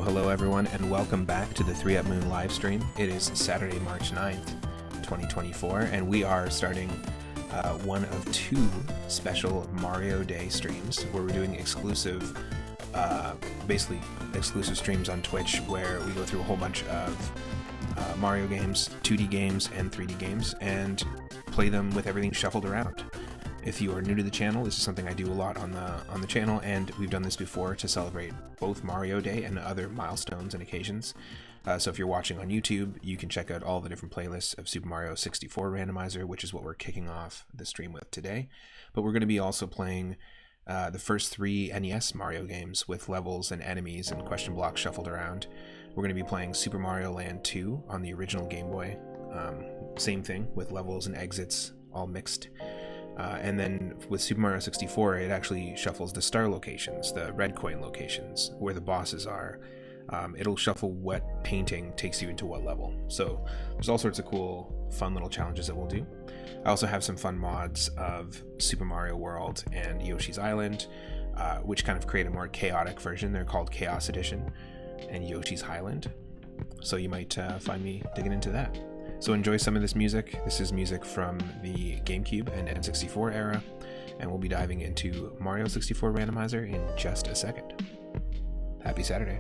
Hello everyone, and welcome back to the 3 Up Moon live stream. It is Saturday, March 9th, 2024, and we are starting one of two special Mario Day streams where we're doing exclusive, basically exclusive streams on Twitch where we go through a whole bunch of Mario games, 2D games, and 3D games, and play them with everything shuffled around. If you are new to the channel, this is something I do a lot on the channel, and we've done this before to celebrate both Mario Day and other milestones and occasions. So if you're watching on YouTube, you can check out all the different playlists of Super Mario 64 Randomizer, which is what we're kicking off the stream with today. But we're going to be also playing the first 3 NES Mario games with levels and enemies and question blocks shuffled around. We're going to be playing Super Mario Land 2 on the original Game Boy. Same thing with levels and exits all mixed. And then with Super Mario 64, it actually shuffles the star locations, the red coin locations, where the bosses are. It'll shuffle what painting takes you into what level. So there's all sorts of cool, fun little challenges that we'll do. I also have some fun mods of Super Mario World and Yoshi's Island, which kind of create a more chaotic version. They're called Chaos Edition and Yoshi's Highland. So you might find me digging into that. So enjoy some of this music. This is music from the GameCube and N64 era, and we'll be diving into Mario 64 Randomizer in just a second. Happy Saturday.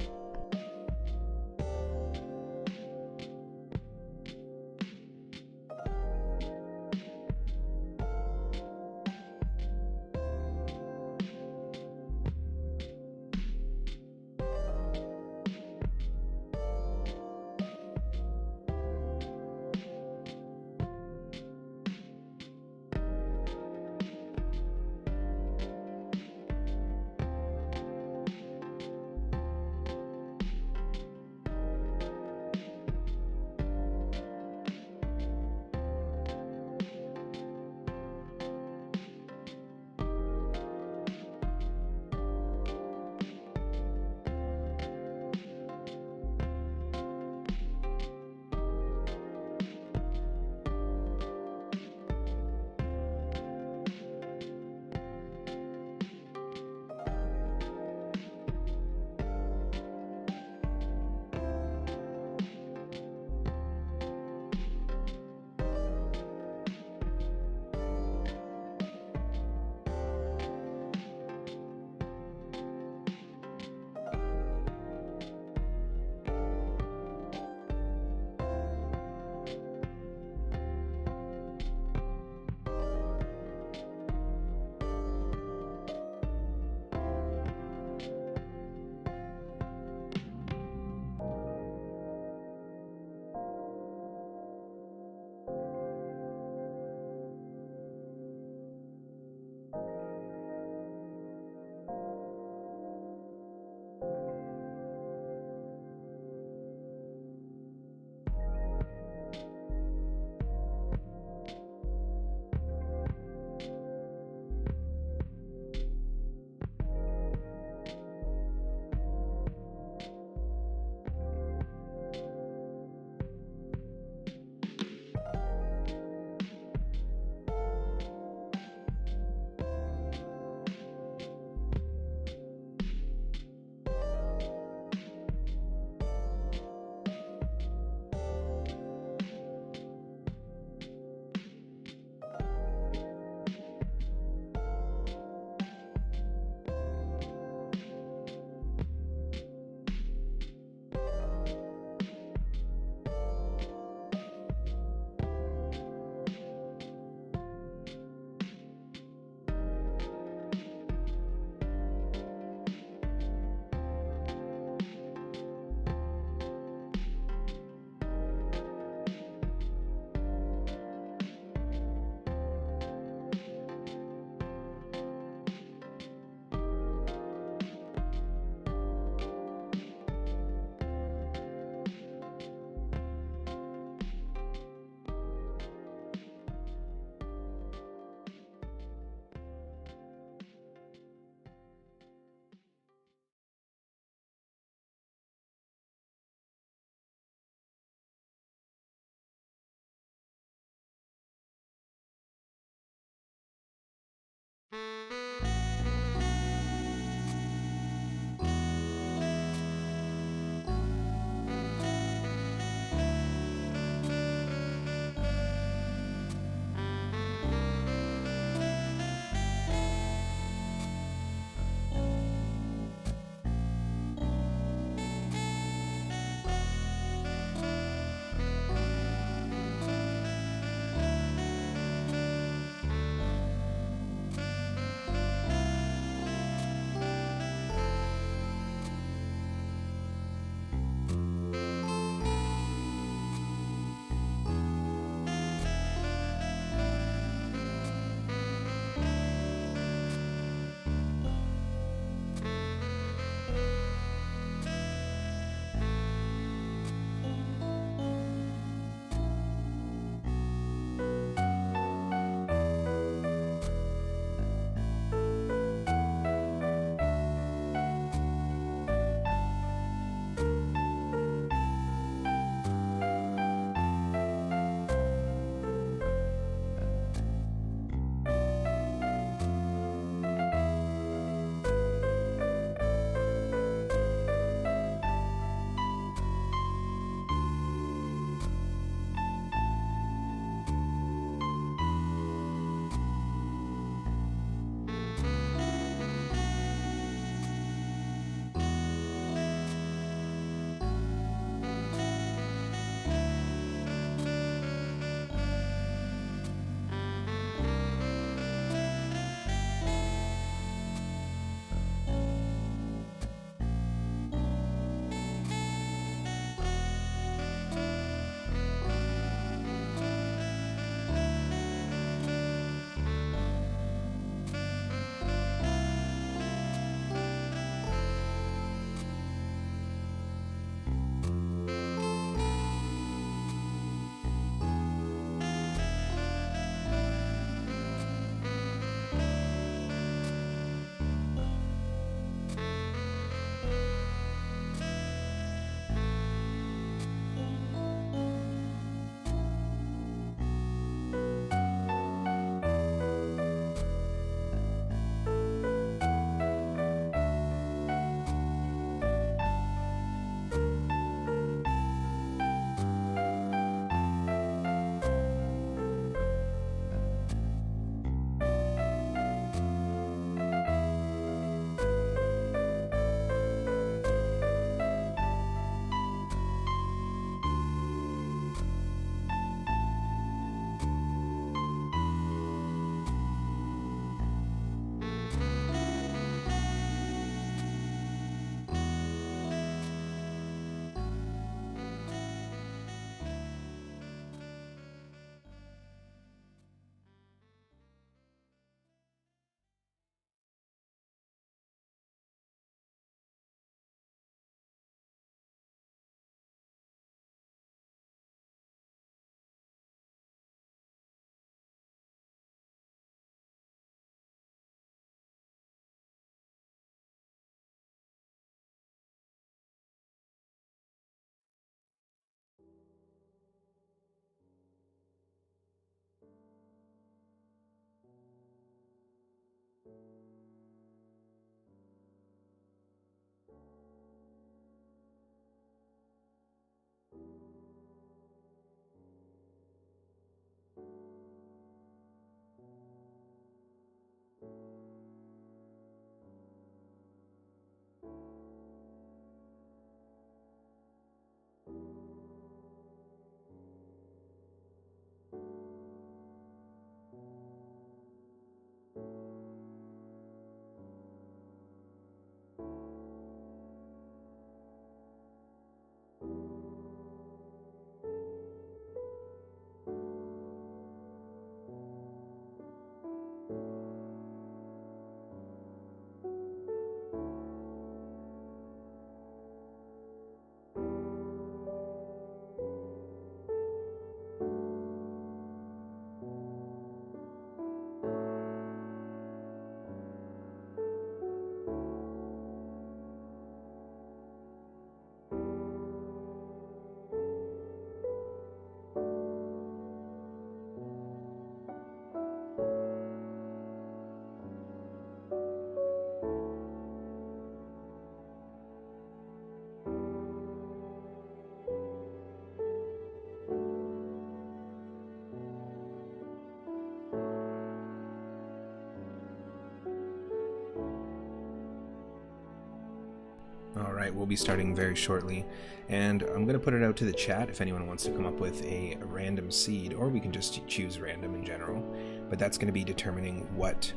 Alright, we'll be starting very shortly, and I'm going to put it out to the chat if anyone wants to come up with a random seed, or we can just choose random in general, but that's going to be determining what,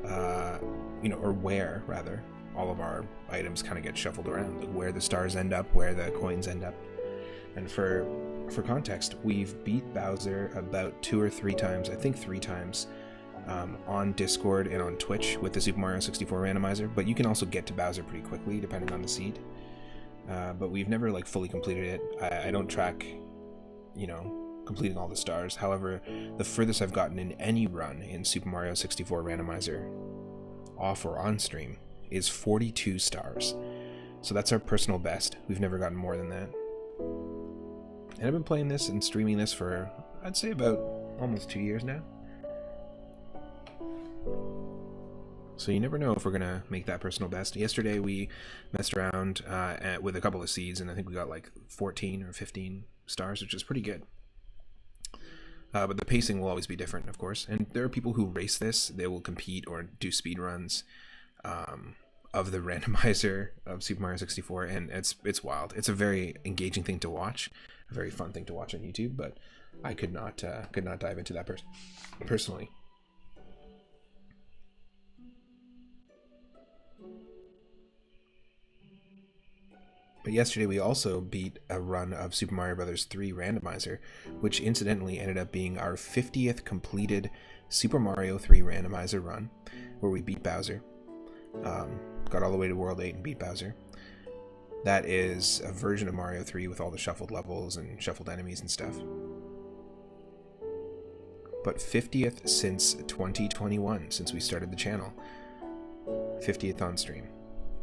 or where, rather, all of our items kind of get shuffled around, like where the stars end up, where the coins end up. And for context, we've beat Bowser about 2 or 3 times, I think 3 times, on Discord and on Twitch with the Super Mario 64 randomizer, but you can also get to Bowser pretty quickly depending on the seed. But we've never like fully completed it. I don't track, completing all the stars. However, the furthest I've gotten in any run in Super Mario 64 randomizer, off or on stream, is 42 stars. So that's our personal best. We've never gotten more than that. And I've been playing this and streaming this for, I'd say, about almost 2 years now. So you never know if we're going to make that personal best. Yesterday we messed around with a couple of seeds, and I think we got like 14 or 15 stars, which is pretty good. But the pacing will always be different, of course. And there are people who race this. They will compete or do speed runs of the randomizer of Super Mario 64, and it's wild. It's a very engaging thing to watch, a very fun thing to watch on YouTube, but I could not dive into that personally. But yesterday we also beat a run of Super Mario Bros. 3 Randomizer, which incidentally ended up being our 50th completed Super Mario 3 Randomizer run, where we beat Bowser. Got all the way to World 8 and beat Bowser. That is a version of Mario 3 with all the shuffled levels and shuffled enemies and stuff. But 50th since 2021, since we started the channel. 50th on stream.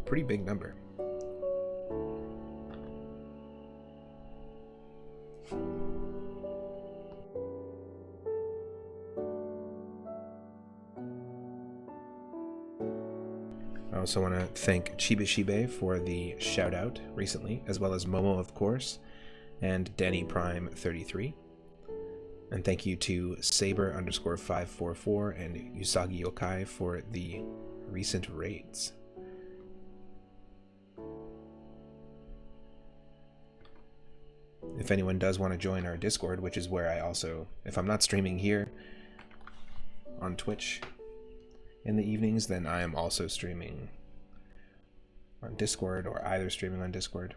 Pretty big number. I also want to thank Chiba Shibe for the shout out recently, as well as Momo, of course, and Danny Prime 33. And thank you to Saber_544 and Usagi Yokai for the recent raids. If anyone does want to join our Discord, which is where I also, if I'm not streaming here on Twitch in the evenings, then I am also streaming on Discord, or either streaming on Discord.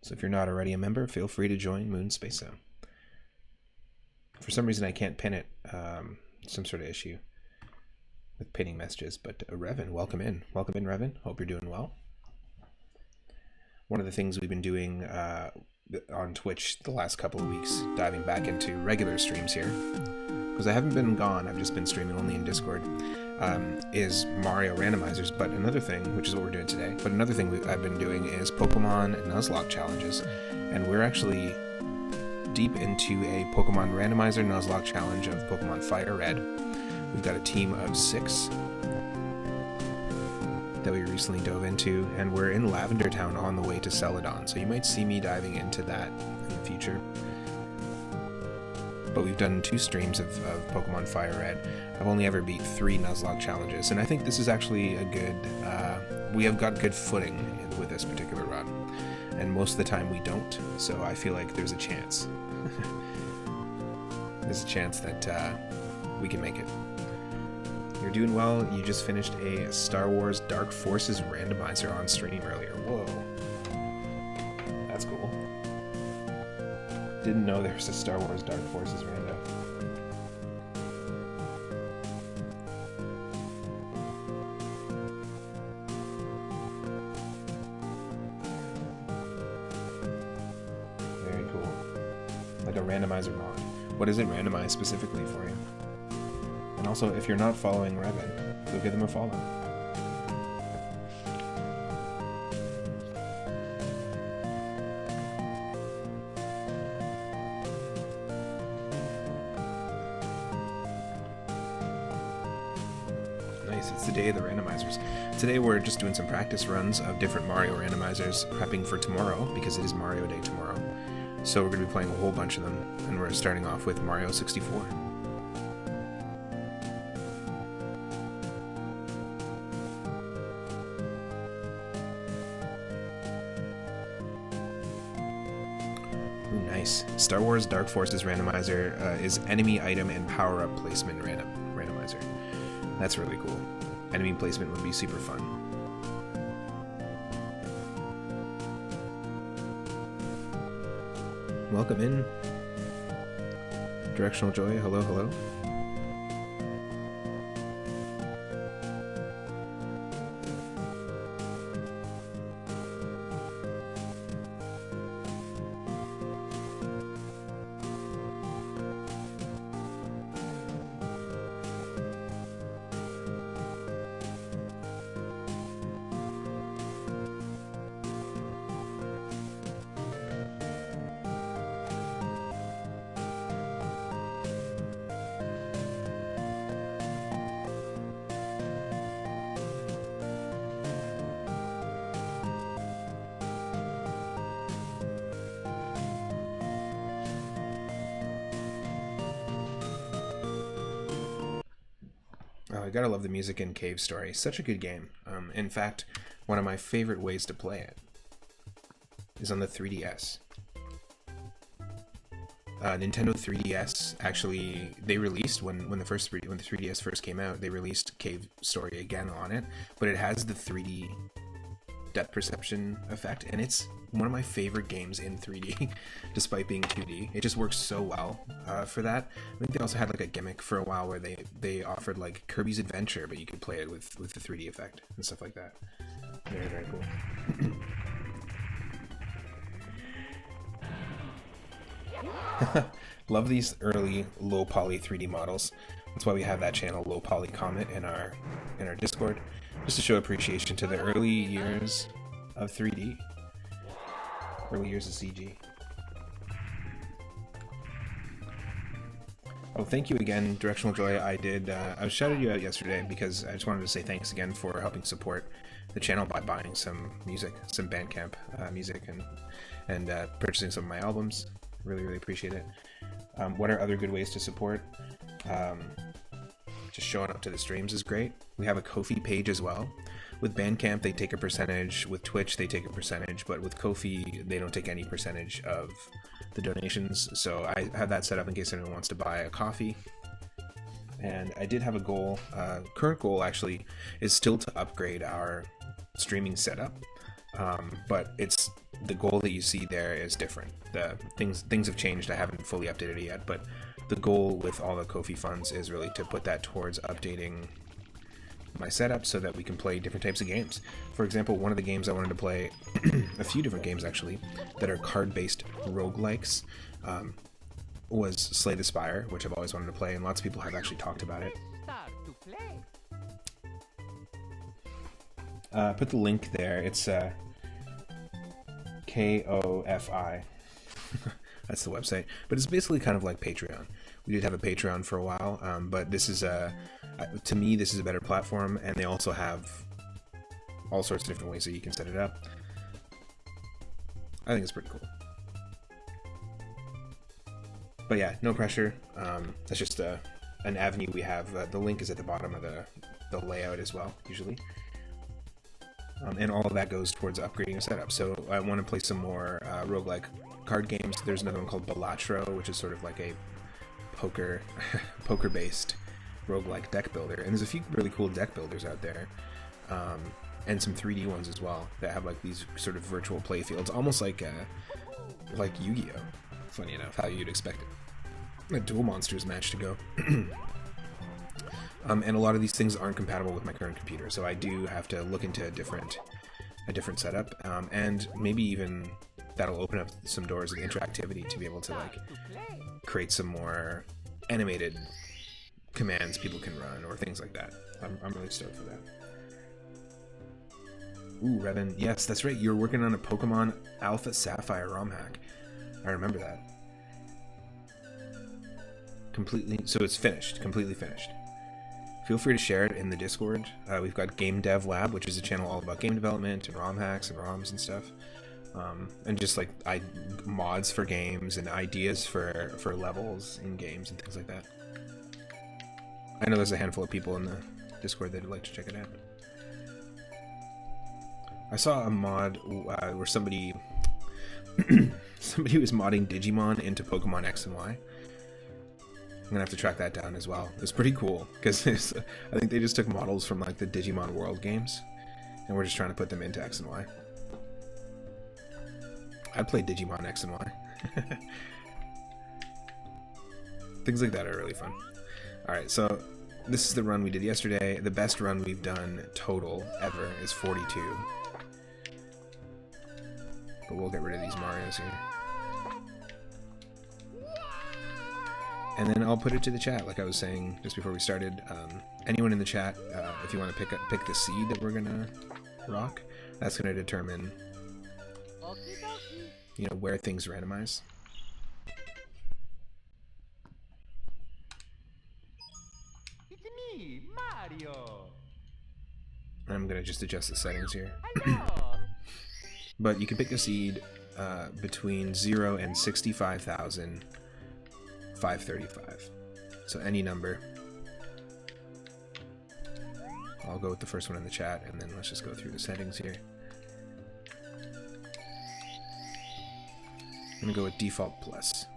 So if you're not already a member, feel free to join Moon Space Zone. For some reason I can't pin it, some sort of issue with pinning messages, but Revan, welcome in. Welcome in, Revan. Hope you're doing well. One of the things we've been doing on Twitch the last couple of weeks, diving back into regular streams here, because I haven't been gone, I've just been streaming only in Discord, is Mario randomizers. But another thing, which is what we're doing today, but another thing I've been doing is Pokemon Nuzlocke challenges, and we're actually deep into a Pokemon randomizer Nuzlocke challenge of Pokemon Fire Red. We've got a team of 6 that we recently dove into, and we're in Lavender Town on the way to Celadon, so you might see me diving into that in the future. But we've done 2 streams of Pokemon Fire Red. I've only ever beat 3 Nuzlocke challenges, and I think this is actually a good, we have got good footing with this particular run, and most of the time we don't, so I feel like there's a chance. There's a chance that we can make it. You're doing well. You just finished a Star Wars Dark Forces randomizer on stream earlier. Whoa. That's cool. Didn't know there was a Star Wars Dark Forces rando. Very cool. Like a randomizer mod. What does it randomize specifically for you? And also, if you're not following Revan, go give them a follow. Nice, it's the day of the randomizers. Today we're just doing some practice runs of different Mario randomizers, prepping for tomorrow, because it is Mario Day tomorrow. So we're going to be playing a whole bunch of them, and we're starting off with Mario 64. Ooh, nice. Star Wars Dark Forces Randomizer is enemy item and power-up placement randomizer. That's really cool. Enemy placement would be super fun. Welcome in. Directional Joy, hello, hello. Oh, I gotta love the music in Cave Story. Such a good game. In fact, one of my favorite ways to play it is on the 3DS. Nintendo 3DS actually, they released when the 3DS first came out, they released Cave Story again on it, but it has the 3D depth perception effect, and it's one of my favorite games in 3D, despite being 2D. It just works so well for that. I think they also had like a gimmick for a while where they offered like Kirby's Adventure, but you could play it with the 3D effect and stuff like that. Very, very cool. Love these early low poly 3D models. That's why we have that channel, Low Poly Comet, in our Discord, just to show appreciation to the early years of 3D. Early years of CG. Oh, thank you again, Directional Joy. I shouted you out yesterday because I just wanted to say thanks again for helping support the channel by buying some music, some Bandcamp music, and purchasing some of my albums. Really, really appreciate it. What are other good ways to support? Just showing up to the streams is great. We have a Ko-fi page as well. With Bandcamp, they take a percentage. With Twitch, they take a percentage. But with Ko-fi, they don't take any percentage of the donations. So I have that set up in case anyone wants to buy a coffee. And I did have a goal. Current goal, actually, is still to upgrade our streaming setup. But it's the goal that you see there is different. The things have changed. I haven't fully updated it yet, but the goal with all the Ko-fi funds is really to put that towards updating my setup so that we can play different types of games. For example, one of the games I wanted to play, a few different games actually, that are card-based roguelikes, was Slay the Spire, which I've always wanted to play, and lots of people have actually talked about it. Put the link there. It's KOFI. That's the website. But it's basically kind of like Patreon. We did have a Patreon for a while, but this is to me, this is a better platform, and they also have all sorts of different ways that you can set it up. I think it's pretty cool. But yeah, no pressure. That's just an avenue we have. The link is at the bottom of the layout as well, usually. And all of that goes towards upgrading a setup. So I want to play some more roguelike card games. There's another one called Balatro, which is sort of like a poker-based roguelike deck builder. And there's a few really cool deck builders out there. And some 3D ones as well that have like these sort of virtual play fields, almost like Yu-Gi-Oh! Funny enough, how you'd expect it. A Duel Monsters match to go. And a lot of these things aren't compatible with my current computer, so I do have to look into a different setup, and maybe even that'll open up some doors of interactivity to be able to like create some more animated commands people can run or things like that. I'm really stoked for that. Ooh, Revan, yes, that's right. You're working on a Pokemon Alpha Sapphire ROM hack. I remember that. So it's finished, completely finished. Feel free to share it in the Discord. We've got Game Dev Lab, which is a channel all about game development and ROM hacks and ROMs and stuff. and just like mods for games and ideas for levels in games and things like that. I know there's a handful of people in the Discord that would like to check it out. I saw a mod where somebody somebody was modding Digimon into Pokemon X and Y. I'm gonna have to track that down as well. It's pretty cool because I think they just took models from like the Digimon World games, and we're just trying to put them into X and Y. I'd play Digimon X and Y. Things like that are really fun. Alright, so this is the run we did yesterday. The best run we've done total ever is 42. But we'll get rid of these Marios here. And then I'll put it to the chat, like I was saying just before we started. Anyone in the chat, if you want to pick the seed that we're gonna rock, that's gonna determine, you know, where things randomize. It's me, Mario. I'm gonna just adjust the settings here. But you can pick a seed between 0 and 65,535. So any number. I'll go with the first one in the chat, and then let's just go through the settings here. I'm gonna go with default plus,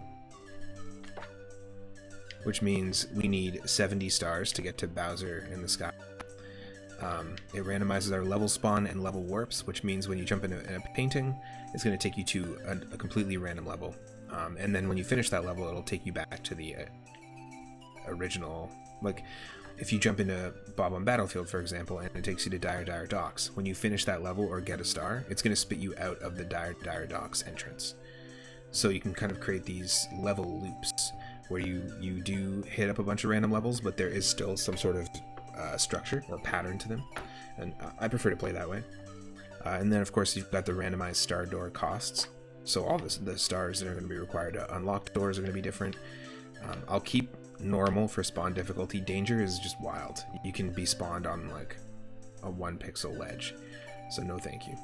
which means we need 70 stars to get to Bowser in the sky. It randomizes our level spawn and level warps, which means when you jump in a painting, it's going to take you to a completely random level. And then when you finish that level, it'll take you back to the original. Like, if you jump into Bob on Battlefield, for example, and it takes you to Dire Docks, when you finish that level or get a star, it's going to spit you out of the Dire Docks entrance. So you can kind of create these level loops where you do hit up a bunch of random levels, but there is still some sort of structure or pattern to them, and I prefer to play that way. And then of course you've got the randomized star door costs, so all the stars that are going to be required to unlock doors are going to be different. I'll keep normal for spawn difficulty. Danger is just wild. You can be spawned on like a 1 pixel ledge, so no thank you.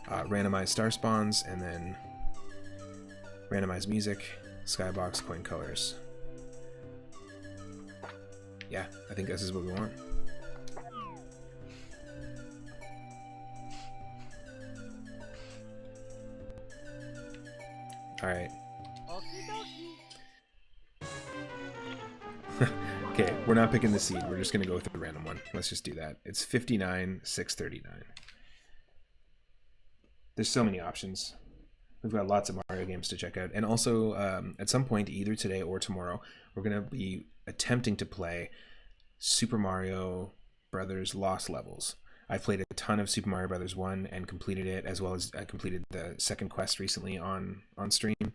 Randomized star spawns, and then randomized music, skybox, coin colors. Yeah, I think this is what we want. Alright. Okay, we're not picking the seed. We're just going to go with a random one. Let's just do that. It's 59,639. There's so many options. We've got lots of Mario games to check out. And also, at some point, either today or tomorrow, we're going to be attempting to play Super Mario Brothers Lost Levels. I've played a ton of Super Mario Brothers 1 and completed it, as well as I completed the second quest recently on stream.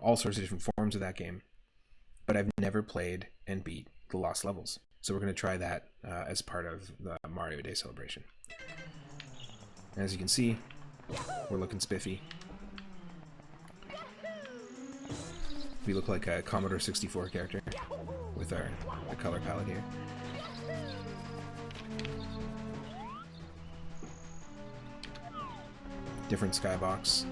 All sorts of different forms of that game. But I've never played and beat the Lost Levels. So we're going to try that as part of the Mario Day celebration. As you can see, we're looking spiffy. We look like a Commodore 64 character with the color palette here. Different skybox.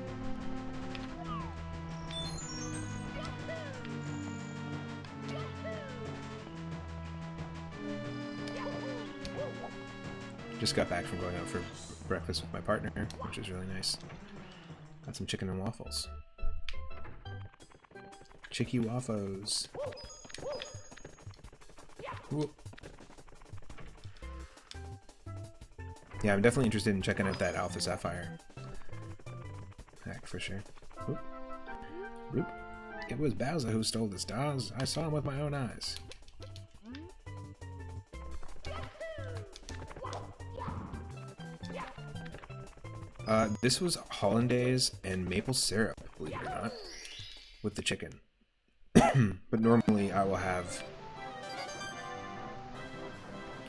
Just got back from going out for breakfast with my partner, which is really nice. Got some chicken and waffles. Chicky waffles. Whoop. Yeah, I'm definitely interested in checking out that Alpha Sapphire. Heck, for sure. Whoop. Whoop. It was Bowser who stole the stars. I saw him with my own eyes. This was hollandaise and maple syrup, believe it or not, with the chicken. But normally I will have...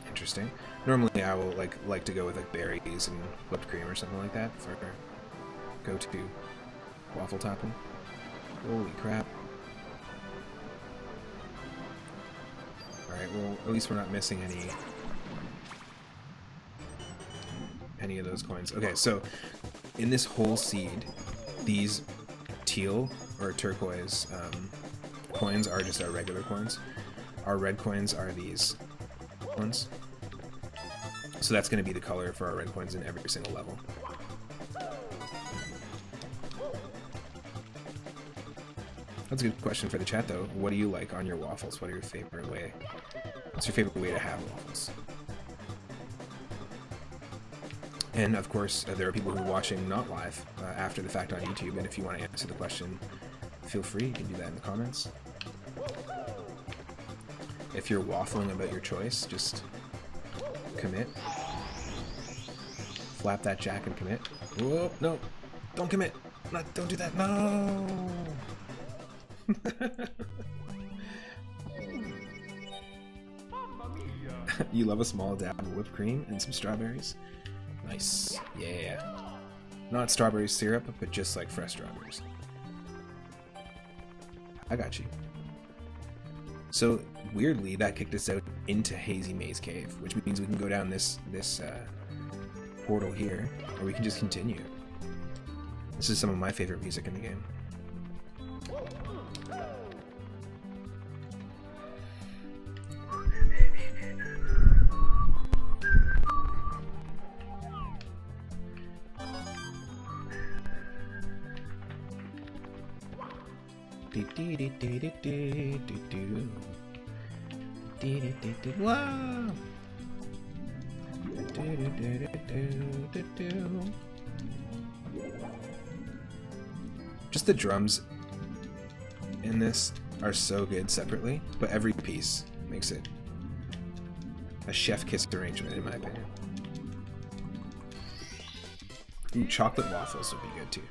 Interesting. Normally I will like to go with like berries and whipped cream or something like that for go-to waffle topping. Holy crap. Alright, well, at least we're not missing any of those coins. Okay, so in this whole seed, these teal or turquoise coins are just our regular coins. Our red coins are these ones. So that's going to be the color for our red coins in every single level. That's a good question for the chat, though. What do you like on your waffles? What are your favorite way? What's your favorite way to have waffles? And of course, there are people who are watching not live after the fact on YouTube, and if you want to answer the question, feel free. You can do that in the comments. If you're waffling about your choice, just commit. Flap that jack and commit. Whoa, no, don't commit. Don't do that. No. You love a small dab of whipped cream and some strawberries? Nice. Yeah. Not strawberry syrup, but just like fresh strawberries. I got you. So, weirdly, that kicked us out into Hazy Maze Cave, which means we can go down this portal here, or we can just continue. This is some of my favorite music in the game. Wow. Just the drums in this are so good separately, but every piece makes it a chef-kiss arrangement, in my opinion. Ooh, chocolate waffles would be good too.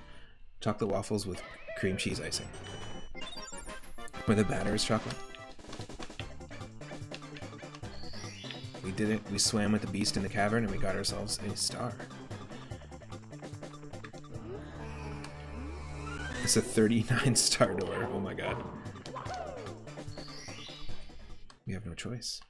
Chocolate waffles with cream cheese icing. Where the batter is chocolate. We did it. We swam with the beast in the cavern and we got ourselves a star. It's a 39 star door. Oh my god. We have no choice.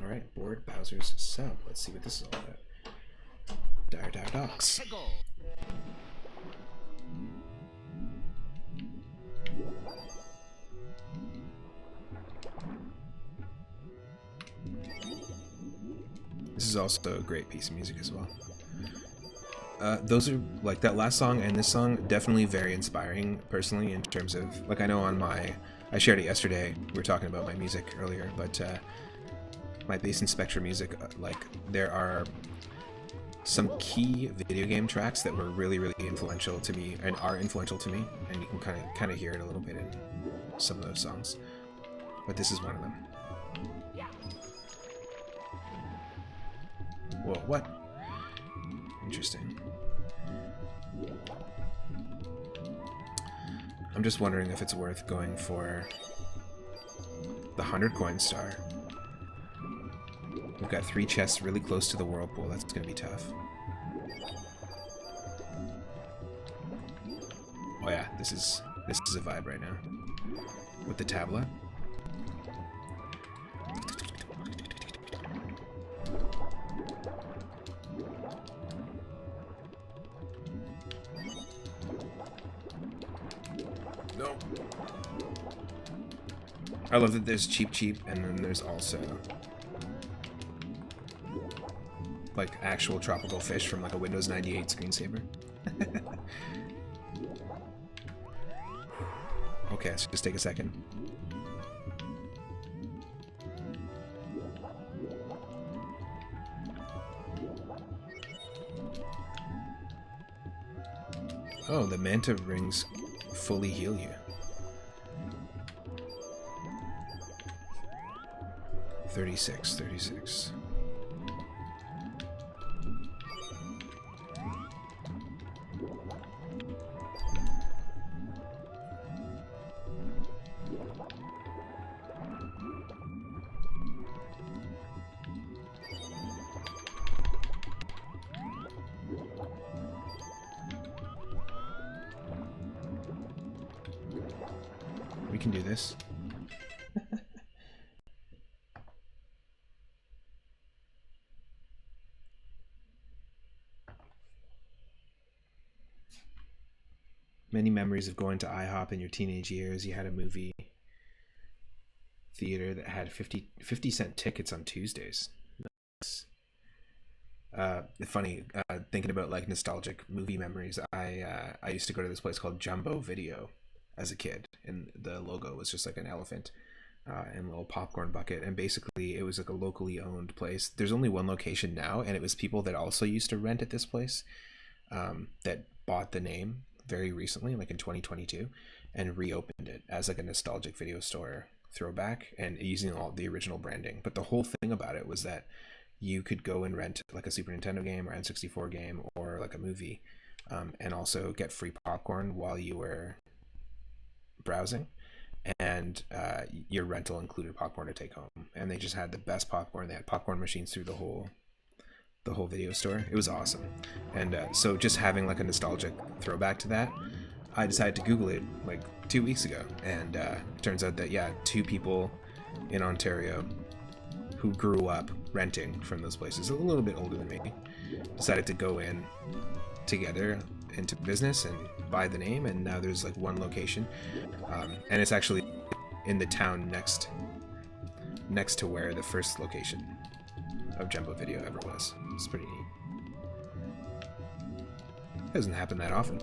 Alright, board Bowser's sub. Let's see what this is all about. Dire Dire Docks. This is also a great piece of music as well. Those are, like, that last song and this song, definitely very inspiring, personally, in terms of, like, I know on my, I shared it yesterday, we were talking about my music earlier, but my bass and spectrum music, like, there are some key video game tracks that were really, really influential to me, and are influential to me, and you can kind of hear it a little bit in some of those songs. But this is one of them. Whoa, what? Interesting. I'm just wondering if it's worth going for the 100 coin star. We've got 3 chests really close to the whirlpool. That's gonna be tough. Oh yeah, this is a vibe right now. With the tabla. No. I love that there's Cheep Cheep, and then there's also like actual tropical fish from like a Windows 98 screensaver. Okay, so just take a second. Oh, the manta rings fully heal you. 36, 36. We can do this. Many memories of going to IHOP in your teenage years. You had a movie theater that had 50-cent tickets on Tuesdays. Nice. Funny, thinking about like nostalgic movie memories. I used to go to this place called Jumbo Video as a kid, and the logo was just like an elephant and a little popcorn bucket. And basically, it was like a locally owned place. There's only one location now, and it was people that also used to rent at this place that bought the name very recently, like in 2022, and reopened it as like a nostalgic video store throwback and using all the original branding. But the whole thing about it was that you could go and rent like a Super Nintendo game or N64 game or like a movie, and also get free popcorn while you were browsing, and your rental included popcorn to take home. And they just had the best popcorn. They had popcorn machines through the whole video store. It was awesome. And so just having like a nostalgic throwback to that, I decided to Google it like 2 weeks ago, and it turns out that yeah, 2 people in Ontario who grew up renting from those places, a little bit older than me, decided to go in together into business and buy the name, and now there's like one location, and it's actually in the town next to where the first location of Jumbo Video ever was. It's pretty neat. Doesn't happen that often.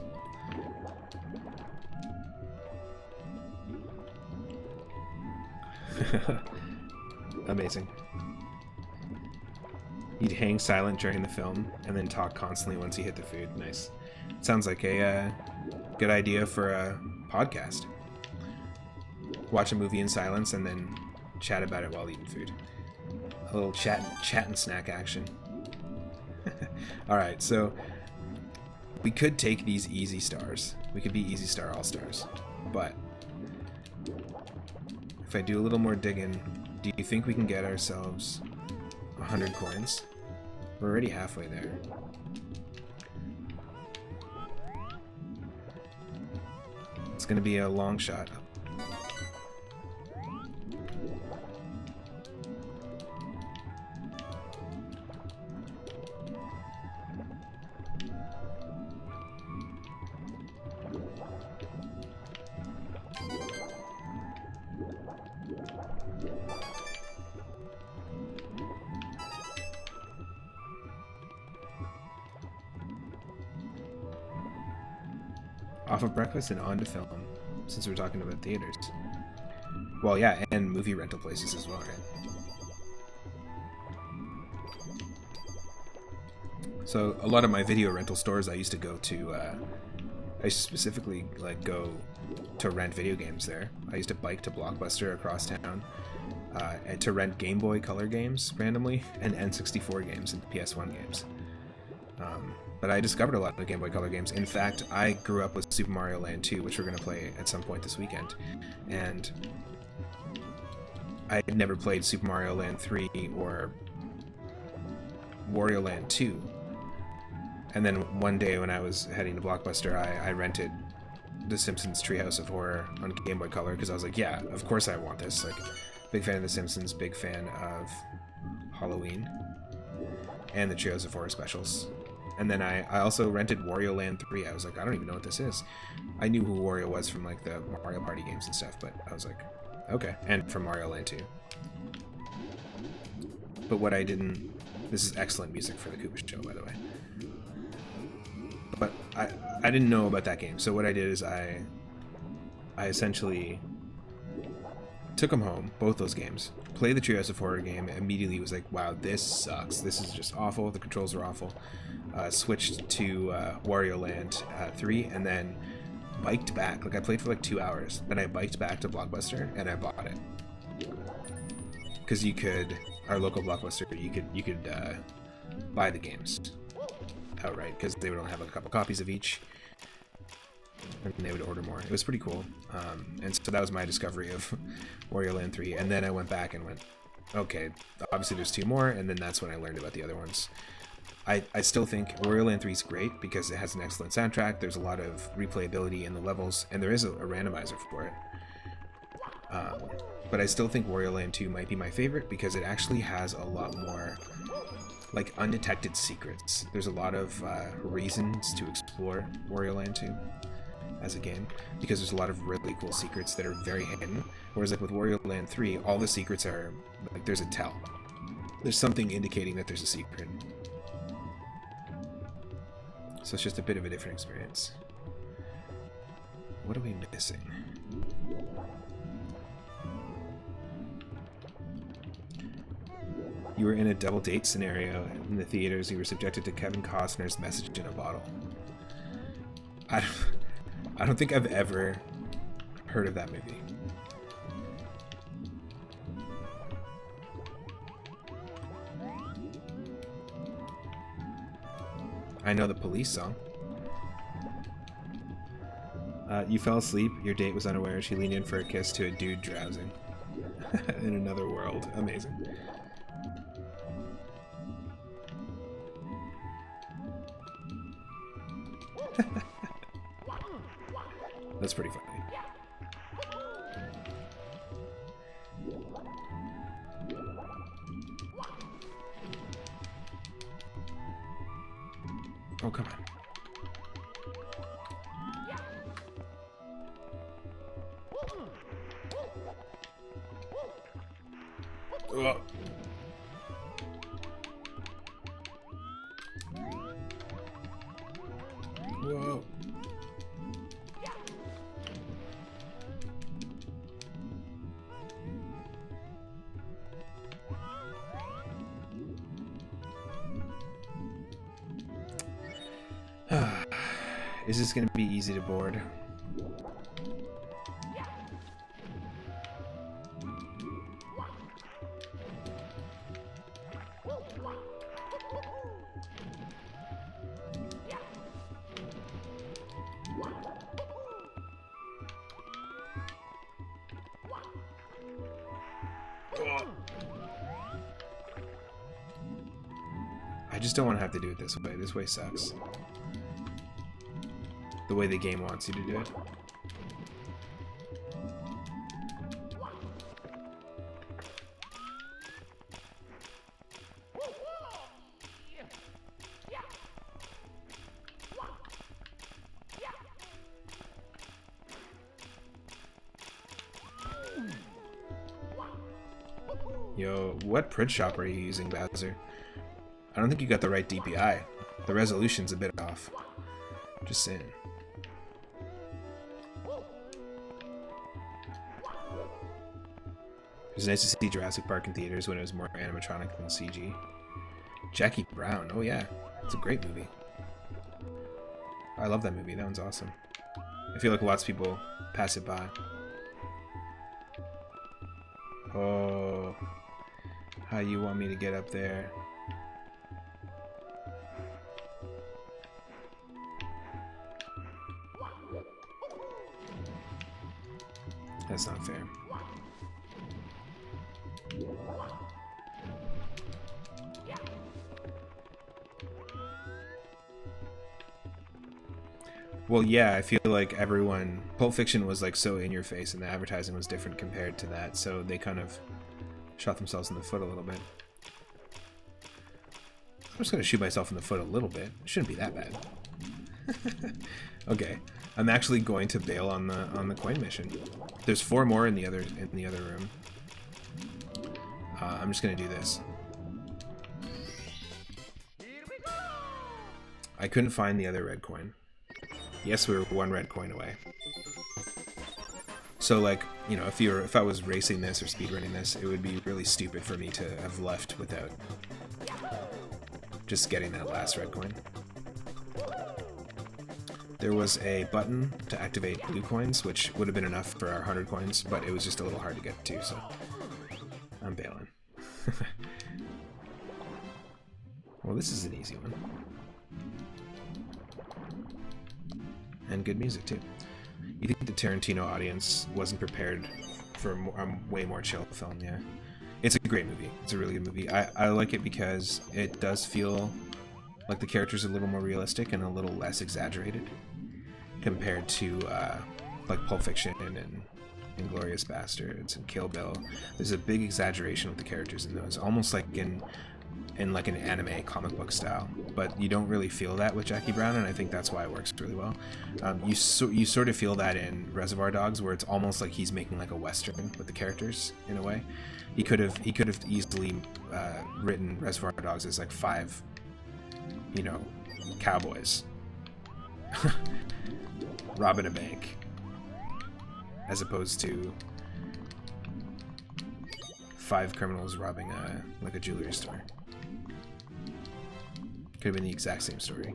Amazing. He'd hang silent during the film and then talk constantly once he hit the food. Nice. Sounds like a good idea for a podcast. Watch a movie in silence and then chat about it while eating food. A little chat and snack action. Alright, so we could take these easy stars. We could be easy star all-stars. But if I do a little more digging, do you think we can get ourselves 100 coins? We're already halfway there. It's gonna be a long shot. Off of breakfast and on to film, since we're talking about theaters. Well, yeah, and movie rental places as well, right? So a lot of my video rental stores I used to go to, I used to specifically like go to rent video games there. I used to bike to Blockbuster across town and to rent Game Boy Color games randomly, and N64 games and PS1 games. But I discovered a lot of Game Boy Color games. In fact, I grew up with Super Mario Land 2, which we're going to play at some point this weekend. And I had never played Super Mario Land 3 or Wario Land 2. And then one day when I was heading to Blockbuster, I rented The Simpsons Treehouse of Horror on Game Boy Color, because I was like, yeah, of course I want this. Like, big fan of The Simpsons, big fan of Halloween, and the Treehouse of Horror specials. And then I also rented Wario Land 3. I was like, I don't even know what this is. I knew who Wario was from like the Mario Party games and stuff, but I was like, okay. And from Mario Land 2. But what I didn't... This is excellent music for the Koopa Show, by the way. But I didn't know about that game. So what I did is I essentially took them home, both those games, played the Treehouse of Horror game, immediately was like, wow, this sucks. This is just awful. The controls are awful. Switched to Wario Land 3, and then biked back. Like, I played for like 2 hours. Then I biked back to Blockbuster, and I bought it. Because you could, our local Blockbuster, you could buy the games outright, because they would only have like a couple copies of each, and they would order more. It was pretty cool. And so that was my discovery of Wario Land 3. And then I went back and went, okay, obviously there's 2 more, and then that's when I learned about the other ones. I still think Wario Land 3 is great because it has an excellent soundtrack. There's a lot of replayability in the levels, and there is a randomizer for it. But I still think Wario Land 2 might be my favorite because it actually has a lot more like undetected secrets. There's a lot of reasons to explore Wario Land 2 as a game because there's a lot of really cool secrets that are very hidden. Whereas like with Wario Land 3, all the secrets are like there's a tell. There's something indicating that there's a secret. So it's just a bit of a different experience. What are we missing? You were in a double date scenario in the theaters. You were subjected to Kevin Costner's Message in a Bottle. I don't think I've ever heard of that movie. I know the Police song. You fell asleep. Your date was unaware. She leaned in for a kiss to a dude drowsing. In another world. Amazing. That's pretty funny. Oh, come on. Oh. Whoa. Is this going to be easy to board? I just don't want to have to do it this way. This way sucks. The way the game wants you to do it. Yo, what print shop are you using, Bowser? I don't think you got the right DPI. The resolution's a bit off. Just saying. It was nice to see Jurassic Park in theaters when it was more animatronic than CG. Jackie Brown, oh yeah, it's a great movie. I love that movie, that one's awesome. I feel like lots of people pass it by. Oh, how you want me to get up there? That's not fair. Well, yeah, I feel like everyone... Pulp Fiction was like so in your face and the advertising was different compared to that, so they kind of shot themselves in the foot a little bit. I'm just going to shoot myself in the foot a little bit. It shouldn't be that bad. Okay, I'm actually going to bail on the coin mission. There's 4 more in the other room. I'm just going to do this. I couldn't find the other red coin. Yes, we were 1 red coin away. So, like, you know, if I was racing this or speedrunning this, it would be really stupid for me to have left without just getting that last red coin. There was a button to activate blue coins, which would have been enough for our 100 coins, but it was just a little hard to get to, so I'm bailing. Well, this is an easy one. And good music, too. You think the Tarantino audience wasn't prepared for a way more chill film, yeah. It's a great movie. It's a really good movie. I like it because it does feel like the characters are a little more realistic and a little less exaggerated compared to like Pulp Fiction and Inglourious Bastards and Kill Bill. There's a big exaggeration with the characters in those, almost like in like an anime comic book style. But you don't really feel that with Jackie Brown, and I think that's why it works really well. You sort of feel that in Reservoir Dogs, where it's almost like he's making like a western with the characters in a way. He could have easily written Reservoir Dogs as like 5, you know, cowboys robbing a bank, as opposed to 5 criminals robbing like a jewelry store. Could have been the exact same story.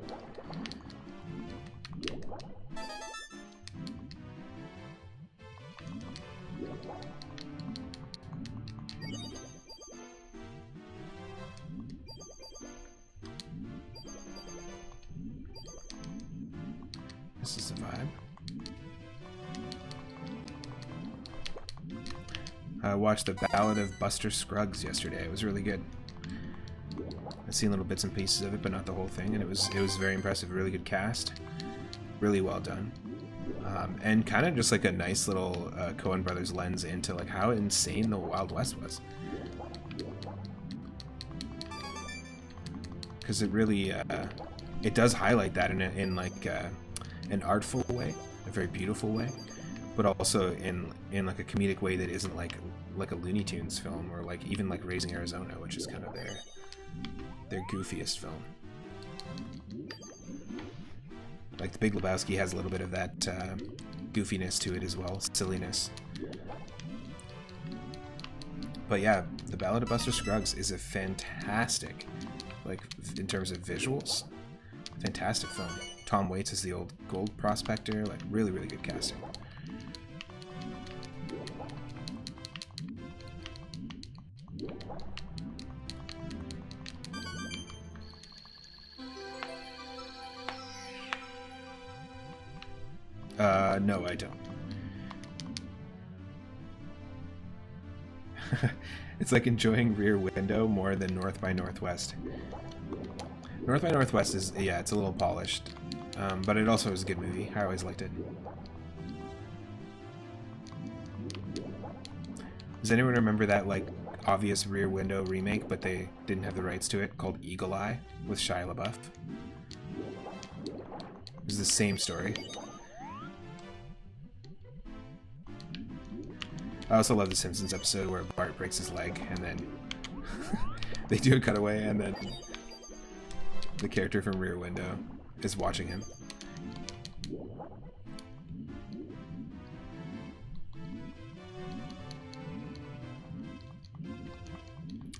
This is the vibe. I watched The Ballad of Buster Scruggs yesterday. It was really good. I've seen little bits and pieces of it, but not the whole thing, and it was very impressive. Really good cast, really well done, and kind of just like a nice little Coen Brothers lens into like how insane the Wild West was. Because it really it does highlight that in like an artful way, a very beautiful way, but also in like a comedic way that isn't like a Looney Tunes film, or like even like Raising Arizona, which is kind of their goofiest film. Like The Big Lebowski has a little bit of that goofiness to it as well, silliness. But yeah, The Ballad of Buster Scruggs is a fantastic, like in terms of visuals, fantastic film. Tom Waits is the old gold prospector, like really, really good casting. No, I don't. It's like enjoying Rear Window more than North by Northwest. North by Northwest is, yeah, it's a little polished, but it also is a good movie. I always liked it. Does anyone remember that like obvious Rear Window remake, but they didn't have the rights to it, called Eagle Eye with Shia LaBeouf? It was the same story. I also love the Simpsons episode where Bart breaks his leg and then they do a cutaway and then the character from Rear Window is watching him.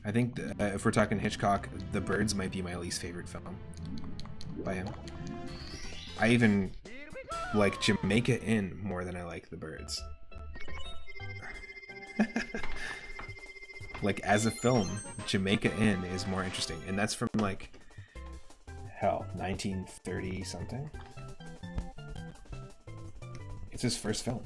I think if we're talking Hitchcock, The Birds might be my least favorite film by him. I even like Jamaica Inn more than I like The Birds. Like as a film, Jamaica Inn is more interesting, and that's from like hell 1930 something. It's his first film.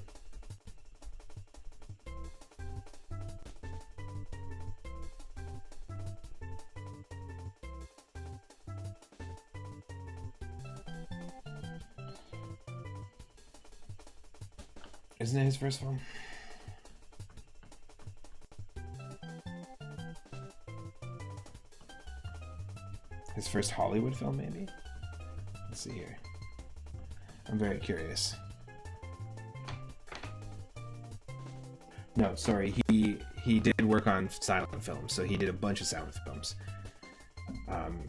Isn't it his first film? His first Hollywood film, maybe? Let's see here. I'm very curious. No, sorry, he did work on silent films, so he did a bunch of silent films.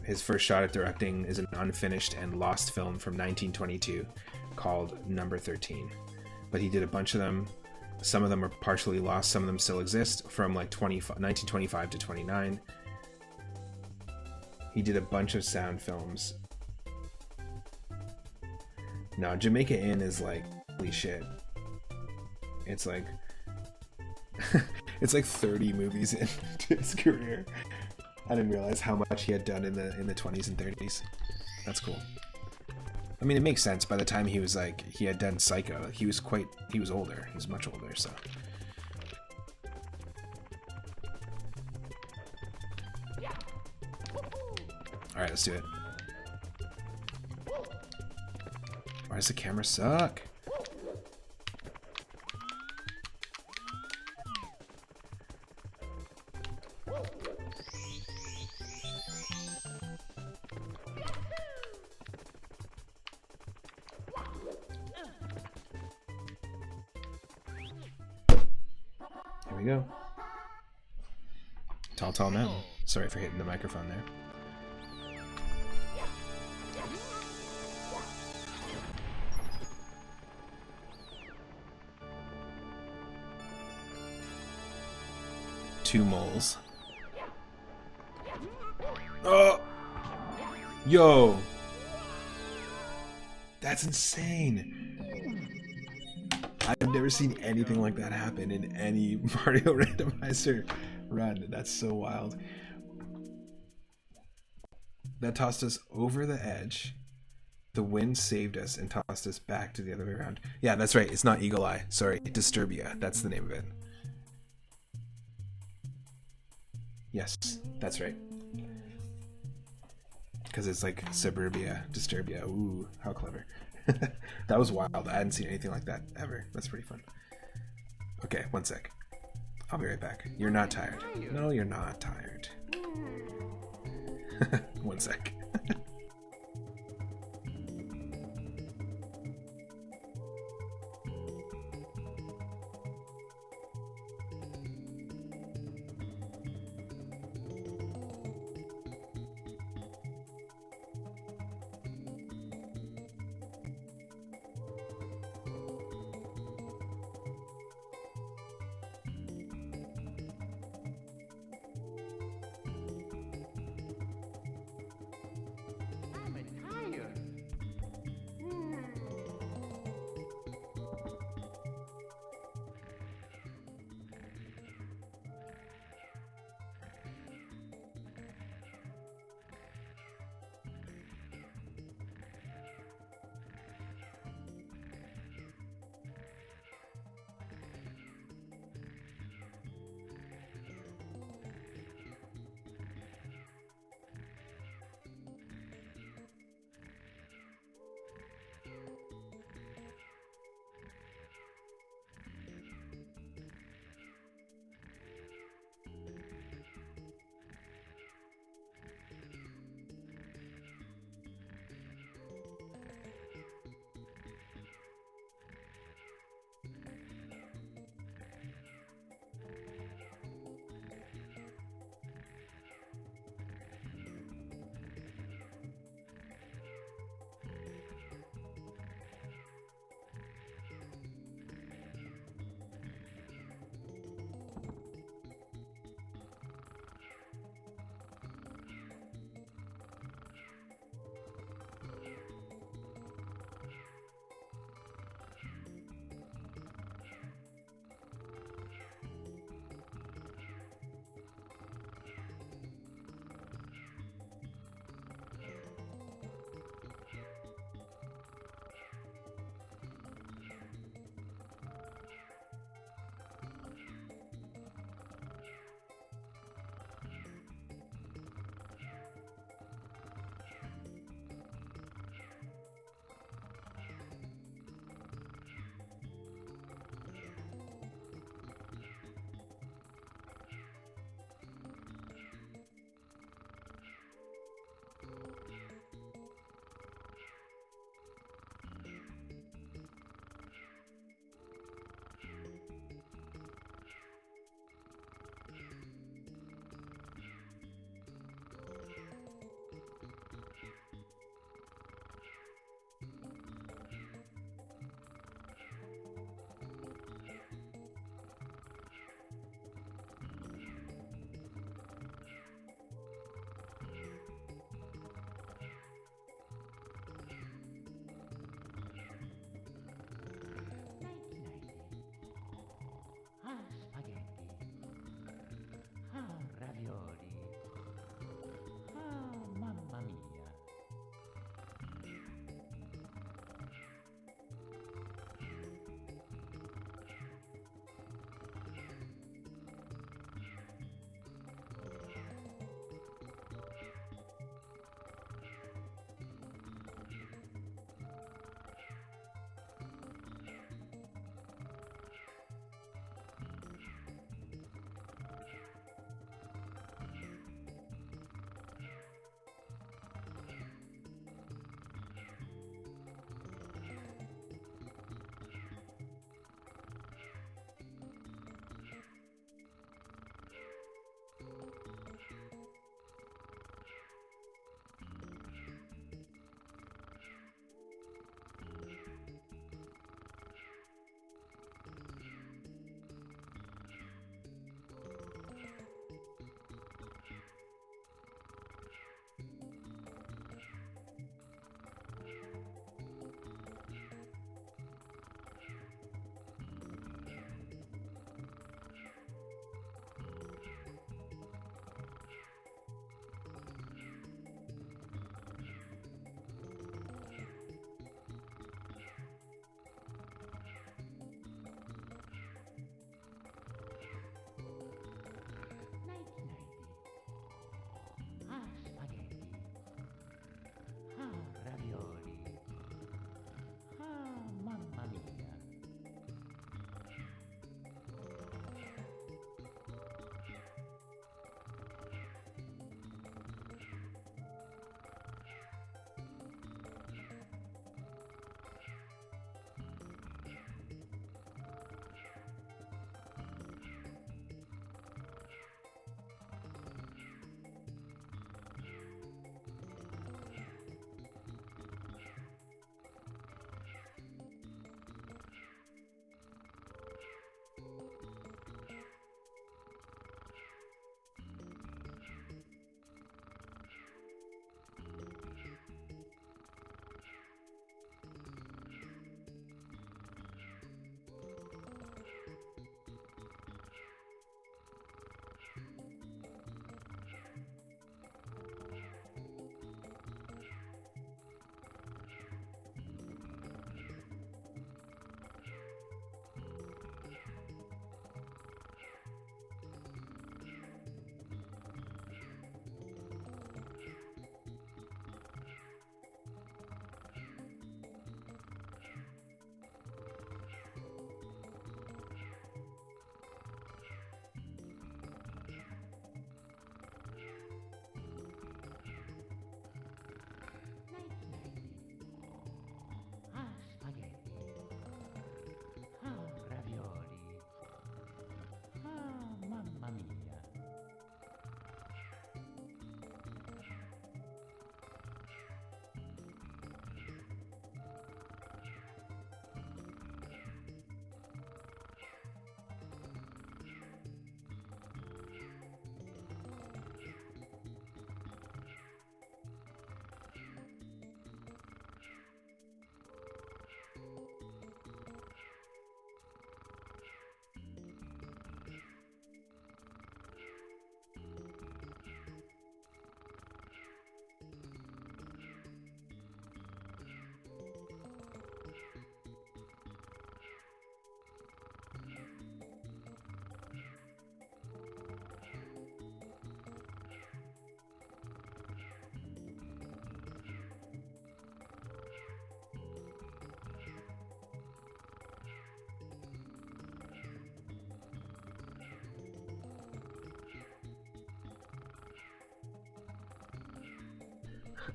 His first shot at directing is an unfinished and lost film from 1922 called Number 13. But he did a bunch of them. Some of them are partially lost, some of them still exist, from like 1925 to 29. He did a bunch of sound films. No, Jamaica Inn is like, holy shit. It's like it's like 30 movies into his career. I didn't realize how much he had done in the 20s and 30s. That's cool. I mean, it makes sense. By the time he was like, he had done Psycho, he was older. He was much older, so. Alright, let's do it. Why does the camera suck? Here we go. Tall, tall mountain. Sorry for hitting the microphone there. Two moles. Oh! Yo! That's insane! I've never seen anything like that happen in any Mario Randomizer run. That's so wild. That tossed us over the edge. The wind saved us and tossed us back to the other way around. Yeah, that's right. It's not Eagle Eye. Sorry, Disturbia. That's the name of it. Yes, that's right. Because it's like Suburbia, Disturbia. Ooh, how clever. That was wild. I hadn't seen anything like that ever. That's pretty fun. Okay, one sec. I'll be right back. You're not tired. No, you're not tired. One sec.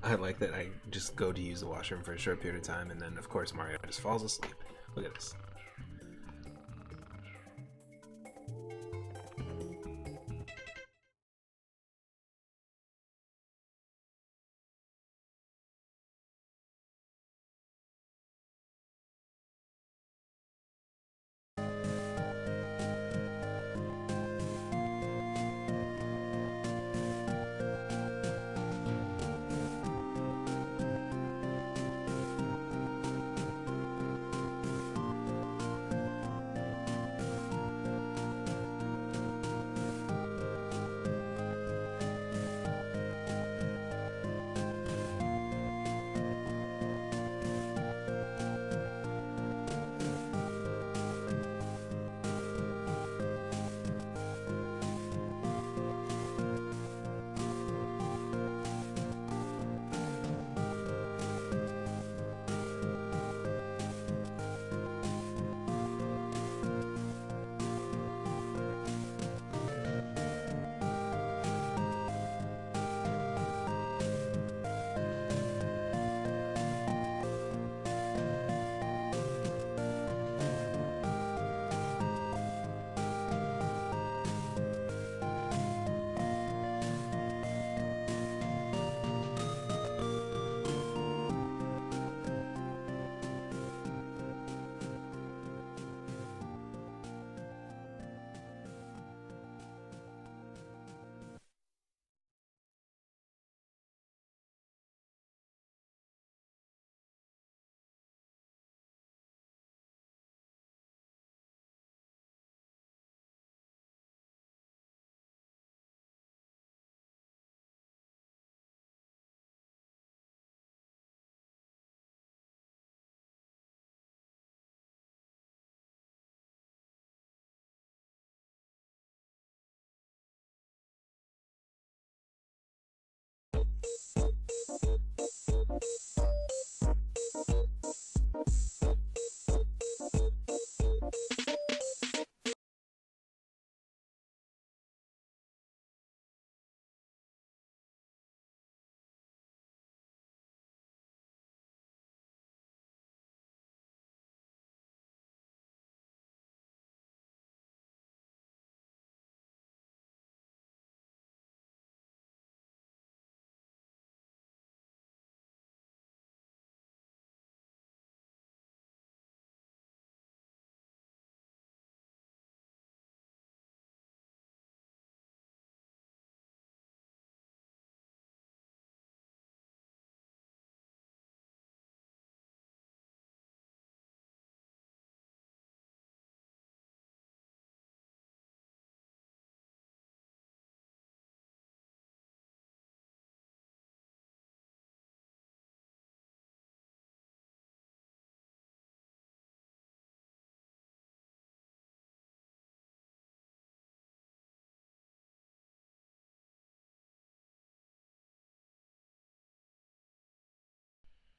I like that I just go to use the washroom for a short period of time, and then, of course, Mario just falls asleep. Look at this.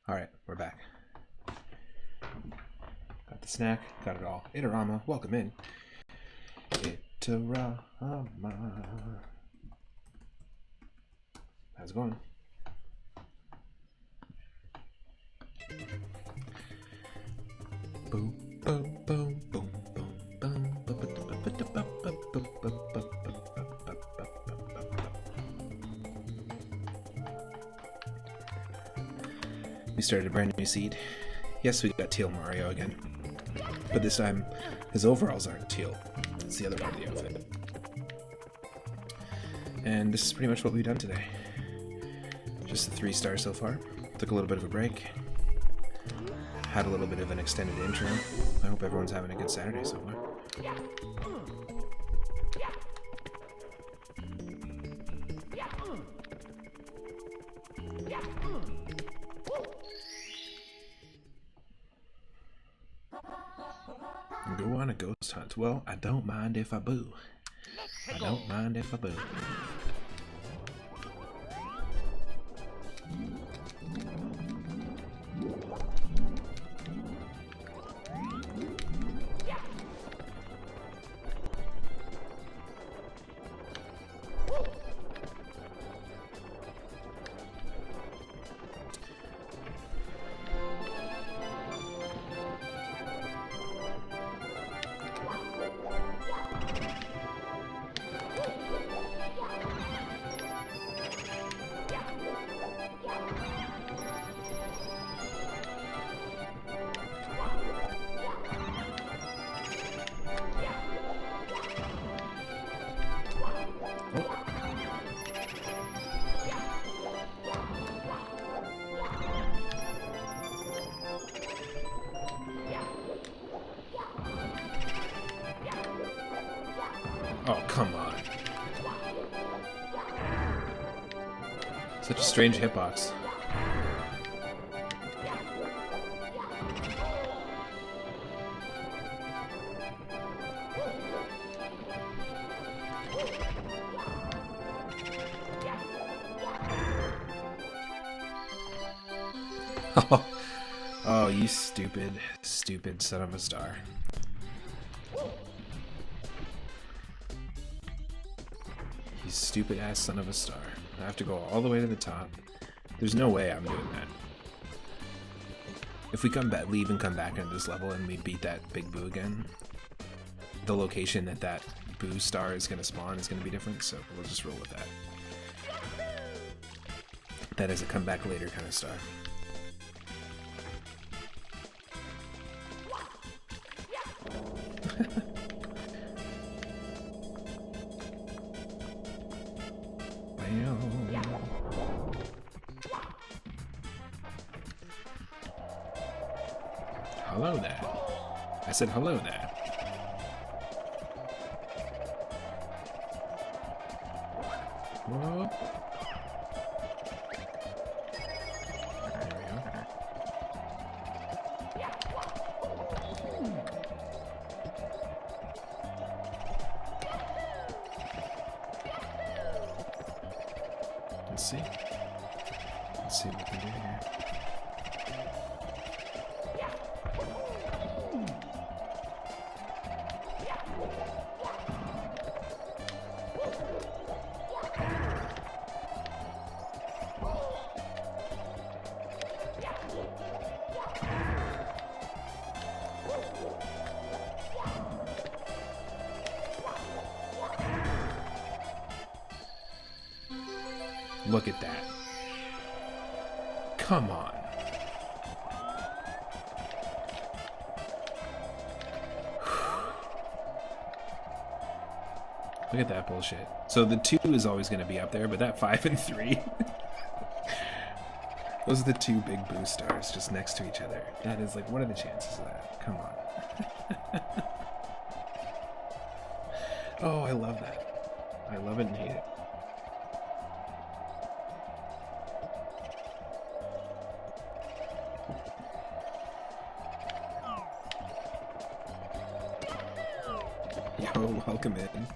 Alright, we're back. Got the snack, got it all. Itarama, welcome in. Itarama. How's it going? Boom, boom, boom, boom, boom, boom. We started a brand new seed. Yes, we got teal Mario again. But this time, his overalls aren't teal. It's the other part of the outfit. And this is pretty much what we've done today. Just the 3 stars so far. Took a little bit of a break. Had a little bit of an extended intro. I hope everyone's having a good Saturday so far. Go on a ghost hunt. Well, I don't mind if I boo. I don't mind if I boo. Oh, come on. Such a strange hitbox. Oh, you stupid, stupid son of a star. You stupid ass son of a star. I have to go all the way to the top. There's no way I'm doing that. If we leave and come back into this level and we beat that big boo again, the location that that boo star is going to spawn is going to be different, so we'll just roll with that. That is a come back later kind of star. Hello there. I said hello there. Whoa. There we go. Let's see. Let's see what we can do here. Look at that. Come on. Look at that bullshit. So the 2 is always going to be up there, but that 5 and 3... Those are the 2 big boo stars just next to each other. That is like, what are the chances of that? Come on. Oh, I love that. I love it and hate it. Yo, welcome in.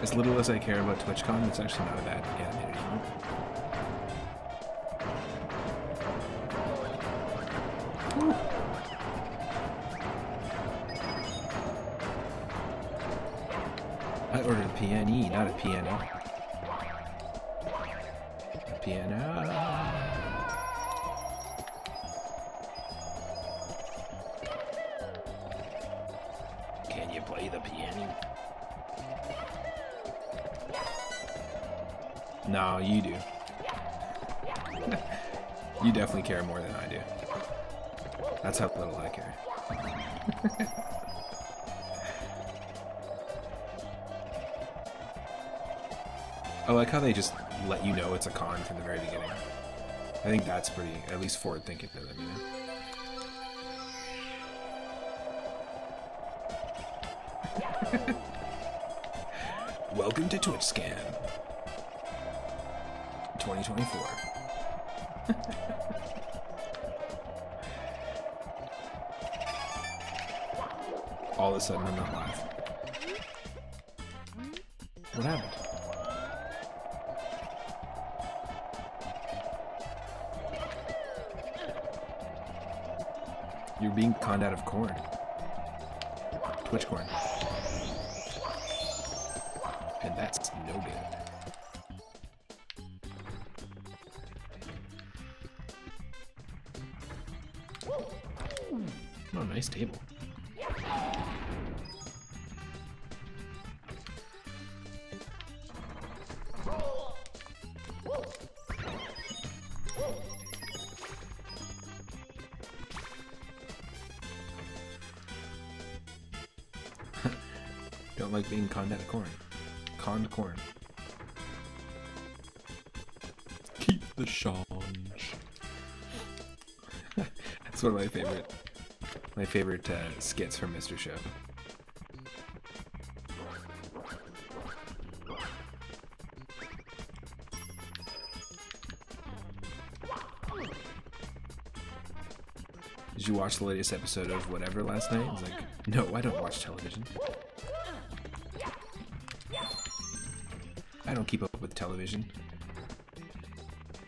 As little as I care about TwitchCon, it's actually not a bad animated emote. I ordered a PNE, not a piano. A piano. Can you play the piano? No, you do. You definitely care more than I do. That's how little I care. I like how they just let you know it's a con from the very beginning. I think that's pretty, at least forward thinking to them, you know? Welcome to Twitch Scam 2024. All of a sudden I'm not live. What happened? You're being conned out of corn. Twitch corn. And that's no good. nice table. Don't like being conned out of corn. Conned corn. Keep the change. That's one of my favorite skits from Mr. Show. Did you watch the latest episode of whatever last night? I was like, no, I don't watch television. I don't keep up with television.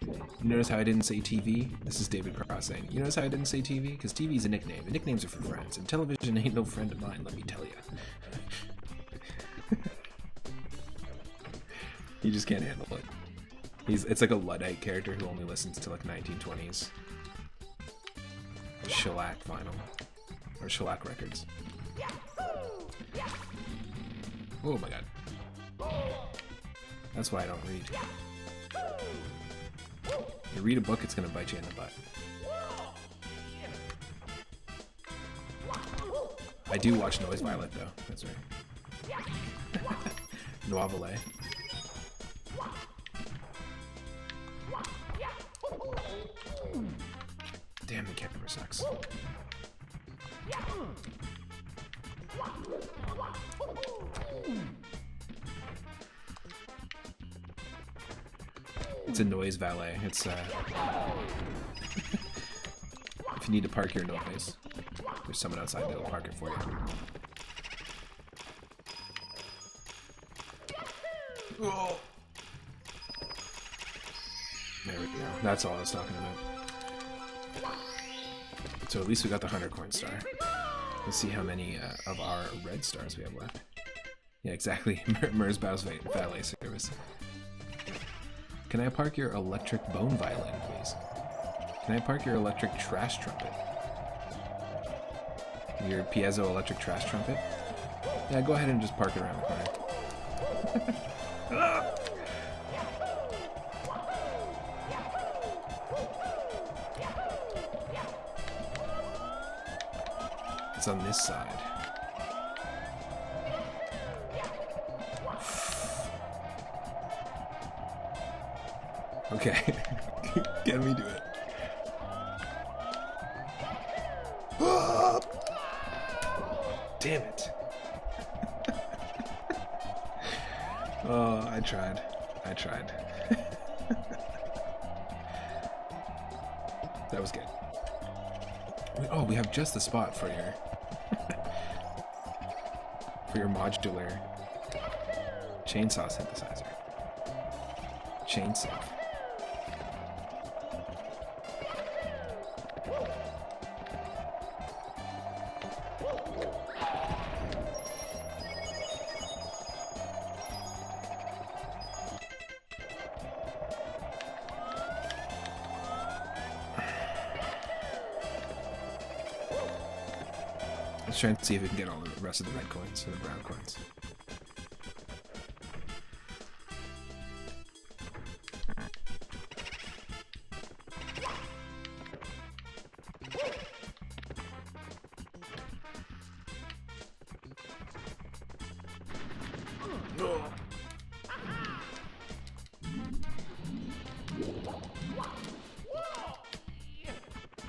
You notice how I didn't say TV? This is David Cross saying, you notice how I didn't say TV? Because TV is a nickname, and nicknames are for friends, and television ain't no friend of mine, let me tell you. He just can't handle it. It's like a Luddite character who only listens to like 1920s shellac vinyl. Or shellac records. Oh my god. That's why I don't read. You read a book, it's gonna bite you in the butt. I do watch Noise Violet though, that's right. Noivelle. Damn, the camera sucks. It's a noise valet. It's if you need to park your noise, there's someone outside that'll park it for you. Oh. There we go. That's all I was talking about. So at least we got the 100 coin star. Let's see how many of our red stars we have left. Yeah, exactly. Merzbau's valet service. Can I park your electric bone violin, please? Can I park your electric trash trumpet? Your piezo electric trash trumpet? Yeah, go ahead and just park it around the corner. It's on this side. Okay. Can we do it? Damn it. Oh, I tried. That was good. Oh, we have just the spot for your modular chainsaw synthesizer. Chainsaw. Let's try and see if we can get all the rest of the red coins and the brown coins.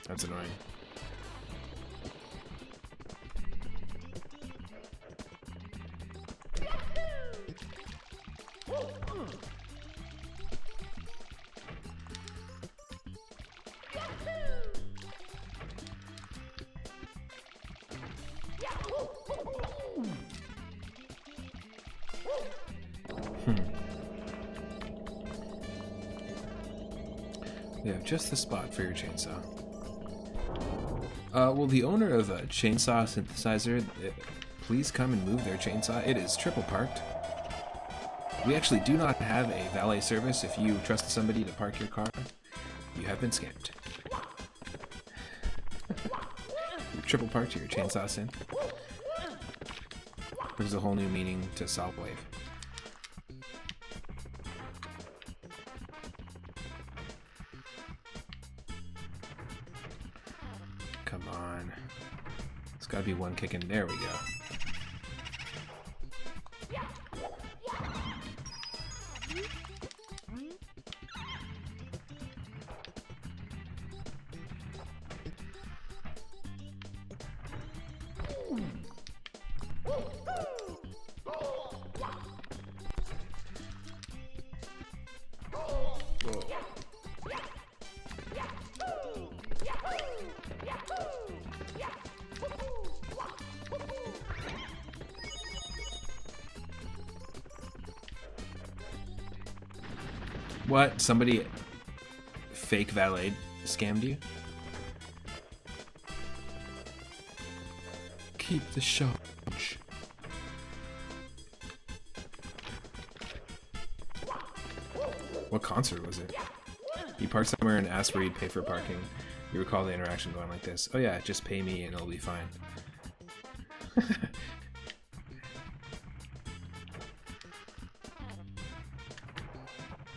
That's annoying. We have just the spot for your chainsaw. Will the owner of a chainsaw synthesizer please come and move their chainsaw? It is triple parked. We actually do not have a valet service. If you trust somebody to park your car, you have been scammed. You triple park to your chainsaw sin. Brings a whole new meaning to Salt Wave. Come on. There's gotta be one kick in. There we go. What? Somebody fake valet scammed you? Keep the charge. What concert was it? You parked somewhere and asked where you'd pay for parking. You recall the interaction going like this. Oh yeah, just pay me and it'll be fine.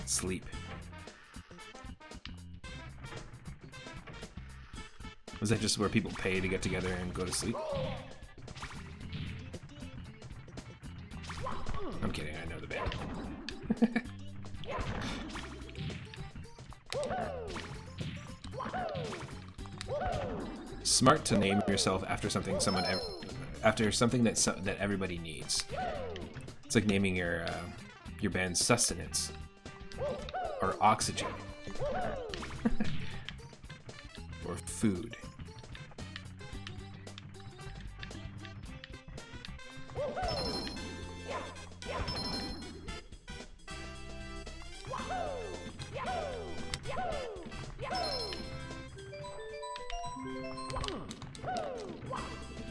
Sleep. Was that just where people pay to get together and go to sleep? I'm kidding, I know the band. Smart to name yourself after something that everybody needs. It's like naming your band Sustenance or Oxygen or Food.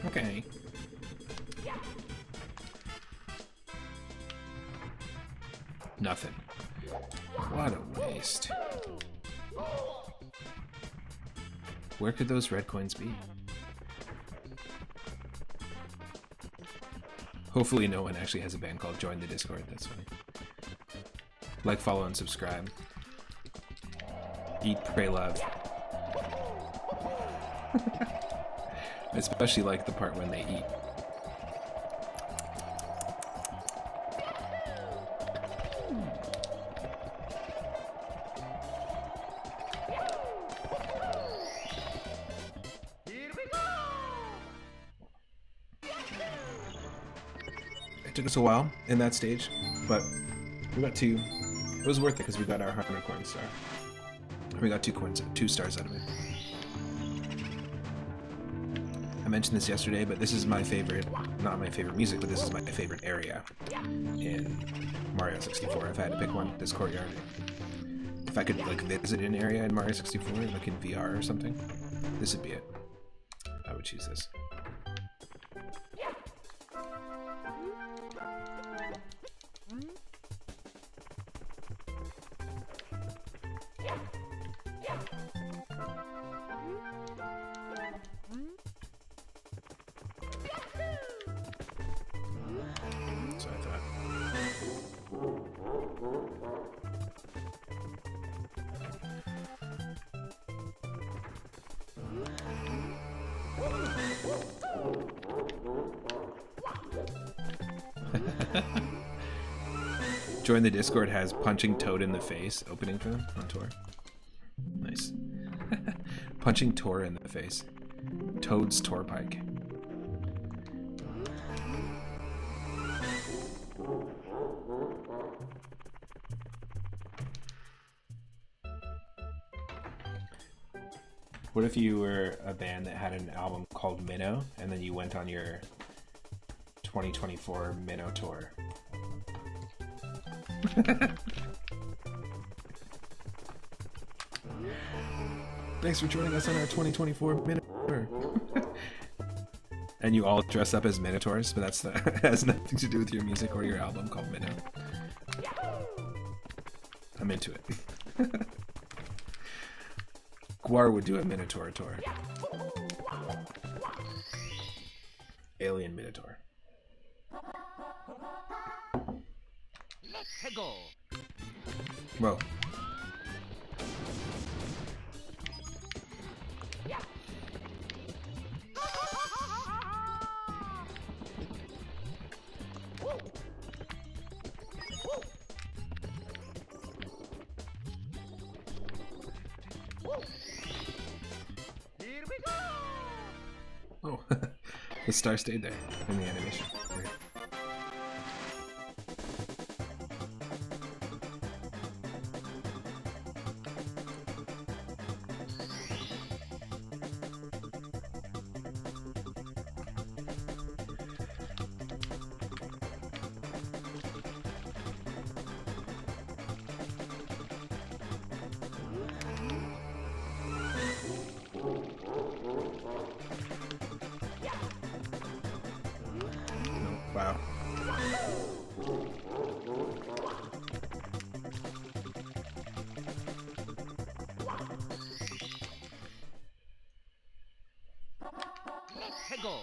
Okay. Nothing. What a waste. Where could those red coins be? Hopefully no one actually has a band called Join the Discord. That's funny. Like, follow, and subscribe. Eat, pray, love. I especially like the part when they eat. It took us a while in that stage, but we got two. It was worth it because we got our 100 coin star. We got 2 stars out of it. I mentioned this yesterday, but this is my favorite, not my favorite music, but this is my favorite area in Mario 64. If I had to pick one, this courtyard. If I could like visit an area in Mario 64, like in VR or something, this would be it. I would choose this. So I thought. Join the Discord has punching Toad in the face opening for them on tour. Nice. Punching Tor in the face. Toad's Tor Pike. What if you were a band that had an album called Minnow, and then you went on your 2024 Minnow tour? Thanks for joining us on our 2024 Minnow tour. And you all dress up as Minotaurs, but that has nothing to do with your music or your album called Minnow. I'm into it. Guar would do a Minotaur tour. alien minotaur. Let's go. Whoa. Here we go. Oh, the star stayed there in the animation. Weird. Wow. Let's go.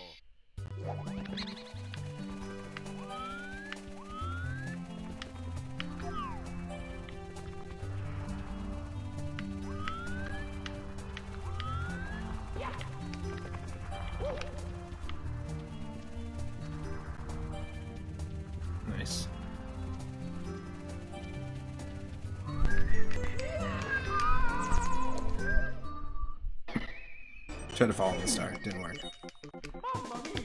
Nice. Tried to follow the star. Didn't work. Mamma mia.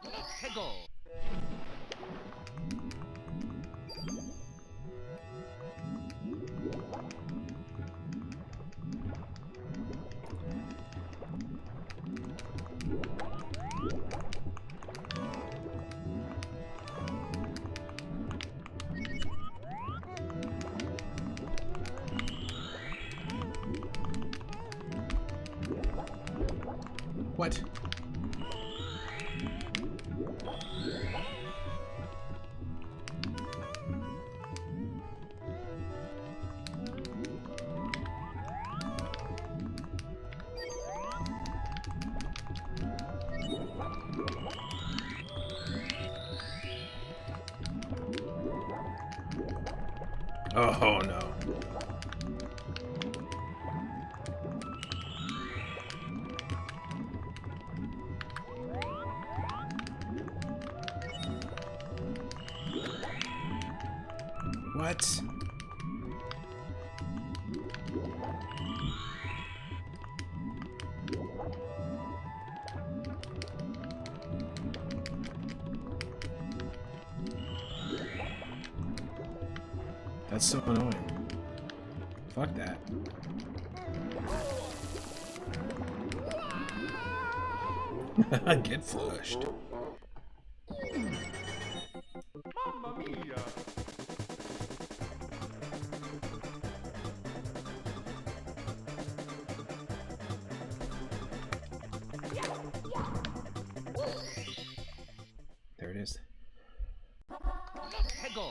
Let's go. What? Oh no. What? That's so annoying. Fuck that. Get flushed. Mamma mia. There it is. Let's go.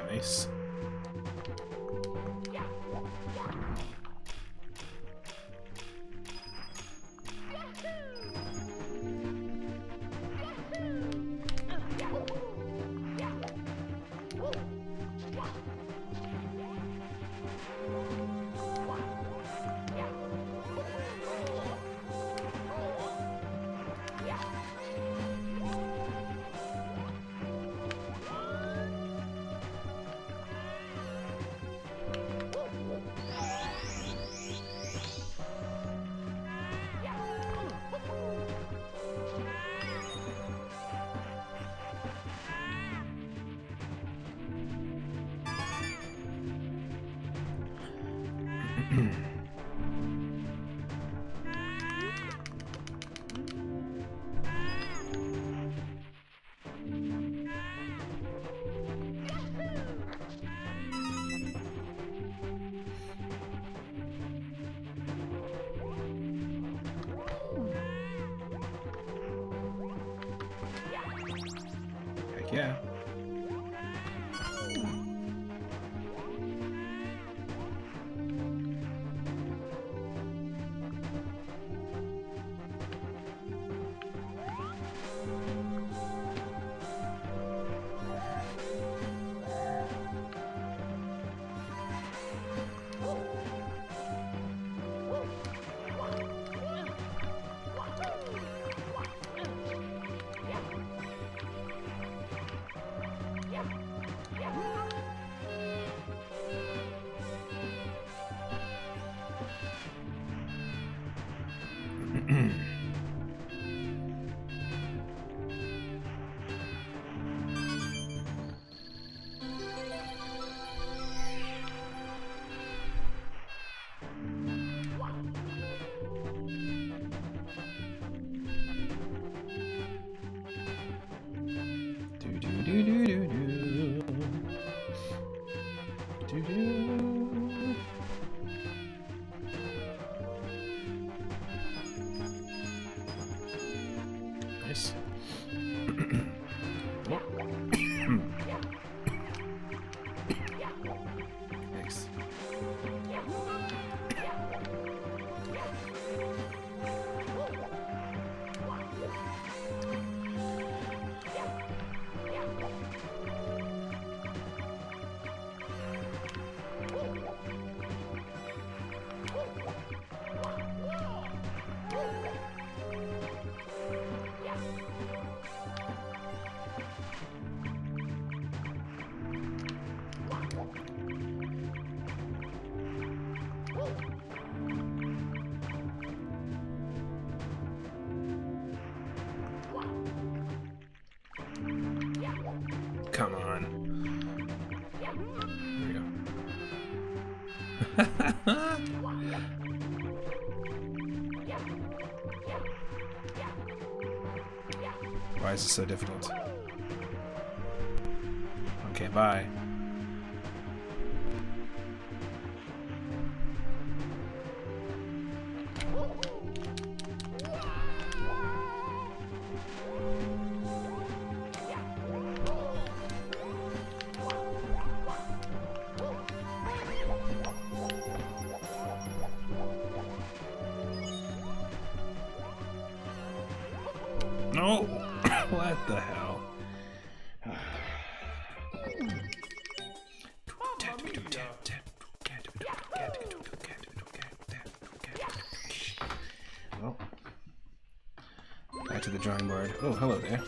Nice. Heck yeah. Nice. Nice. Come on. There we go. Why is this so difficult? Okay, bye. No! What the hell? Well, back to the drawing board. Oh, hello there.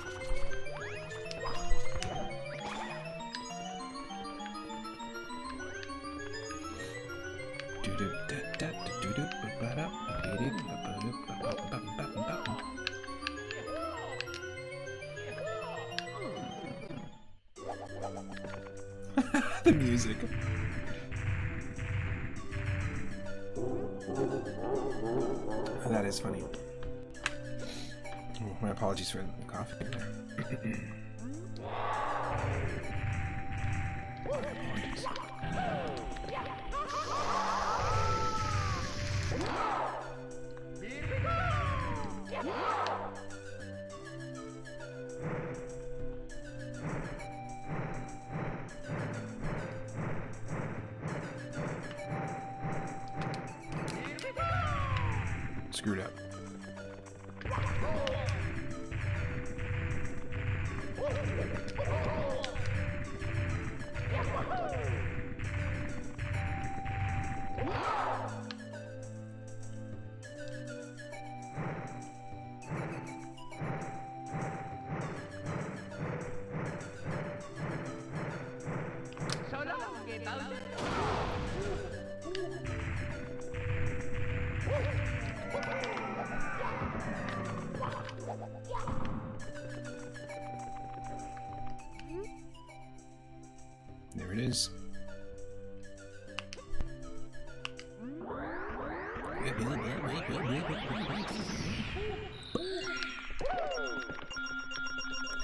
The music. That is funny. Oh, my apologies for the coffee. My apologies. screwed up. There it is.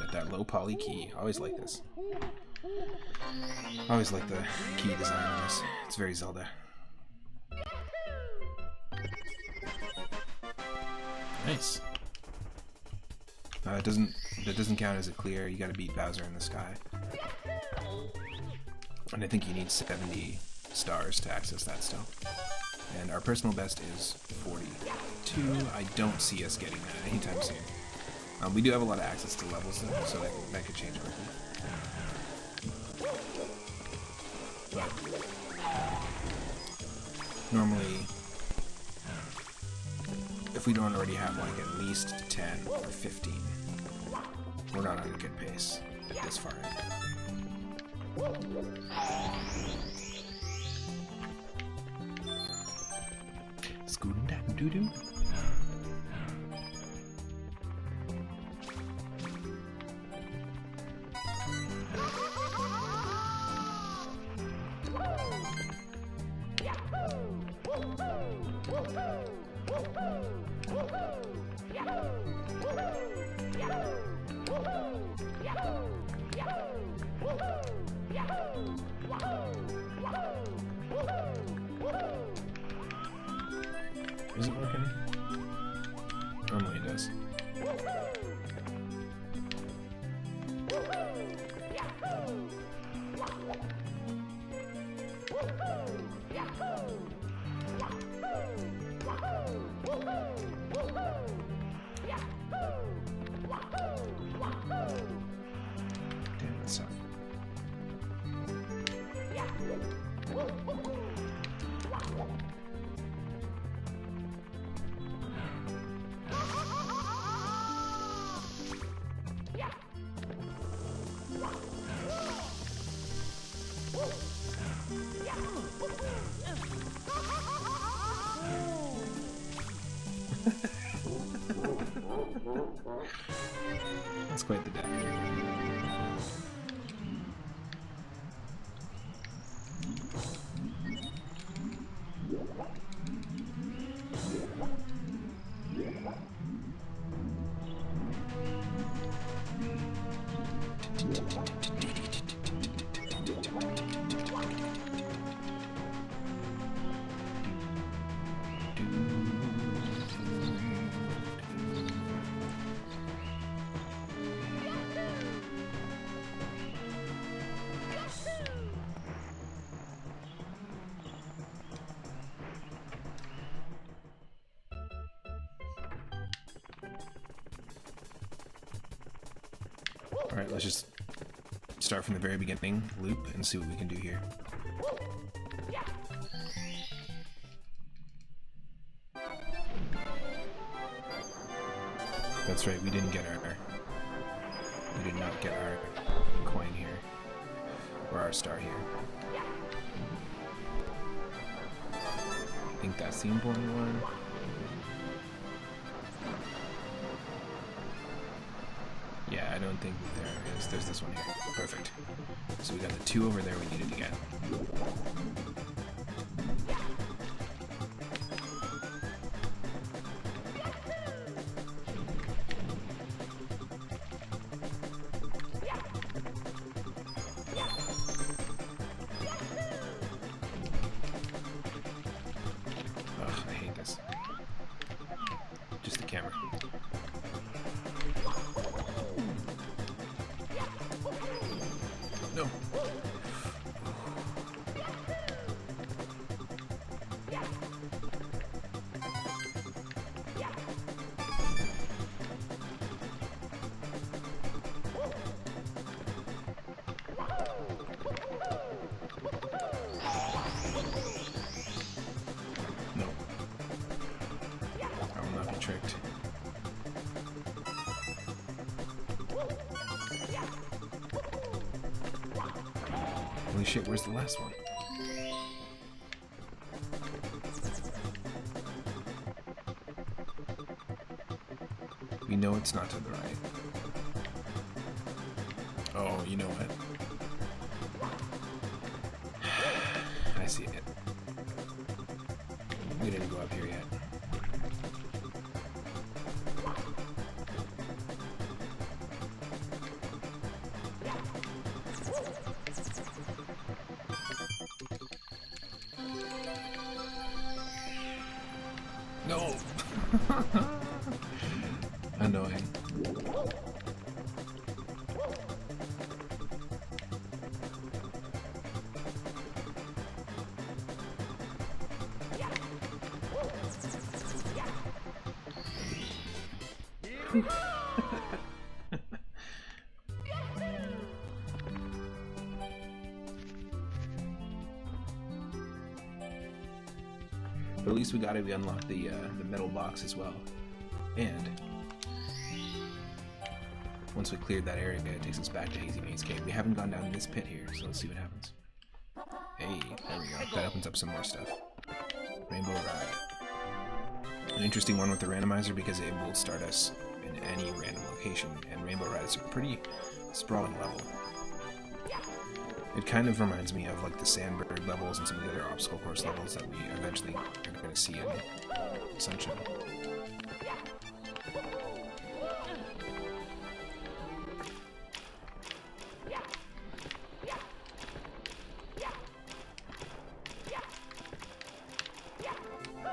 Got that low poly key. I always like this. I always like the key design on this. It's very Zelda. Nice. That doesn't count as a clear. You gotta beat Bowser in the sky. And I think you need 70 stars to access that still. And our personal best is 42. I don't see us getting that anytime soon. We do have a lot of access to levels though, so that could change everything. But normally, if we don't already have like at least 10 or 15, we're not on a good pace at this far in. Scootin' that doo-doo. Is it working? Normally it does. Damn, that sucked. That's quite the day. Alright, let's just start from the very beginning, loop, and see what we can do here. That's right, we did not get our coin here, or our star here. I think that's the important one. Yeah, I don't think there is. There's this one here. Perfect. So we got the 2 over there we needed to get. Ugh, I hate this. Just the camera. No. Holy shit, where's the last one? We know it's not to the right. Oh, you know what? I see it. We didn't go up here yet. No! Annoying. But at least we unlocked the metal box as well. And once we cleared that area, it takes us back to Hazy Maze Cave. We haven't gone down this pit here, so let's see what happens. Hey, there we go. That opens up some more stuff. Rainbow Ride. An interesting one with the randomizer because it will start us in any random location, and Rainbow Ride is a pretty sprawling level. It kind of reminds me of like the Sandbird levels and some of the other obstacle course levels that we eventually are going to see in Sunshine.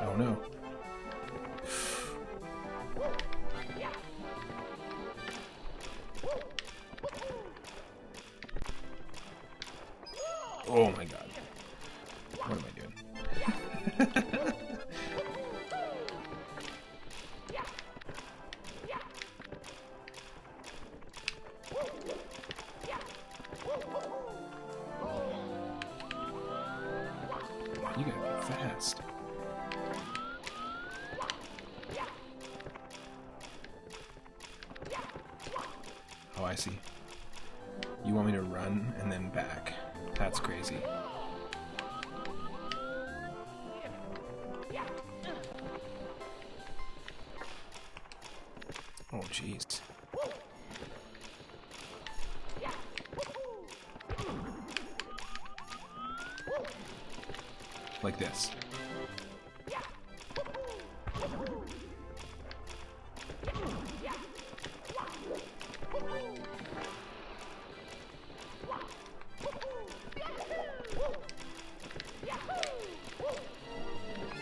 Oh no. Oh my god. What am I doing? You gotta be fast. Oh, I see. You want me to run and then back. That's crazy. Oh, jeez. Like this.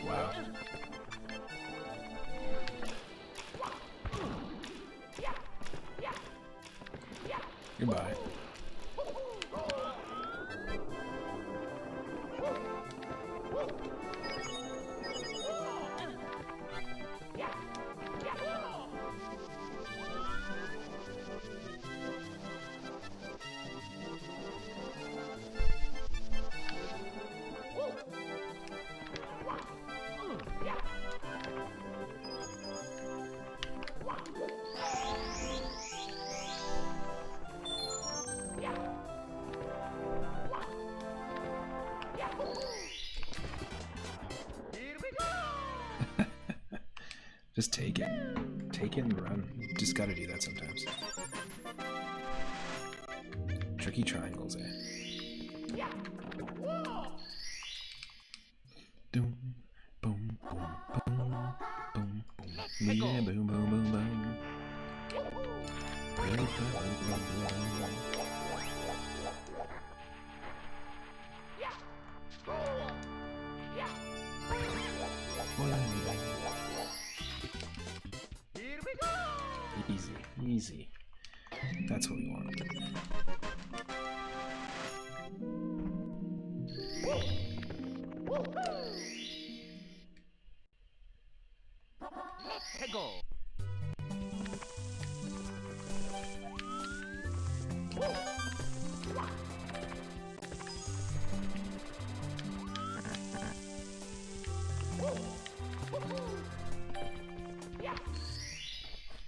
Wow. Goodbye. Just take it. Take it and run. You just gotta do that sometimes. Tricky triangles, eh? Boom, boom, boom, boom, boom, boom. Yeah, boom, boom, boom, boom. Easy, easy. That's what we want. Let's go.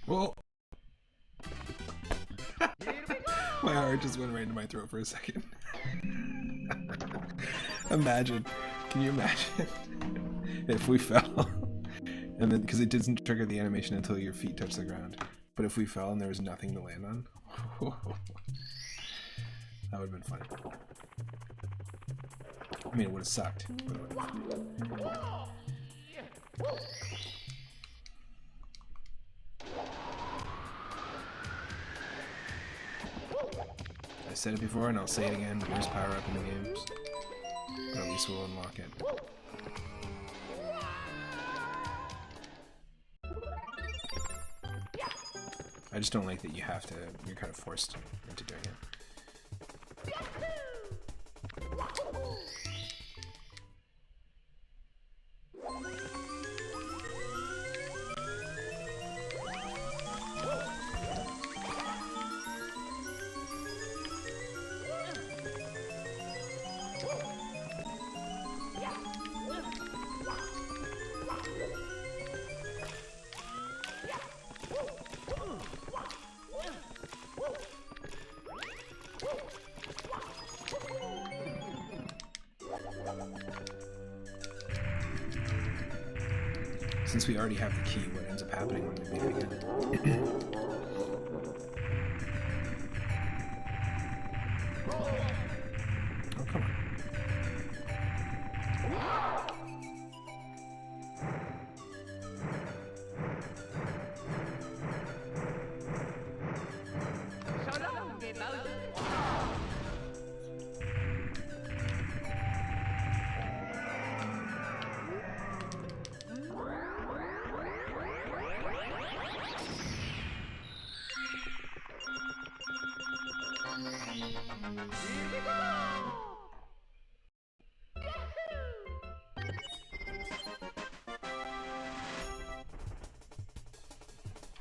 Whoa! My heart just went right into my throat for a second. Imagine. Can you imagine if we fell? And then, because it doesn't trigger the animation until your feet touch the ground. But if we fell and there was nothing to land on, that would have been funny. I mean, it would have sucked. But it would have been funny. I said it before and I'll say it again, worst power up in the games. But at least we'll unlock it. I just don't like that you have to, you're kind of forced into doing it. Since we already have the key, what ends up happening when we beat it again? Oh, come on.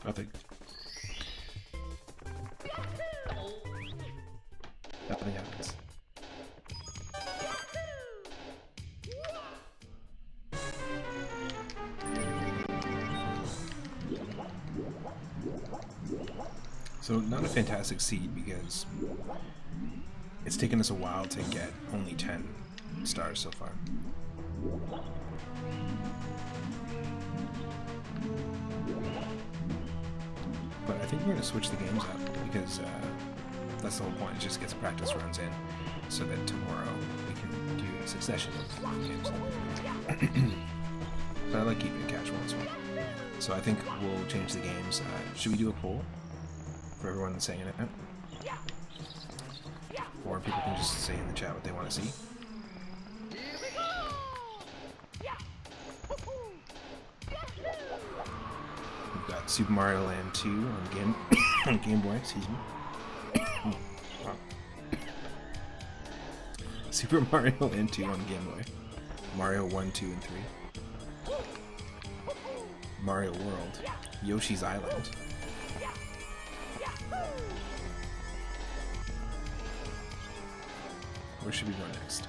Nothing. Nothing happens. So not a fantastic seed because it's taken us a while to get only 10 stars so far. But I think we're going to switch the games up because that's the whole point. It just gets practice runs in so that tomorrow we can do a succession of games. But I like keeping it casual as well. So I think we'll change the games. Should we do a poll for everyone that's saying it? Or people can just say in the chat what they want to see. We've got Super Mario Land 2 on Game Boy, excuse me. Wow. Super Mario Land 2 on Game Boy. Mario 1, 2, and 3. Mario World. Yoshi's Island. Where should we go next?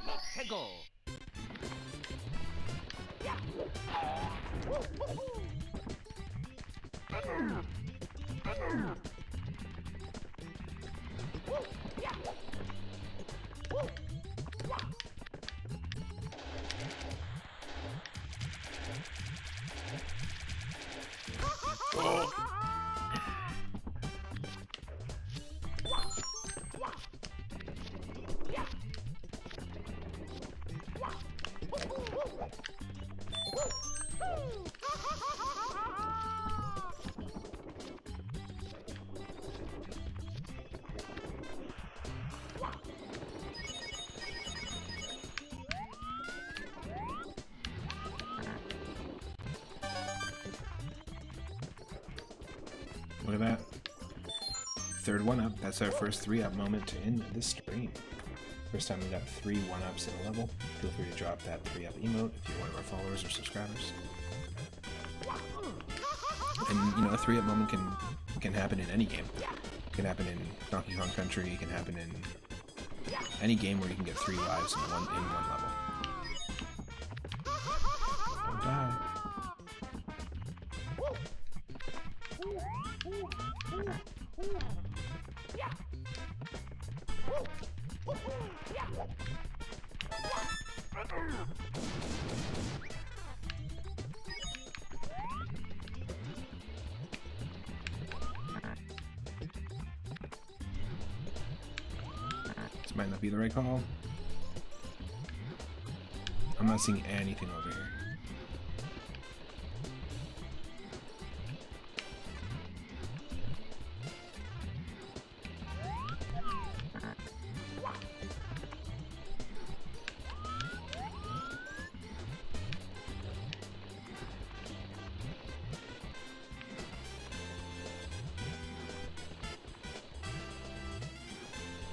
Let's go. Oh. third one up. That's our first 3-up moment in this stream. First time we got 3 1-ups in a level. Feel free to drop that 3-up emote if you're one of our followers or subscribers. And you know, a 3-up moment can happen in any game. It can happen in Donkey Kong Country. It can happen in any game where you can get 3 lives in one level. Don't die. This might not be the right call. I'm not seeing anything over here.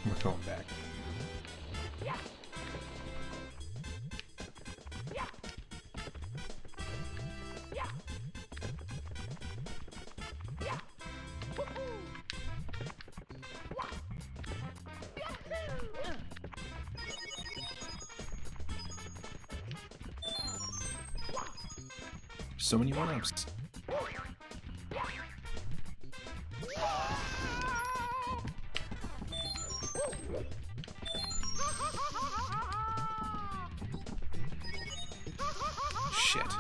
We're going back. So many 1-ups. Shit.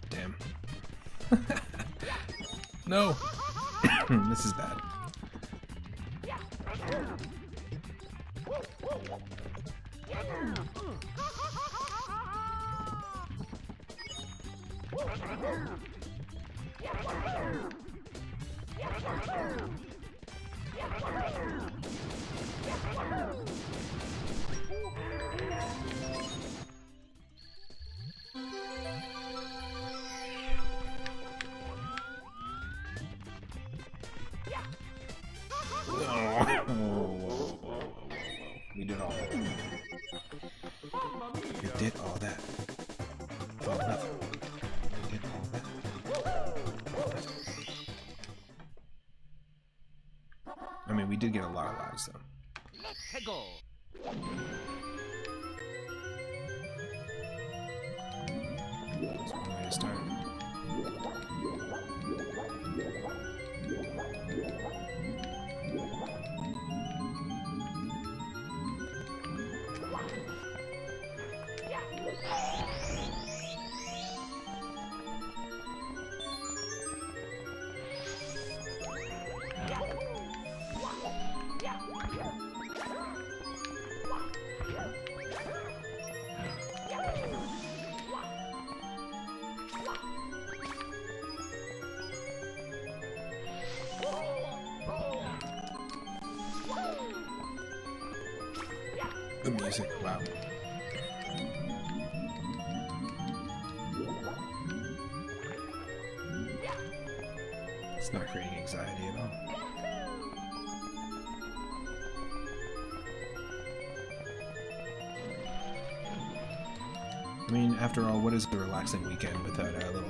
Damn. No! This is bad. We did all that. We did all that. For nothing. We did all that. I mean, we did get a lot of lives, though. Let's go. That's one way to start. The music, wow. It's not creating anxiety at all. I mean, after all, what is a relaxing weekend without a little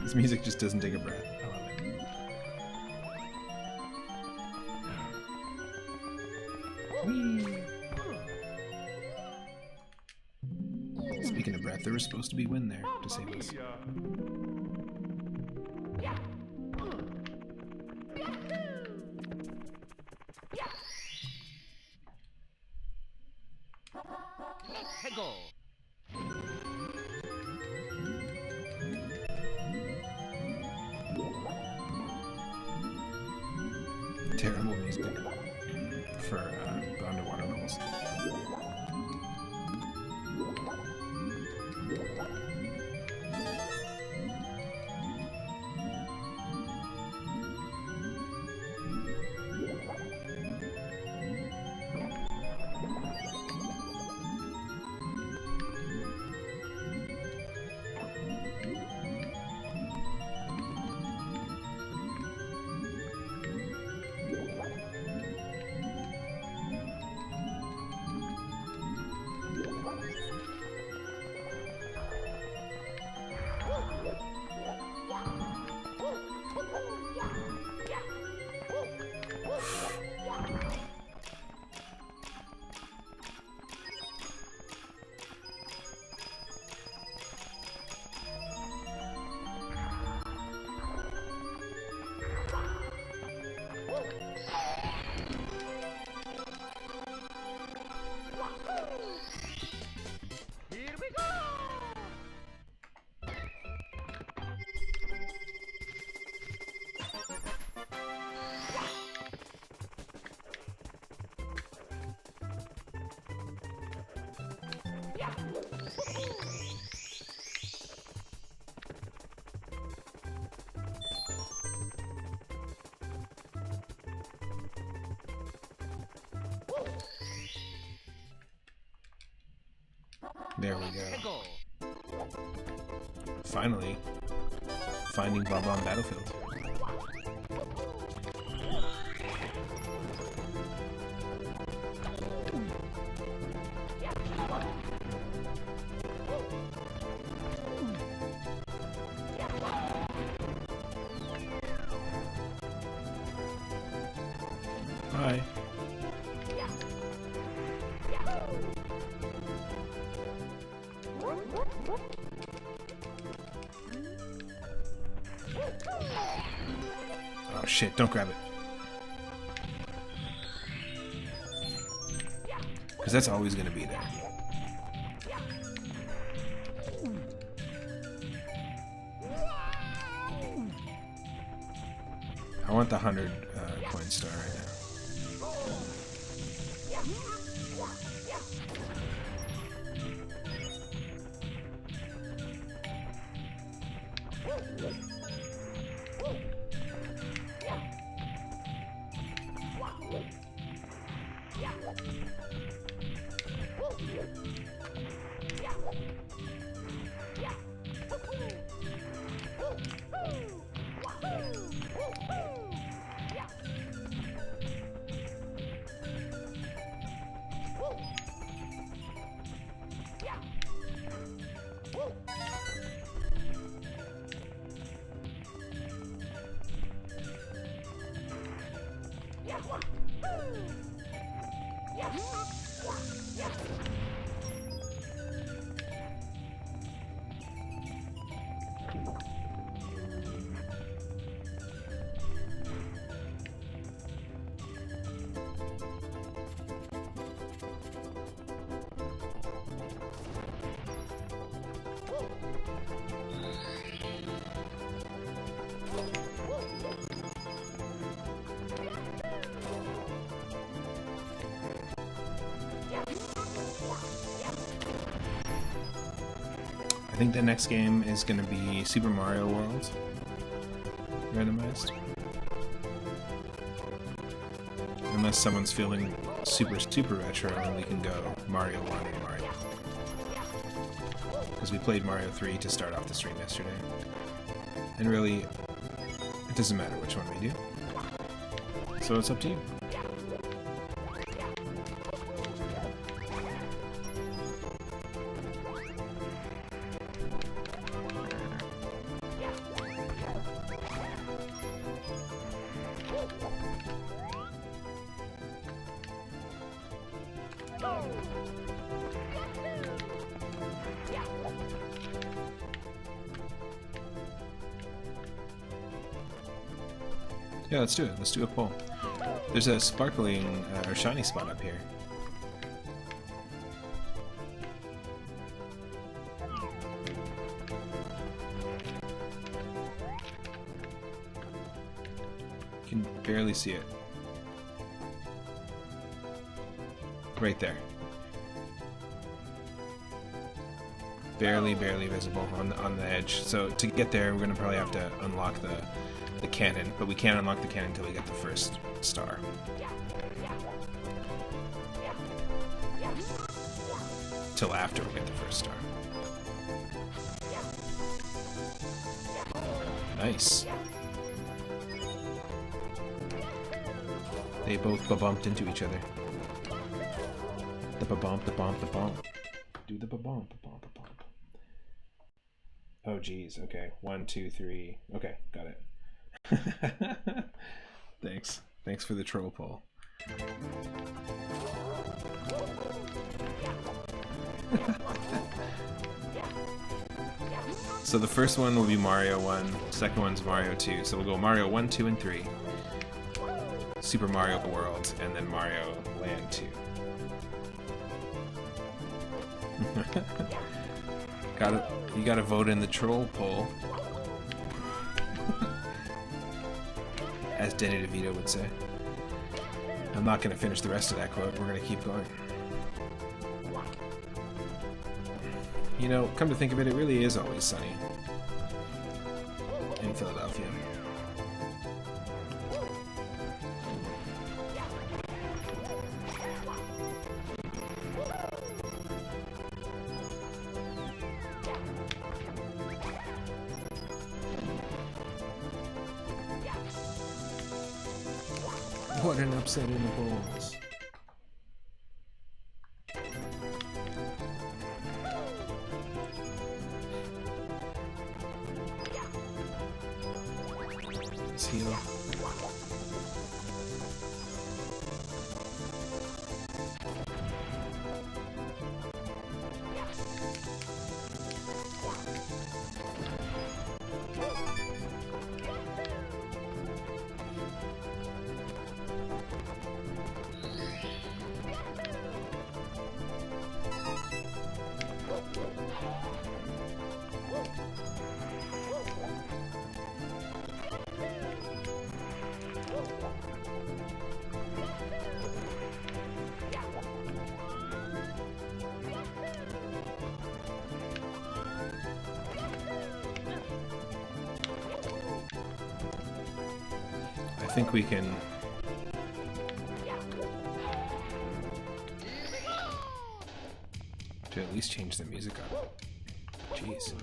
This music just doesn't take a breath. I love it. Whee! Speaking of breath, there was supposed to be wind there to save us. Let's go. Terrible music for the underwater levels. Here we go. There we go. Let's go. Finally, finding Bob on Battlefield. Hi. Oh shit, don't grab it. Because that's always going to be there. I want the 100 coin star right now. I think the next game is going to be Super Mario World randomized. Unless someone's feeling super retro, then we can go Mario 1 and Mario. Because we played Mario 3 to start off the stream yesterday. And really, it doesn't matter which one we do. So it's up to you. Yeah, let's do it. Let's do a poll. There's a sparkling or shiny spot up here. Can barely see it. Right there. Barely visible on the edge. So to get there, we're gonna probably have to unlock the cannon, but we can't unlock the cannon until we get the first star. Till after we get the first star. Nice. They both bumped into each other. The ba-bump, the bump, the bump. Do the ba-bump, ba-bump, ba-bump. Oh geez, okay. 1, 2, 3. Okay, got it. Thanks. Thanks for the troll poll. So the first one will be Mario 1, second one's Mario 2. So we'll go Mario 1, 2, and 3. Super Mario World, and then Mario Land 2. You gotta vote in the troll poll. As Danny DeVito would say. I'm not gonna finish the rest of that quote, we're gonna keep going. You know, come to think of it, it really is always sunny in Philadelphia. What an upset in the balls. Let's heal. I think we can... to at least change the music up. Jeez.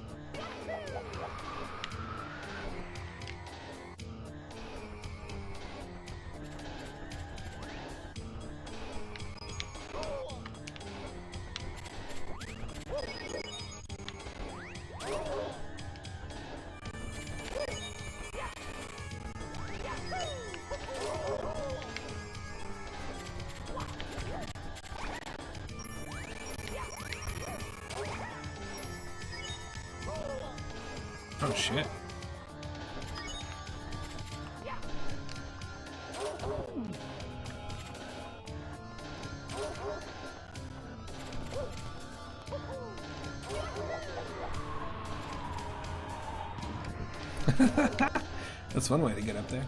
Oh shit. That's one way to get up there.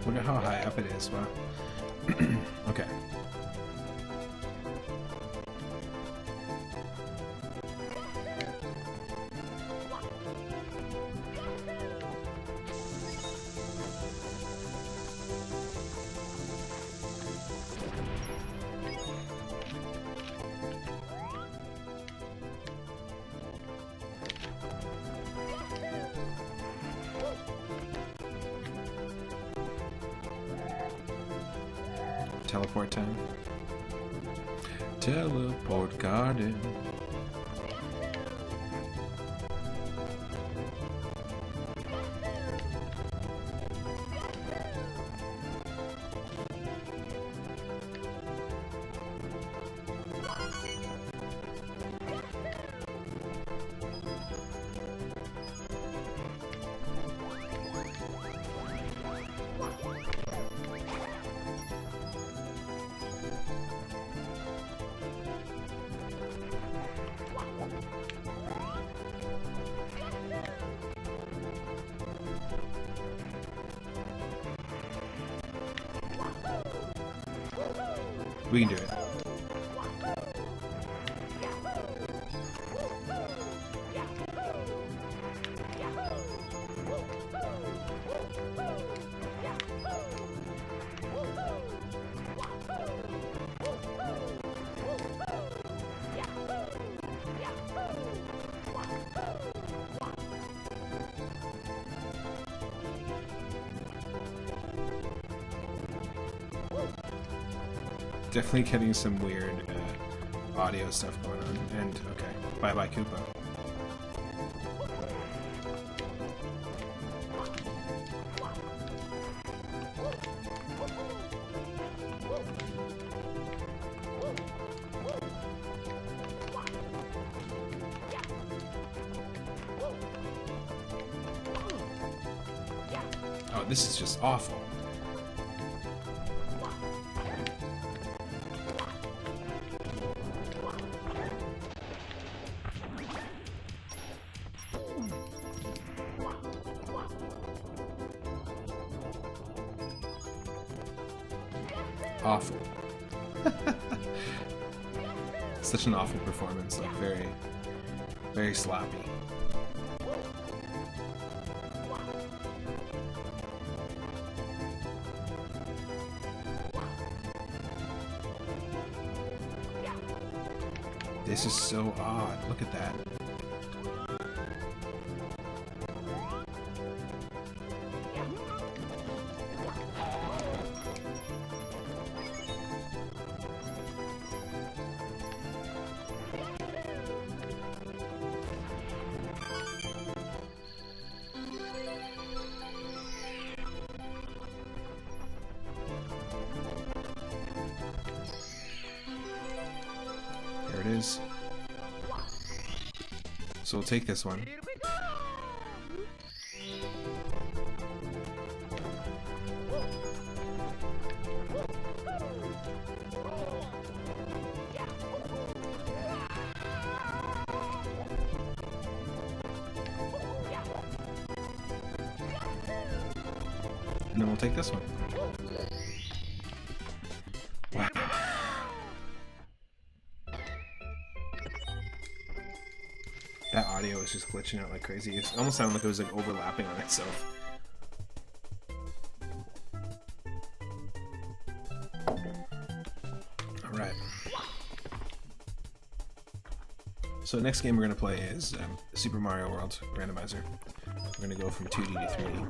Wonder how high up it is. Wow. Okay. Teleport time. Teleport garden. We can do it. Definitely getting some weird audio stuff going on. And, okay. Bye-bye, Koopa. Oh, this is just awful. Awful. Such an awful performance, like very, very sloppy. This is so odd. Look at that. There it is. So we'll take this one. And then we'll take this one. Wow. That audio is just glitching out like crazy. It almost sounded like it was like overlapping on itself. Alright. So next game we're going to play is Super Mario World Randomizer. We're going to go from 2D to 3D.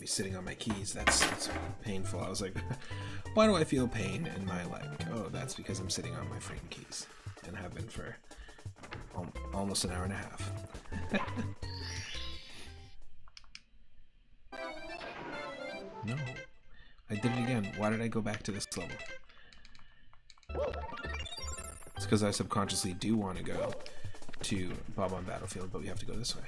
Sitting on my keys, that's painful. I was like, why do I feel pain in my leg? Oh, that's because I'm sitting on my freaking keys and have been for almost an hour and a half. No, I did it again. Why did I go back to this level? It's because I subconsciously do want to go to Bob on Battlefield, but we have to go this way.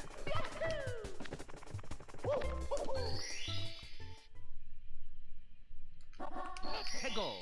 Go.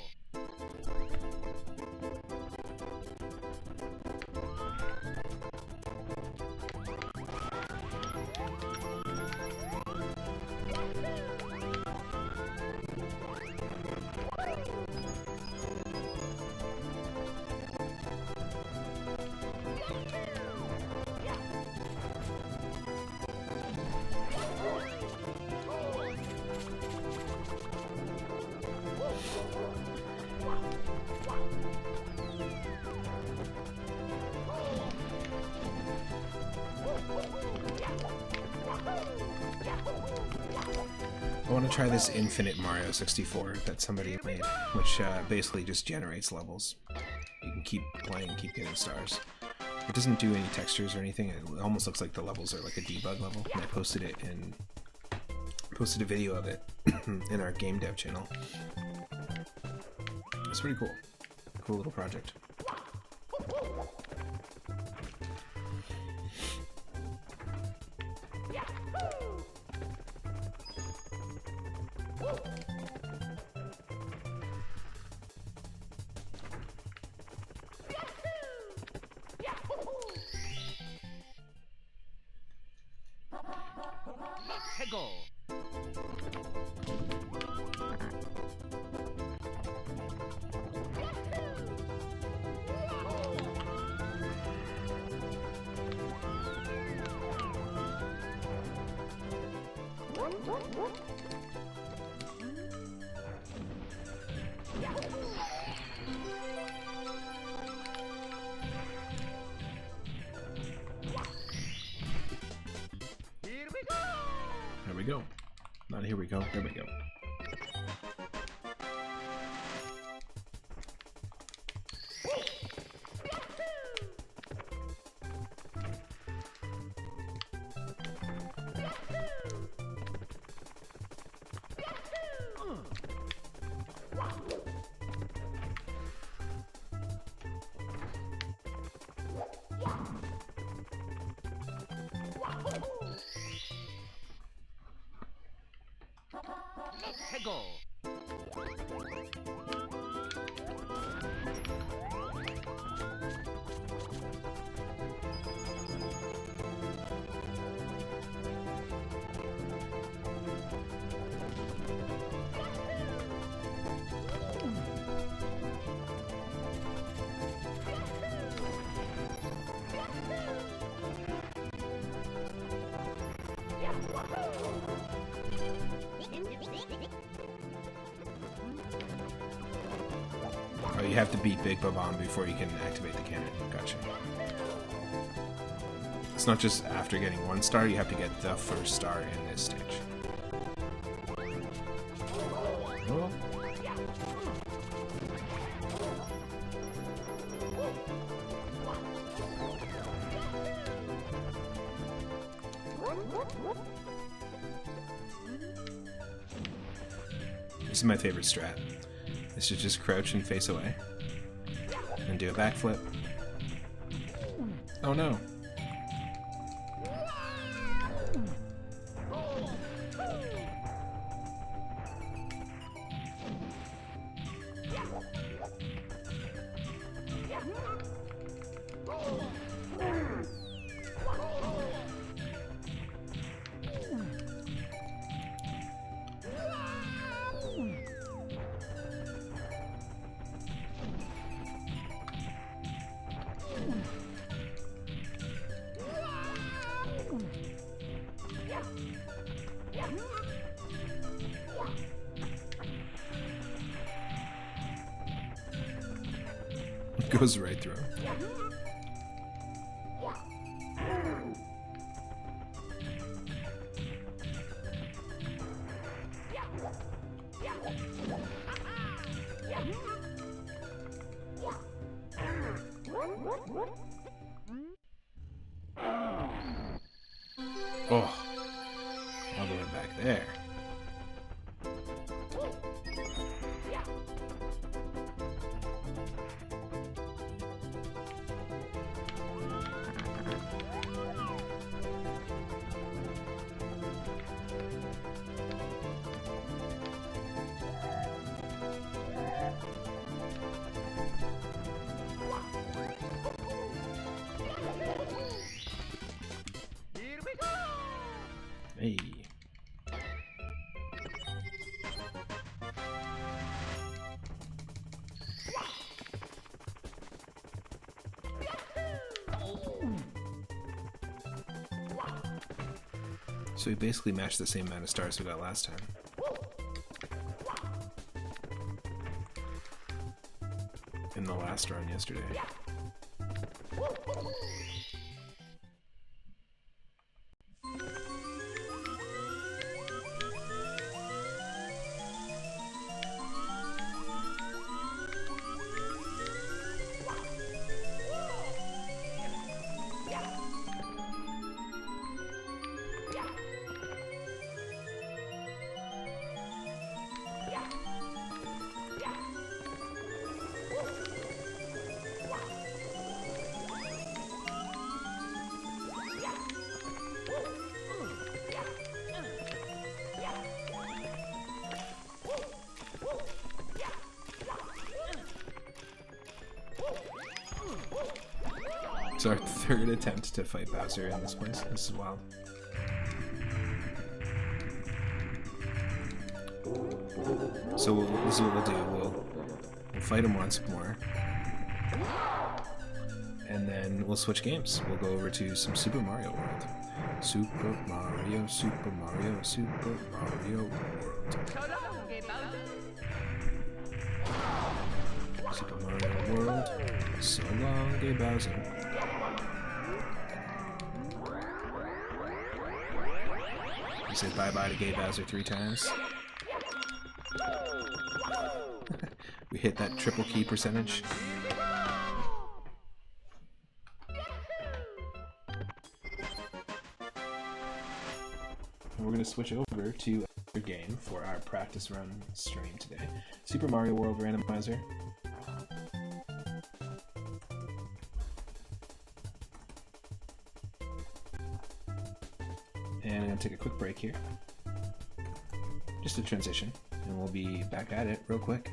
want to try this Infinite Mario 64 that somebody made, which basically just generates levels. You can keep playing, keep getting stars. It doesn't do any textures or anything. It almost looks like the levels are like a debug level. And I posted a video of it in our game dev channel. It's pretty cool. Cool little project. Let's go. Here we go. There we go. Not here we go. There we go. Let's go. Oh, you have to beat Big Bob-omb before you can activate the cannon. Gotcha. It's not just after getting one star, you have to get the first star in this stage. Oh. This is my favorite strat. This is just crouch and face away. And do a backflip. Oh no. Goes right through. Oh, all the way back there. Here we go. Hey. So we basically matched the same amount of stars we got last time. In the last run yesterday. It's our third attempt to fight Bowser in this place. This is wild. So this is what we'll do. We'll fight him once more. And then we'll switch games. We'll go over to some Super Mario World. Super Mario, Super Mario, Super Mario World. Super Mario World. So long, gay Bowser. You said bye-bye to gay Bowser 3 times. We hit that triple key percentage. And we're going to switch over to a game for our practice run stream today. Super Mario World Randomizer. And I'm going to take a quick break here. Just a transition. And we'll be back at it real quick.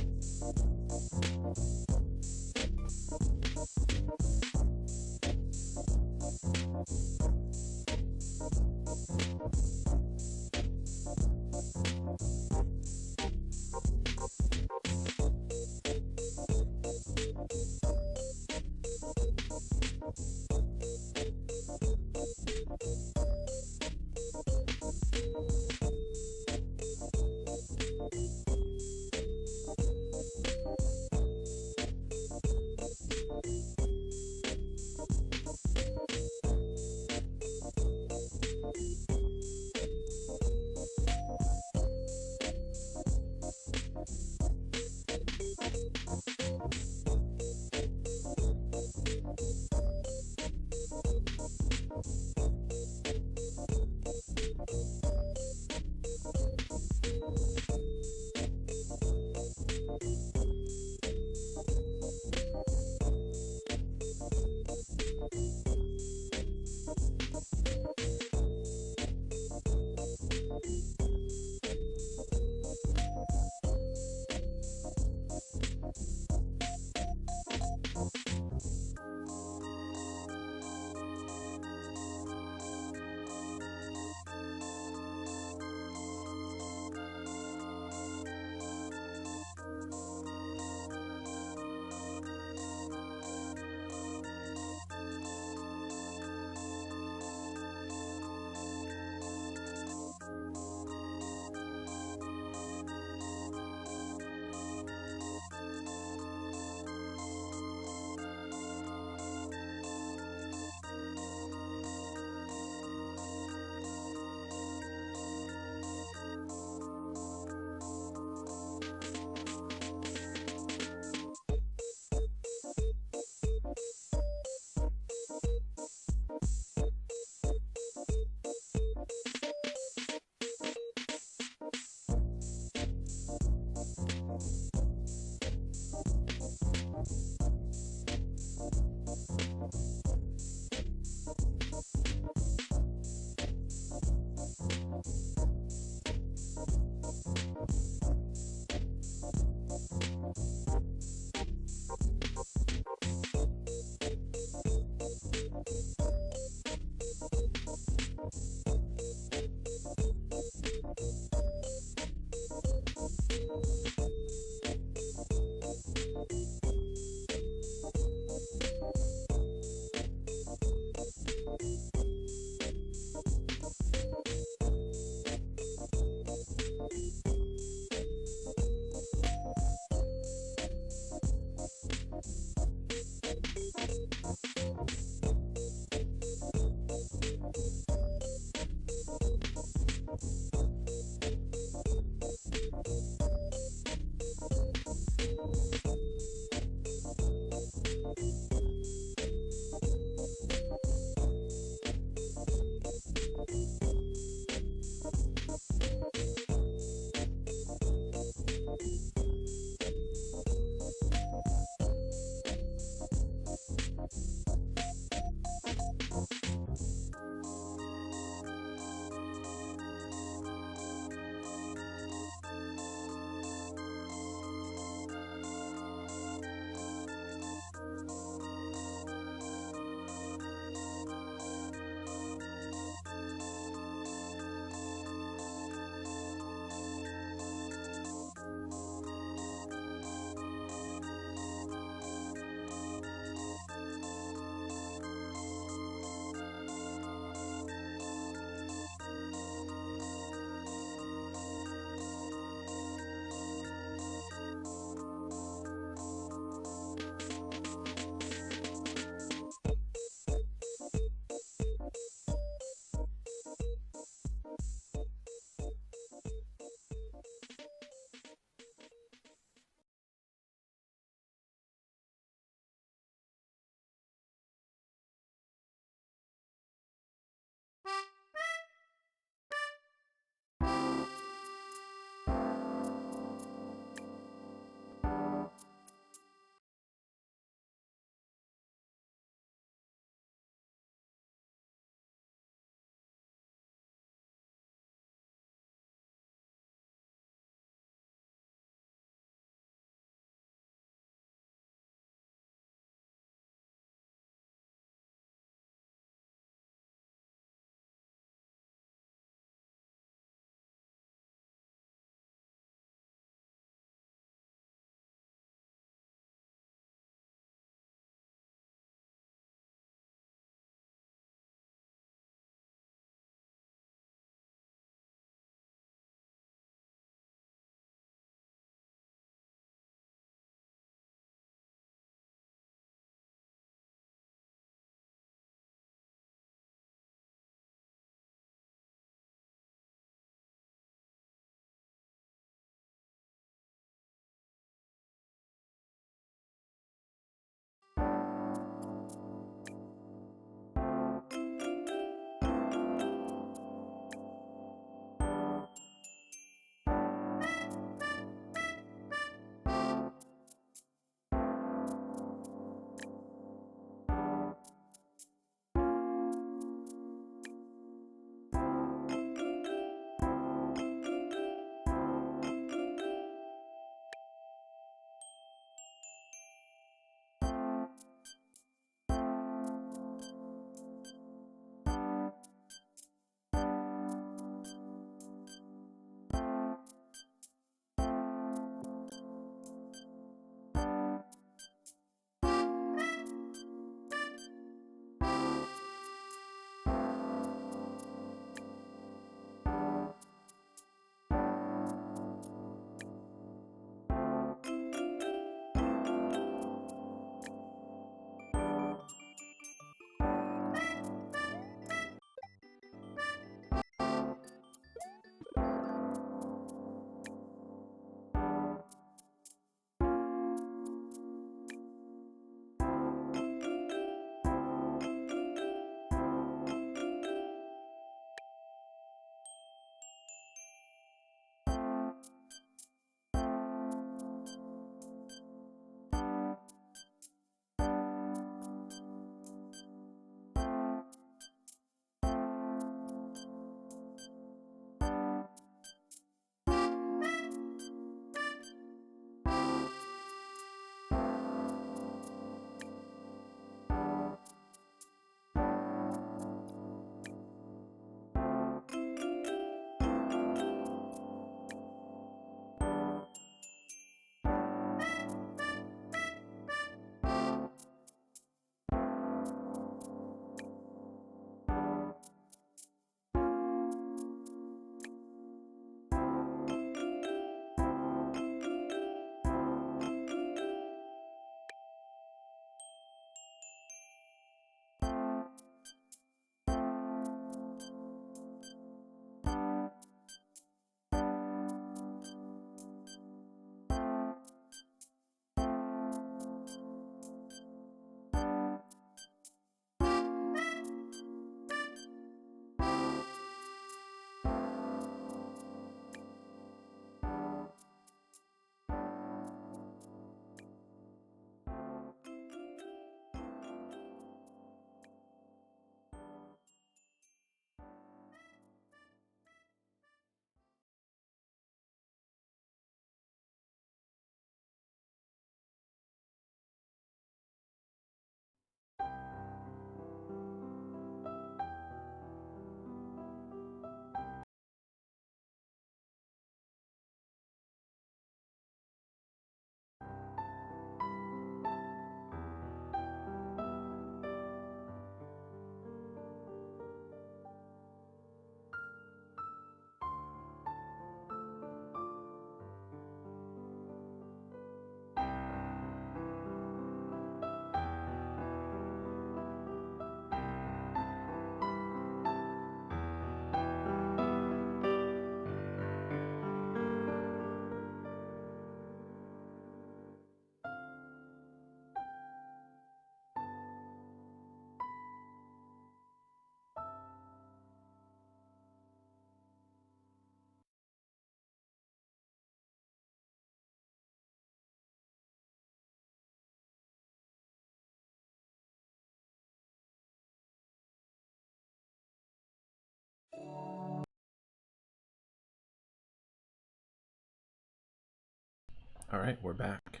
Alright, we're back.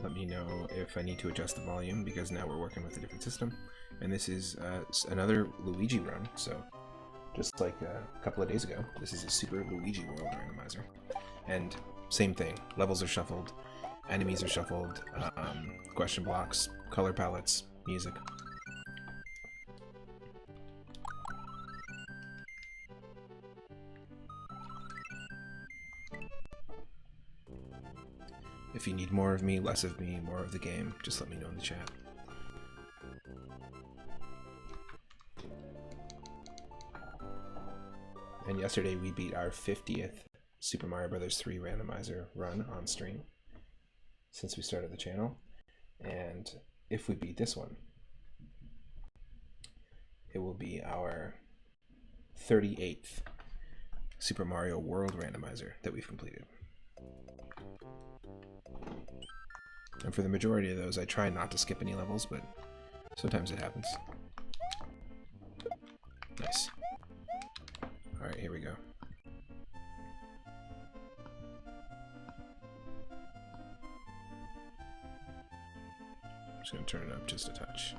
Let me know if I need to adjust the volume, because now we're working with a different system. And this is another Luigi run, so just like a couple of days ago, this is a Super Luigi World Randomizer. And same thing, levels are shuffled, enemies are shuffled, question blocks, color palettes, music. If you need more of me, less of me, more of the game, just let me know in the chat. And yesterday we beat our 50th Super Mario Bros. 3 randomizer run on stream since we started the channel. And if we beat this one, it will be our 38th Super Mario World randomizer that we've completed. And for the majority of those, I try not to skip any levels, but sometimes it happens. Nice. Alright, here we go. I'm just going to turn it up just a touch.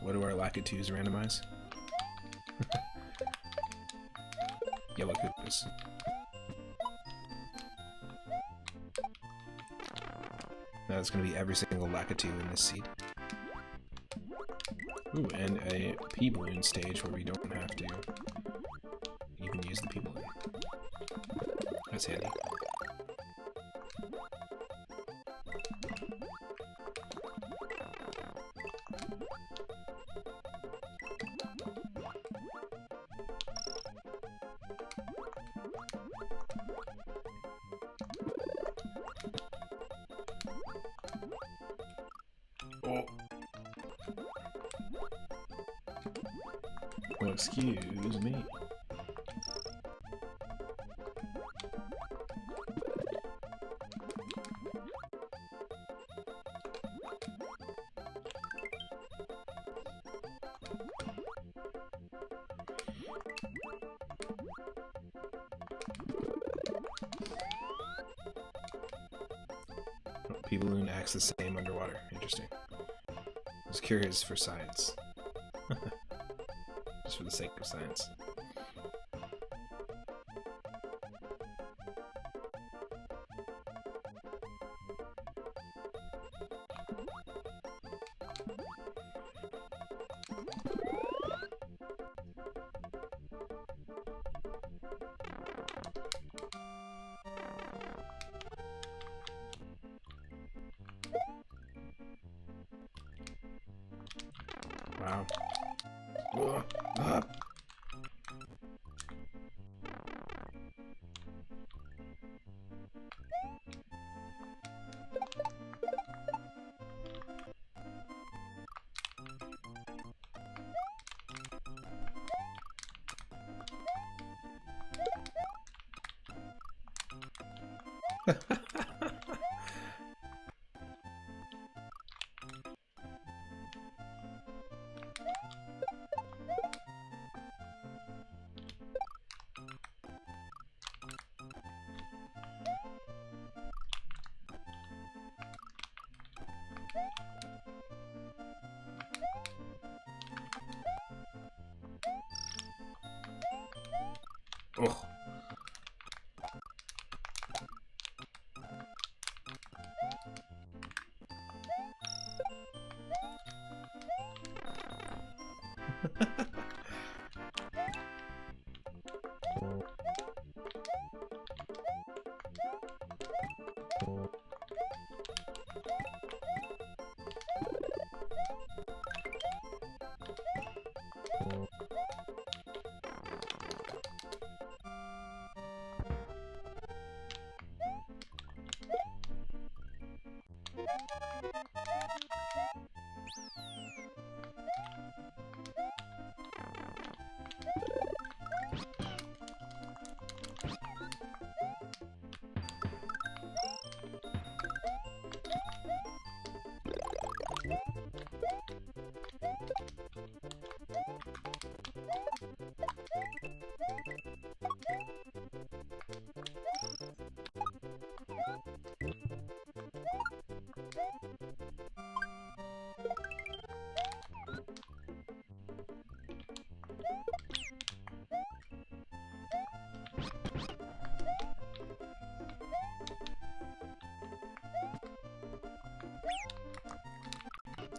What do our Lakitus randomize? Yellow Koopas. Now it's going to be every single Lakitu in this seed. Ooh, and a P-balloon stage where we don't have to even use the P-balloon. That's handy. Oh. Well, excuse me. Oh, P-balloon acts the same underwater. Interesting. I was curious for science. Just for the sake of science. Wow. Oh.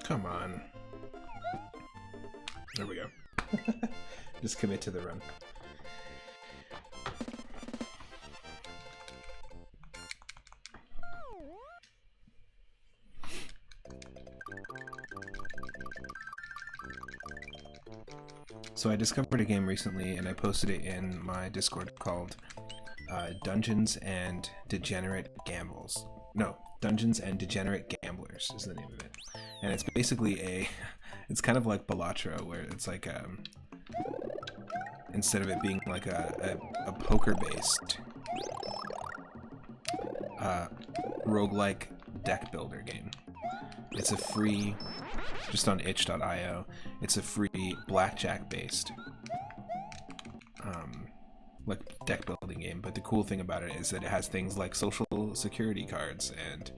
Come on. There we go. Just commit to the run. So I discovered a game recently, and I posted it in my Discord called Dungeons and Degenerate Gambles. No, Dungeons and Degenerate Gamblers is the name of it. And it's basically it's kind of like Balatro, where it's like instead of it being like a poker-based roguelike deck builder game. It's a free, just on itch.io, it's a free blackjack-based like deck building game, but the cool thing about it is that it has things like social security cards and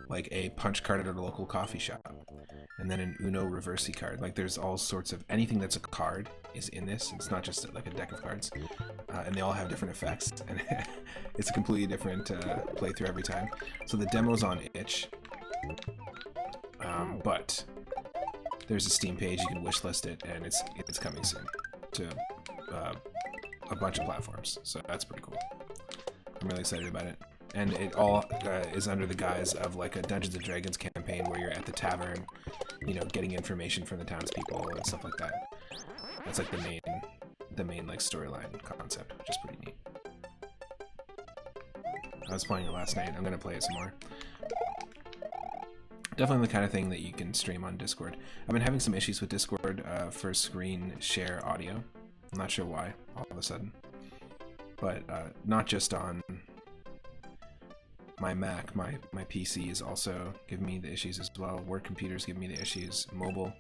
like a punch card at a local coffee shop, and then an Uno reversi card. Like there's all sorts of, anything that's a card is in this. It's not just like a deck of cards, and they all have different effects, and it's a completely different playthrough every time. So the demo's on itch, but there's a Steam page, you can wishlist it, and it's coming soon to a bunch of platforms, so that's pretty cool. I'm really excited about it. And it all is under the guise of like a Dungeons and Dragons campaign where you're at the tavern, you know, getting information from the townspeople and stuff like that. That's like the main like storyline concept, which is pretty neat. I was playing it last night. I'm gonna play it some more. Definitely the kind of thing that you can stream on Discord. I've been having some issues with Discord for screen share audio. I'm not sure why, all of a sudden. But not just on my Mac, my PC is also giving me the issues as well. Work computers give me the issues, mobile.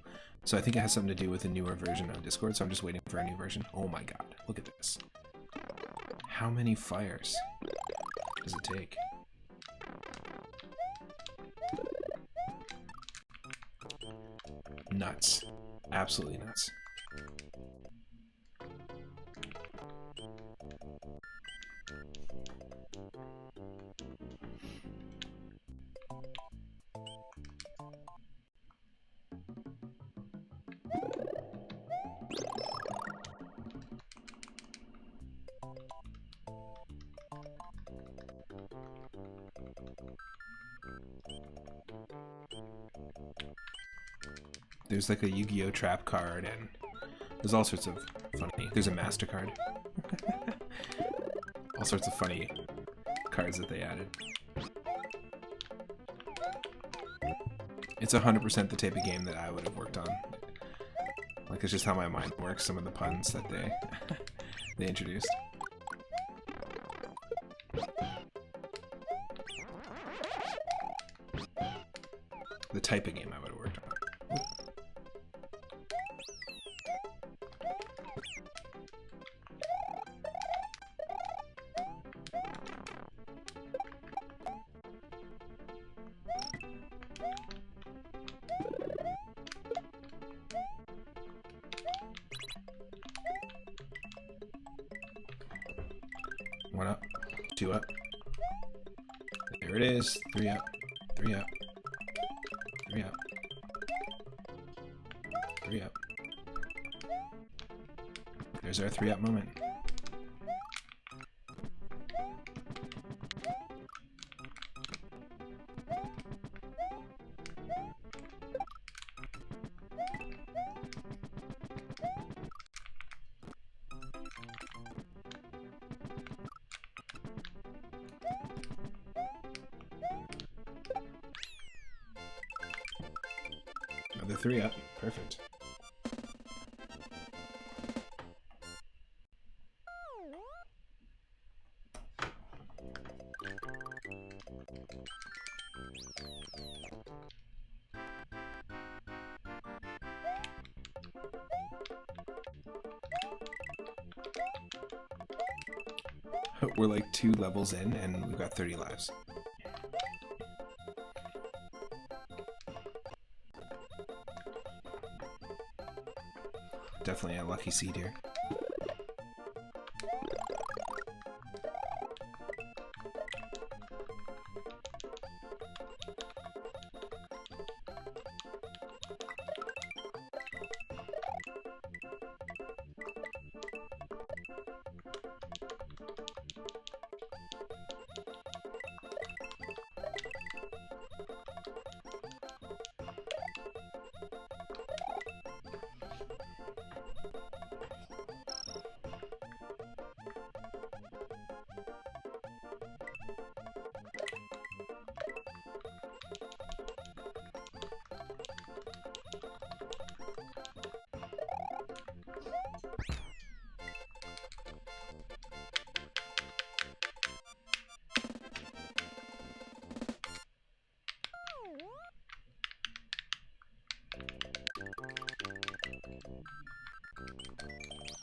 So I think it has something to do with a newer version of Discord, so I'm just waiting for a new version. Oh my god, look at this. How many fires does it take? Nuts. Absolutely nuts. There's like a Yu-Gi-Oh! Trap card, and there's all sorts of funny... There's a MasterCard. All sorts of funny cards that they added. It's 100% the type of game that I would have worked on. Like, it's just how my mind works, some of the puns that they introduced. The type of game I would have worked on. One up, two up. There it is. Three up, three up, three up, three up. There's our 3-up moment. Another 3-up. Perfect. We're like 2 levels in and we've got 30 lives. Definitely a lucky seed here.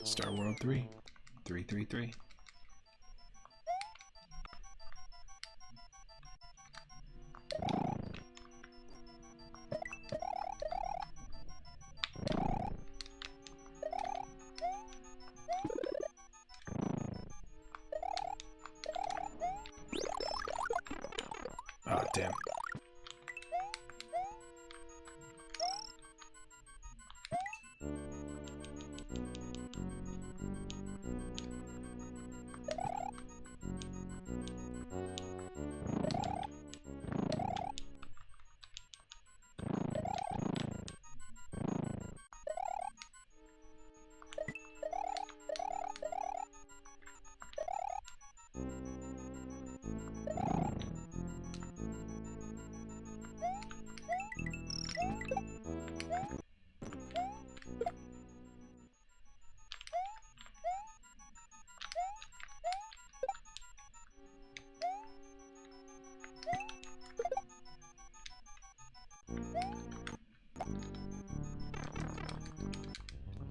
Star World 3. 333. Ah, damn.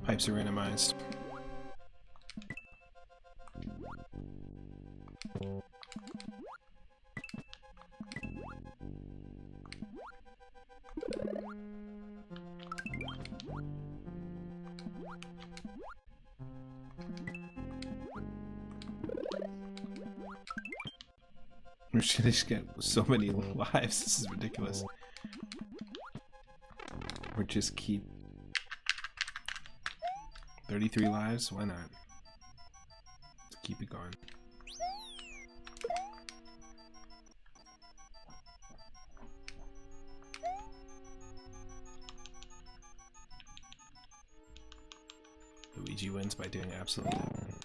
Pipes are randomized. We're just gonna get so many lives. This is ridiculous. Or just keep 33 lives? Why not? Let's keep it going. Luigi wins by doing absolutely nothing.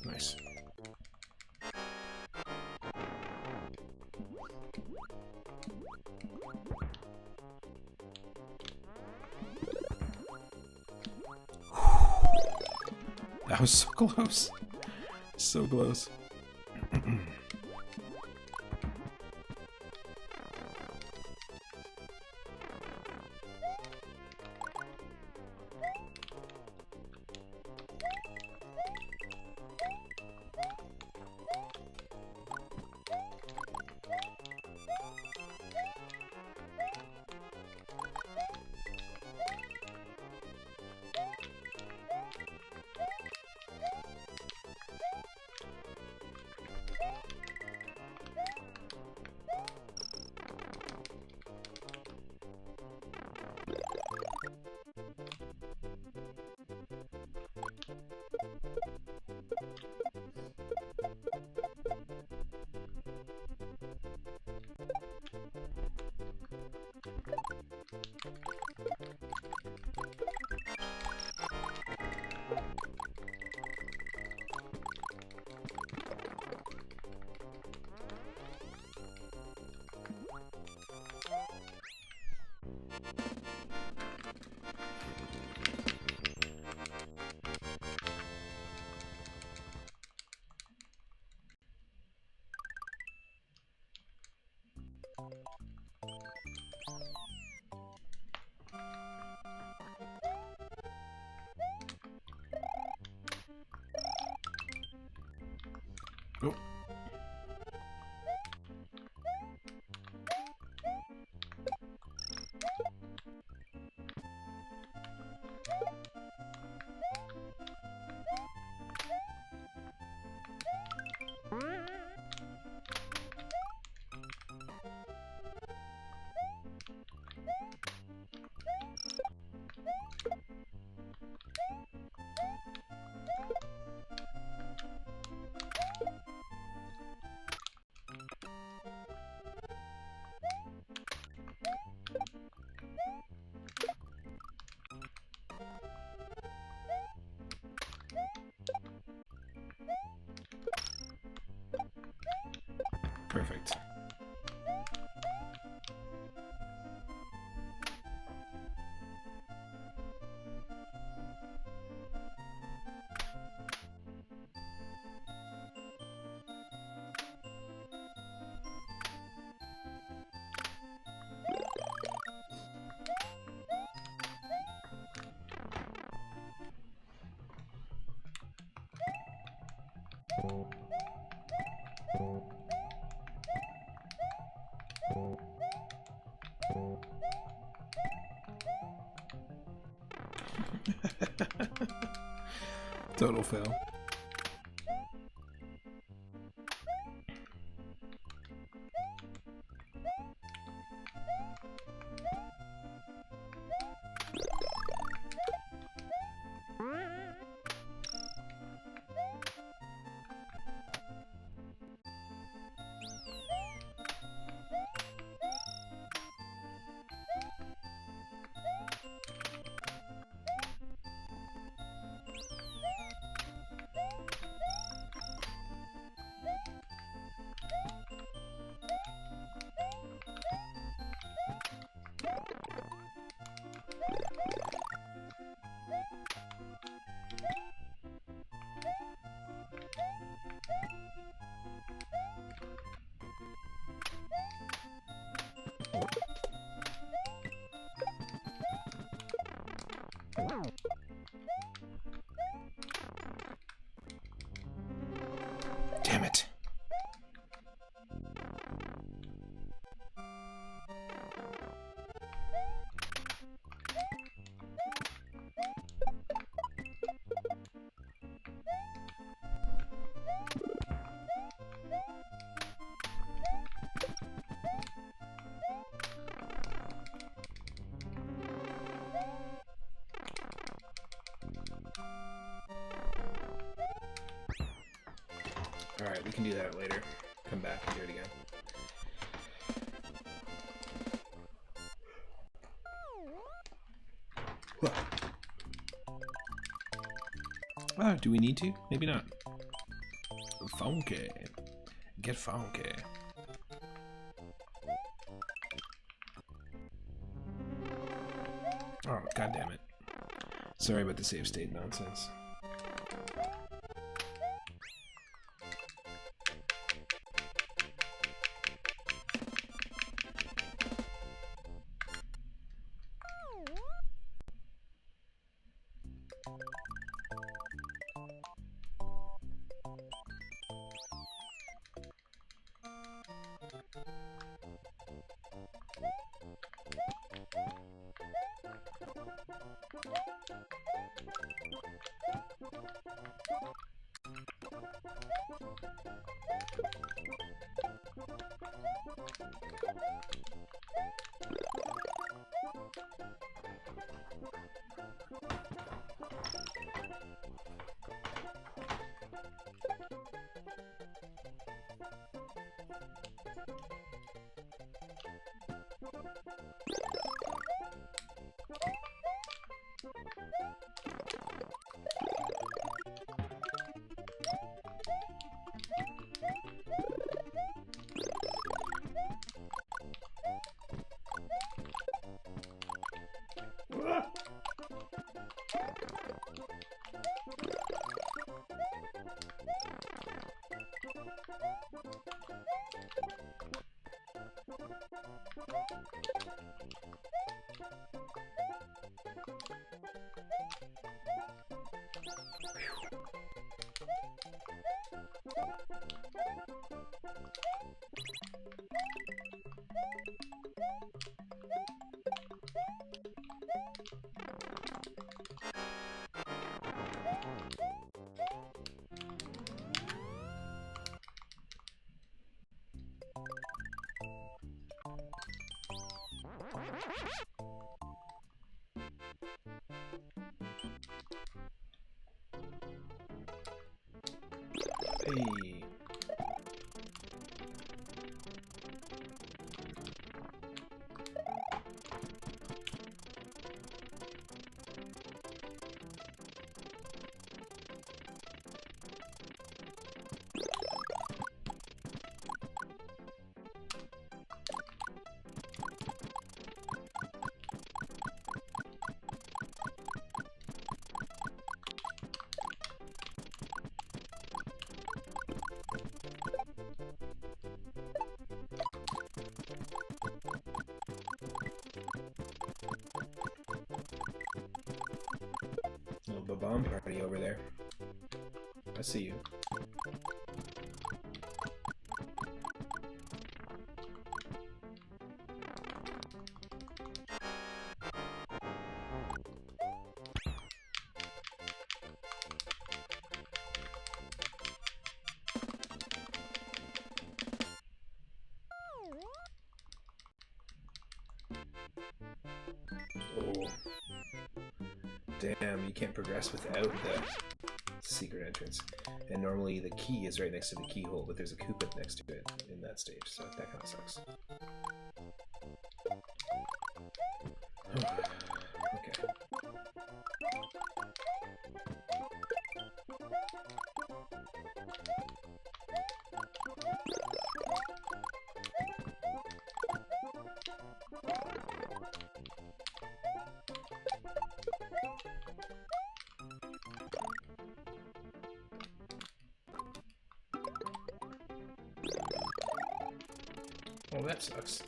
Nice. That was so close. So close. Oh. Perfect. Total fail. Damn it. Alright, we can do that later. Come back and do it again. Ah, do we need to? Maybe not. Funky. Get funky. Oh, god damn it. Sorry about the save state nonsense. Hey. Little bomb party over there. I see you. Oh. Damn, you can't progress without the secret entrance. And normally the key is right next to the keyhole, but there's a Koopa next to it in that stage, so that kind of sucks. Okay. Oh, that sucks.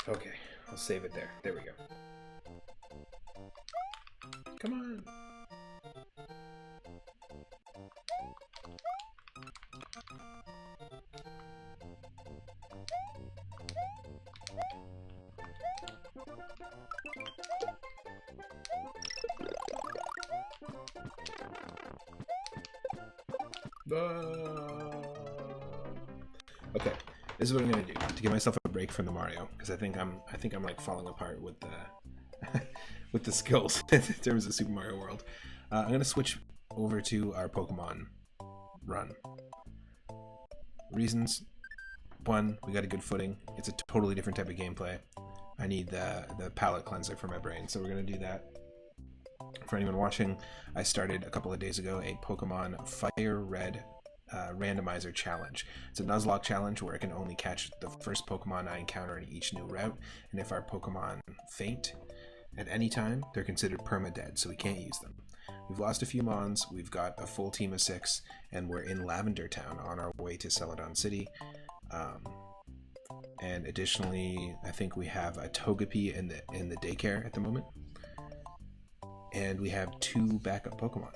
Okay, I'll save it there. There we go. Come on. Okay, this is what I'm gonna do to give myself a break from the Mario, because I think I'm like falling apart with the with the skills in terms of Super Mario World. I'm gonna switch over to our Pokemon run. Reasons: one, we got a good footing. It's a totally different type of gameplay. I need the palate cleanser for my brain, so we're gonna do that. For anyone watching, I started a couple of days ago a Pokemon Fire Red Randomizer challenge. It's a Nuzlocke challenge where I can only catch the first Pokemon I encounter in each new route, and if our Pokemon faint at any time, they're considered perma-dead, so we can't use them. We've lost a few Mons, we've got a full team of 6, and we're in Lavender Town on our way to Celadon City. And additionally, I think we have a Togepi in the daycare at the moment. And we have 2 backup Pokemon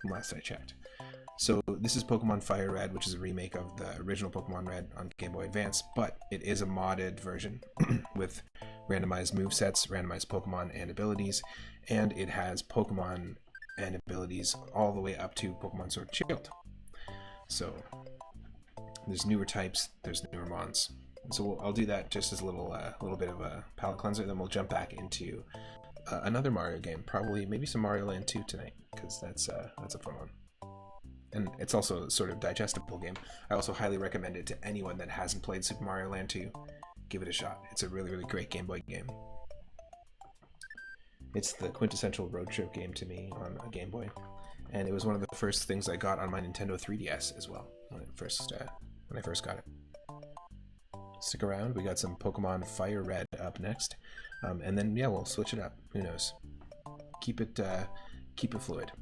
from last I checked. So this is Pokemon Fire Red, which is a remake of the original Pokemon Red on Game Boy Advance, but it is a modded version with randomized movesets, randomized Pokemon and abilities, and it has Pokemon and abilities all the way up to Pokemon Sword and Shield. So there's newer types, there's newer Mons. So I'll do that just as a little bit of a palate cleanser, then we'll jump back into another Mario game, probably maybe some Mario Land 2 tonight, because that's a fun one. And it's also a sort of digestible game. I also highly recommend it to anyone that hasn't played Super Mario Land 2. Give it a shot. It's a really, really great Game Boy game. It's the quintessential road trip game to me on a Game Boy. And it was one of the first things I got on my Nintendo 3DS as well, when I first got it. Stick around, we got some Pokemon Fire Red up next. And then, yeah, we'll switch it up. Who knows? Keep it fluid.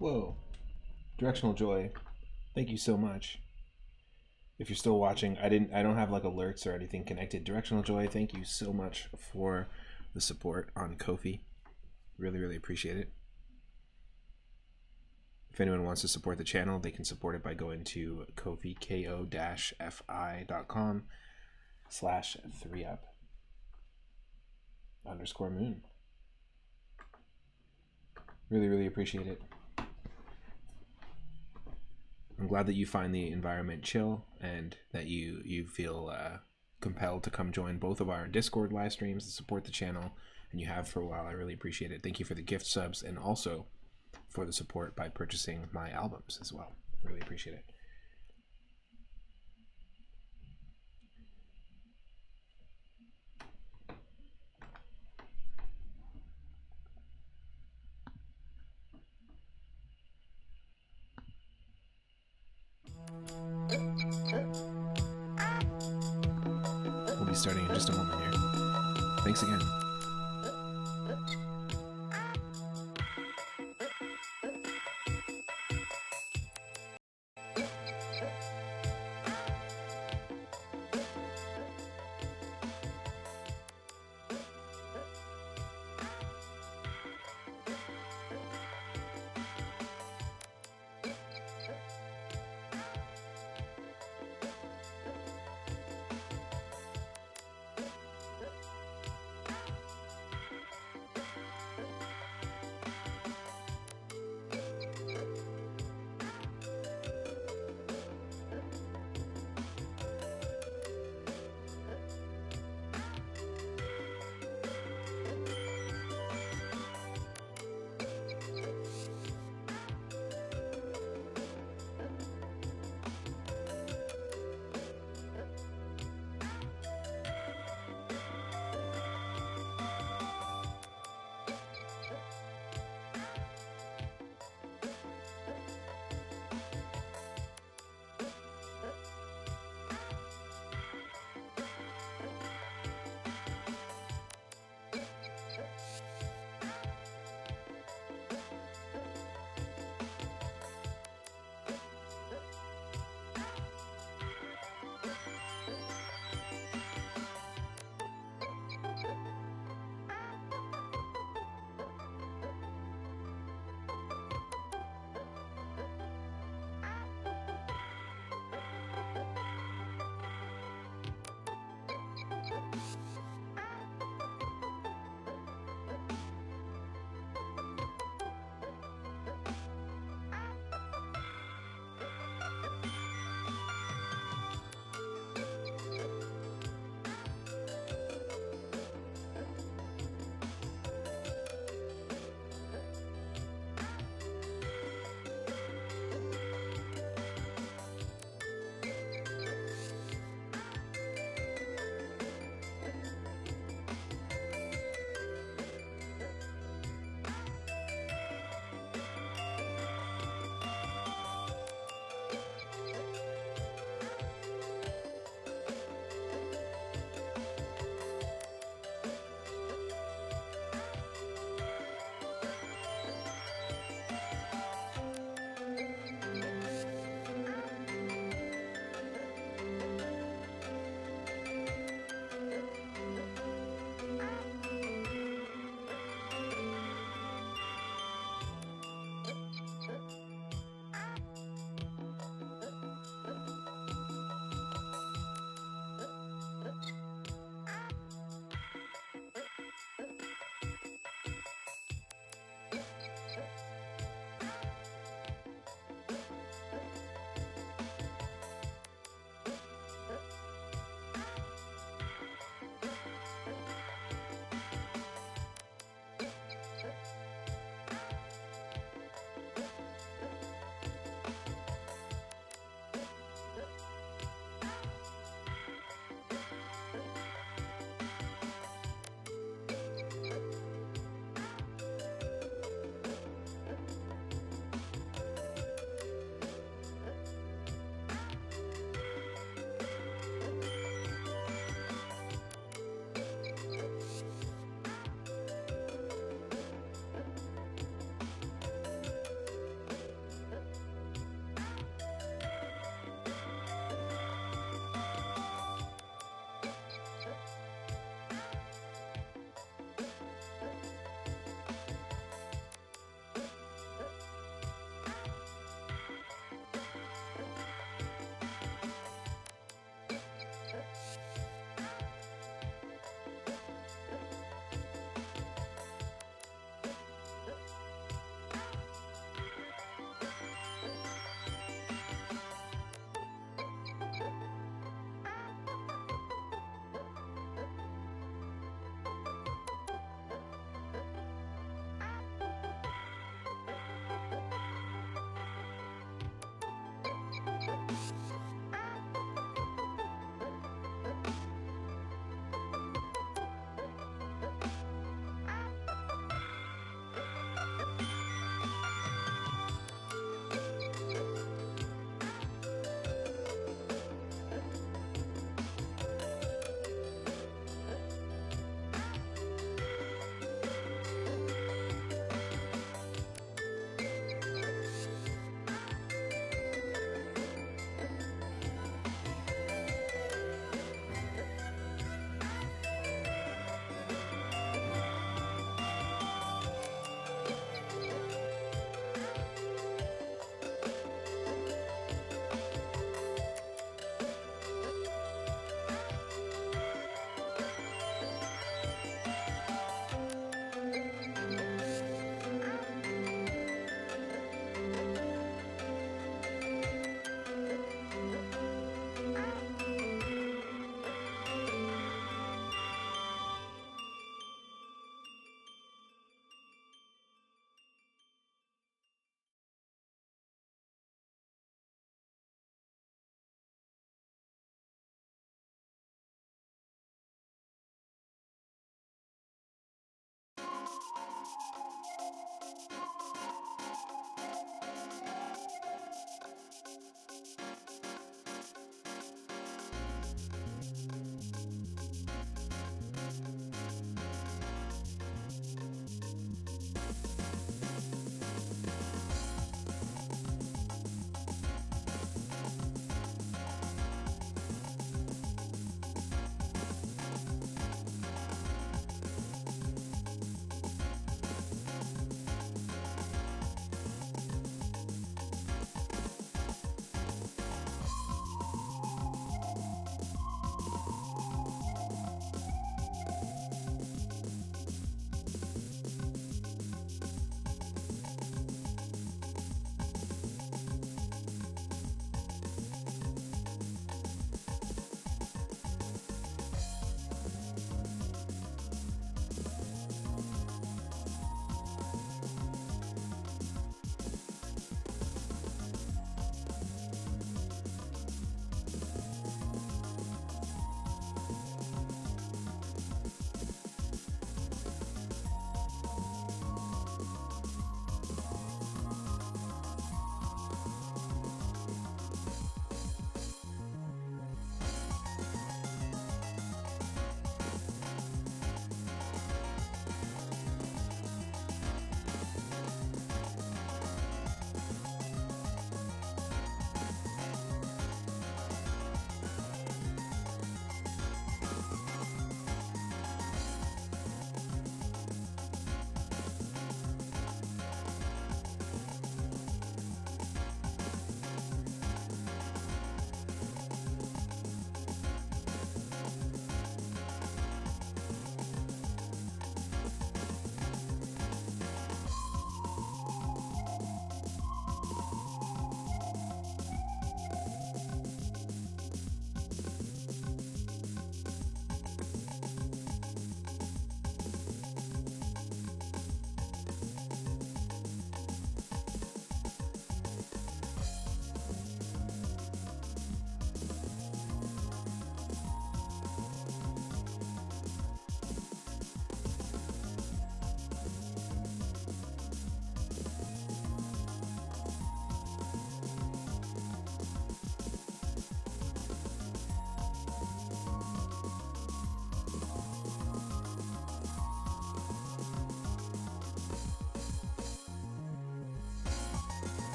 Whoa. Directional Joy, thank you so much. If you're still watching, I don't have like alerts or anything connected. Directional Joy, thank you so much for the support on Ko-fi. Really appreciate it. If anyone wants to support the channel, they can support it by going to Ko-fi, ko-fi.com/3up_moon. Really appreciate it. I'm glad that you find the environment chill and that you feel compelled to come join both of our Discord live streams and support the channel, and you have for a while. I really appreciate it. Thank you for the gift subs and also for the support by purchasing my albums as well. Really appreciate it. We'll be starting in just a moment here. Thanks again. Go! 。 Thank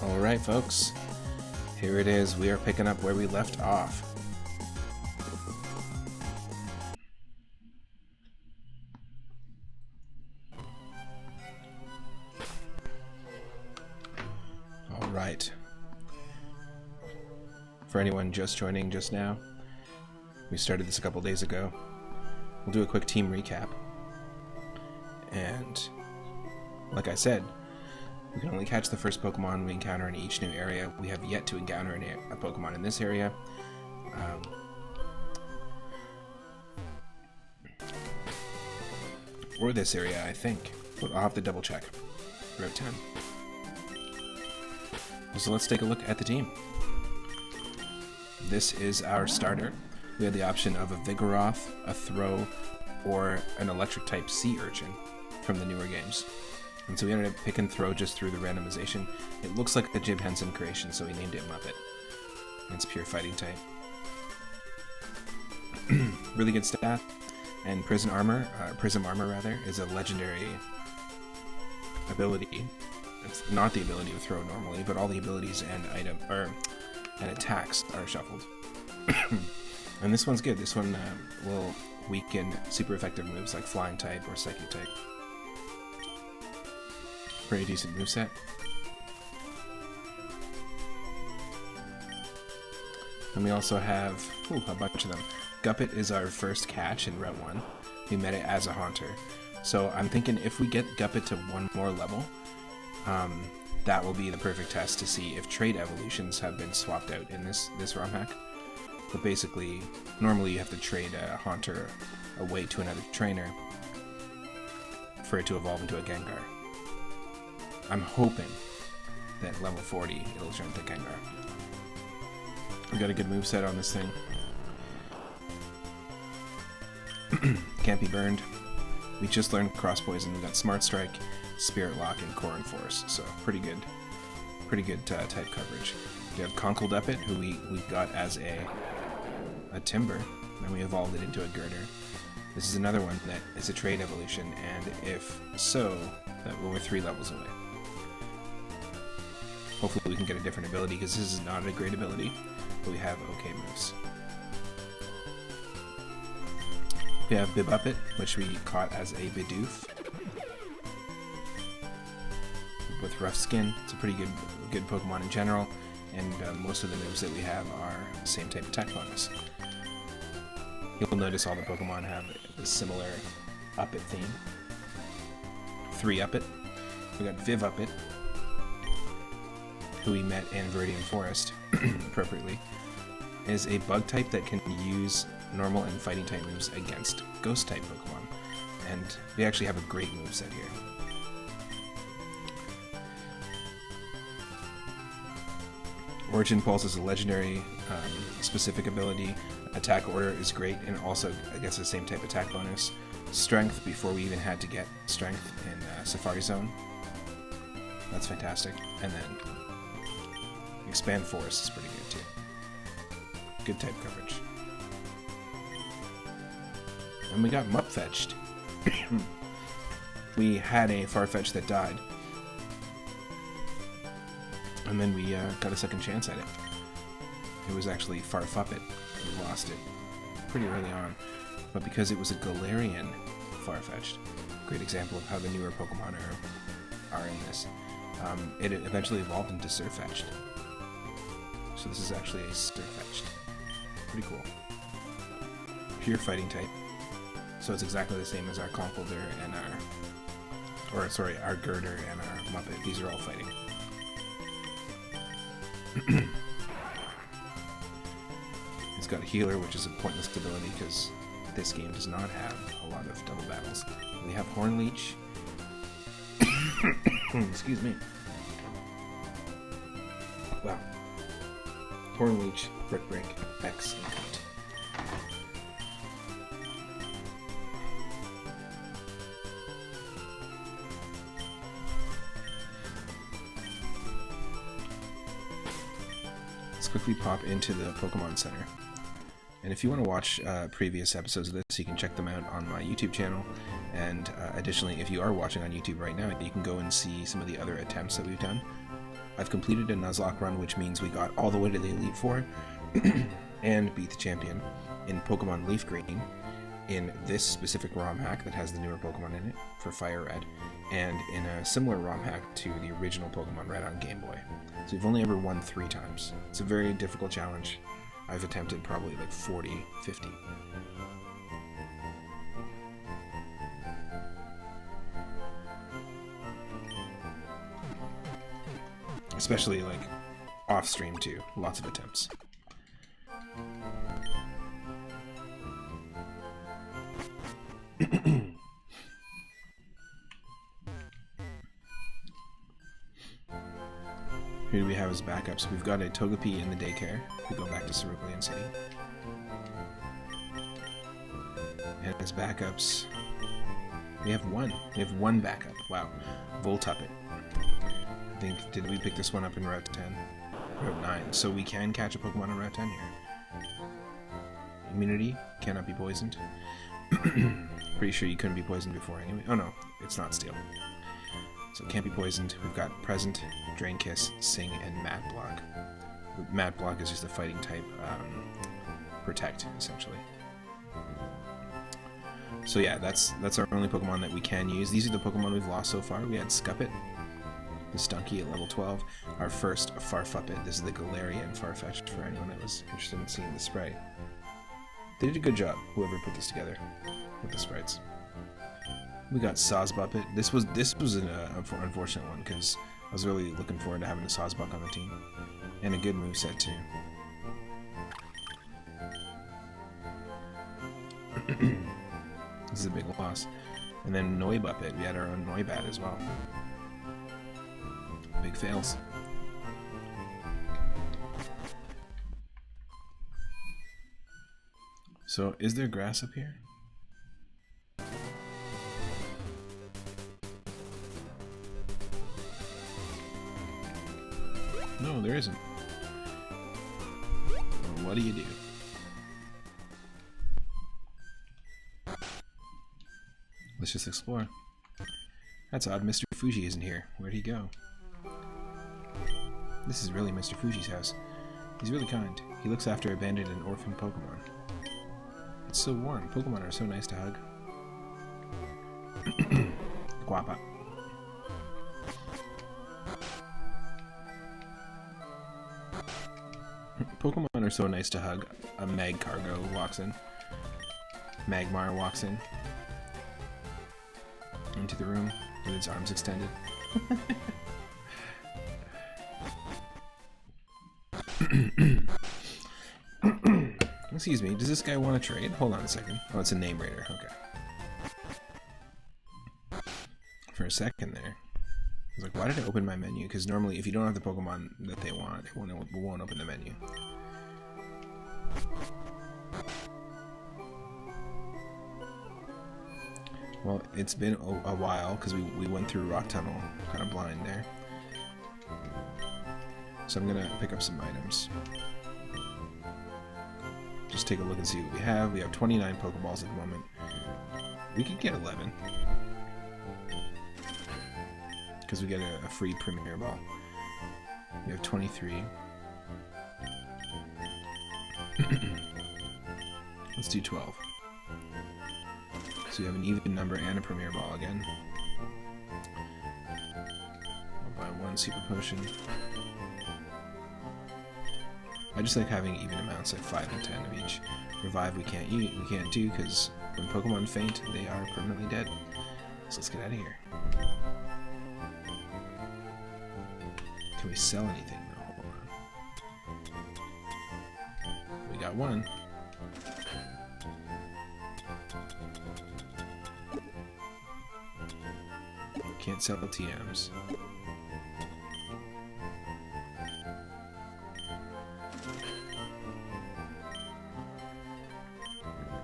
Alright folks, here it is. We are picking up where we left off. Alright. For anyone just joining just now, we started this a couple days ago. We'll do a quick team recap. And like I said, we can only catch the first Pokemon we encounter in each new area. We have yet to encounter a Pokemon in this area. Or this area, I think. But I'll have to double check. Route 10. So let's take a look at the team. This is our starter. We have the option of a Vigoroth, a Throw, or an Electric-type Sea Urchin from the newer games. And so we ended up picking Throw just through the randomization. It looks like the Jib Henson creation, so we named it Muppet. It's pure fighting type. Really good stat. And Prism Armor is a legendary ability. It's not the ability to throw normally, but all the abilities and and attacks are shuffled. And this one's good. This one will weaken super effective moves like Flying type or Psychic type. Pretty decent moveset. And we also have a bunch of them. Guppet is our first catch in Route 1. We met it as a Haunter. So I'm thinking if we get Guppet to one more level, that will be the perfect test to see if trait evolutions have been swapped out in this ROM hack. But basically, normally you have to trade a Haunter away to another trainer for it to evolve into a Gengar. I'm hoping that level 40 it'll turn to Gengar. We got a good moveset on this thing. Can't be burned. We just learned Cross Poison. We got Smart Strike, Spirit Lock, and Corn Force. So pretty good type coverage. We have Conkle Duppet, who we got as a Timber, and we evolved it into a Girder. This is another one that is a trait evolution, and if so, that we're 3 levels away. Hopefully we can get a different ability, because this is not a great ability, but we have okay moves. We have Bibuppet, which we caught as a Bidoof. With Rough Skin, it's a pretty good Pokemon in general, and most of the moves that we have are the same type of attack bonus. You'll notice all the Pokemon have a similar Uppet theme. 3-Uppet. We got Vivuppet, who we met in Viridian Forest, appropriately, is a bug type that can use normal and fighting type moves against ghost type Pokemon. And we actually have a great moveset here. Origin Pulse is a legendary specific ability. Attack Order is great and also gets the same type attack bonus. Strength, before we even had to get Strength in Safari Zone. That's fantastic. And then Expand Force is pretty good too. Good type coverage. And we got Mupfetched. We had a Farfetch'd that died. And then we got a second chance at it. It was actually Farfuppet. We lost it pretty early on. But because it was a Galarian Farfetch'd, great example of how the newer Pokemon are in this, it eventually evolved into Surfetch'd. So this is actually a Surfetch'd. Pretty cool. Pure fighting type. So it's exactly the same as our Conkeldurr and our Girder and our Muppet. These are all fighting. It's got a Healer, which is a pointless ability because this game does not have a lot of double battles. We have Hornleech. Excuse me. Wow. Hornleech, Brick Break, X, and Kite. Quickly pop into the Pokemon Center. And if you want to watch previous episodes of this, you can check them out on my YouTube channel. And additionally, if you are watching on YouTube right now, you can go and see some of the other attempts that we've done I've completed a Nuzlocke run, which means we got all the way to the Elite Four and beat the champion in Pokemon Leaf Green in this specific ROM hack that has the newer Pokemon in it for Fire Red, and in a similar ROM hack to the original Pokemon Red on Game Boy. So we've only ever won 3 times. It's a very difficult challenge. I've attempted probably like 40, 50. Especially like off stream too. Lots of attempts. Who do we have as backups? We've got a Togepi in the daycare. We go back to Cerulean City. And as backups, we have one. We have one backup. Wow. Voltuppet. I think, did we pick this one up in Route 10? Route 9. So we can catch a Pokemon on Route 10 here. Immunity. Cannot be poisoned. Pretty sure you couldn't be poisoned before anyway. Oh no, it's not Steel. So it can't be poisoned. We've got Present, Drain Kiss, Sing, and Mat Block. Mat Block is just a fighting type Protect, essentially. So yeah, that's our only Pokemon that we can use. These are the Pokemon we've lost so far. We had Scuppet, the Stunky at level 12. Our first Farfuppet. This is the Galarian Farfetch'd for anyone that was interested in seeing the sprite. They did a good job, whoever put this together with the sprites. We got Sawsbucket. This was an unfortunate one because I was really looking forward to having a Sawsbuck on the team. And a good moveset too. This is a big loss. And then Noibuppet. We had our own Noibat as well. Big fails. So, is there grass up here? No, there isn't. Well, what do you do? Let's just explore. That's odd, Mr. Fuji isn't here. Where'd he go? This is really Mr. Fuji's house. He's really kind. He looks after abandoned and orphaned Pokemon. It's so warm. Pokemon are so nice to hug. Guapa. Pokemon are so nice to hug. A Magcargo walks in. Magmar walks in. Into the room with its arms extended. Excuse me, does this guy want to trade? Hold on a second. Oh, it's a name raider. Okay. For a second there. I was like, why did I open my menu? Because normally if you don't have the Pokemon that they want, it won't open the menu. Well, it's been a while because we went through Rock Tunnel kind of blind there. So I'm going to pick up some items. Just take a look and see what we have. We have 29 Pokeballs at the moment. We could get 11. Because we get a free Premier Ball. We have 23. Let's do 12. So we have an even number and a Premier Ball again. I'll buy one Super Potion. I just like having even amounts, like 5 and 10 of each. Revive we can't do because when Pokemon faint, they are permanently dead. So let's get out of here. Can we sell anything? No, hold on. We got one. Can't sell TMs.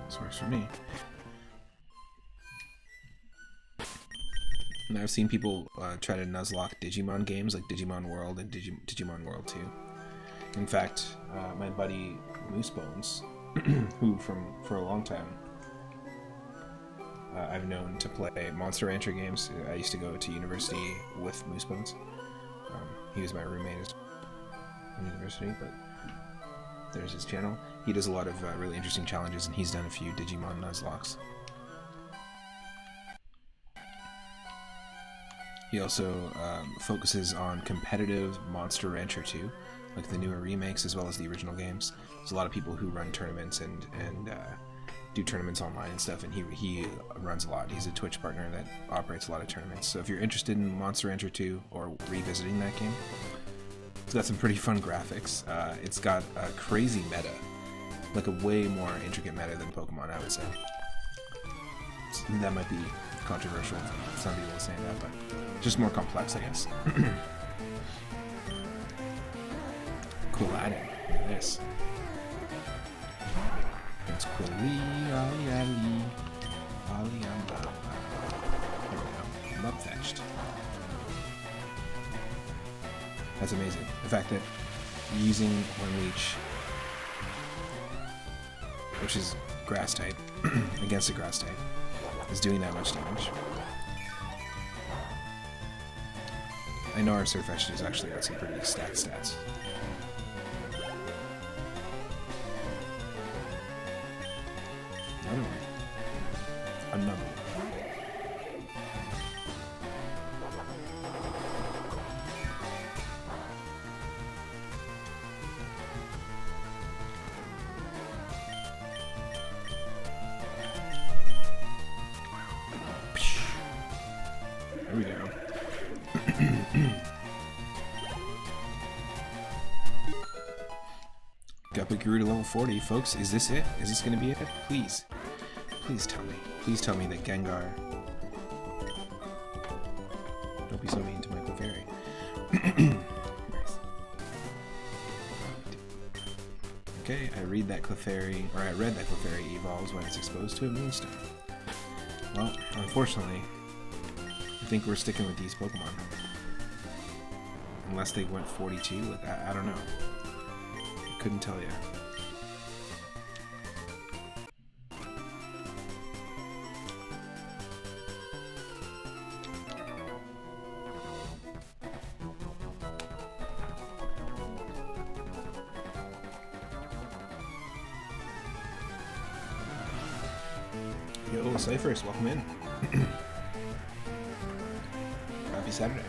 This works for me. And I've seen people try to Nuzlocke Digimon games like Digimon World and Digimon World 2. In fact, my buddy Moosebones, who for a long time I've known to play Monster Rancher games. I used to go to university with Moosebones. He was my roommate in university, but there's his channel. He does a lot of really interesting challenges, and he's done a few Digimon Nuzlocks. He also focuses on competitive Monster Rancher 2, like the newer remakes as well as the original games. There's a lot of people who run tournaments and do tournaments online and stuff, and he runs a lot. He's a Twitch partner that operates a lot of tournaments. So if you're interested in Monster Rancher 2 or revisiting that game, it's got some pretty fun graphics. It's got a crazy meta, like a way more intricate meta than Pokemon, I would say. That might be controversial. Some people will say that, but just more complex, I guess. Cool adding. Look at this. It's cool. Here we go. Up fetched. That's amazing. The fact that using one leech, which is grass type, against a grass type, is doing that much damage. I know our Surfetched has actually got some pretty stacked stats. Another one. Another one. There we go. Guppy grew to level 40. Folks, is this it? Is this gonna be it? Please. Please tell me. Please tell me that Gengar... Don't be so mean to my Clefairy. Nice. Okay, I read that Clefairy evolves when it's exposed to a Moonstone. Well, unfortunately, I think we're sticking with these Pokemon. Unless they went 42 with that, I don't know. I couldn't tell you. Yo, Cyphers, welcome in. Happy Saturday.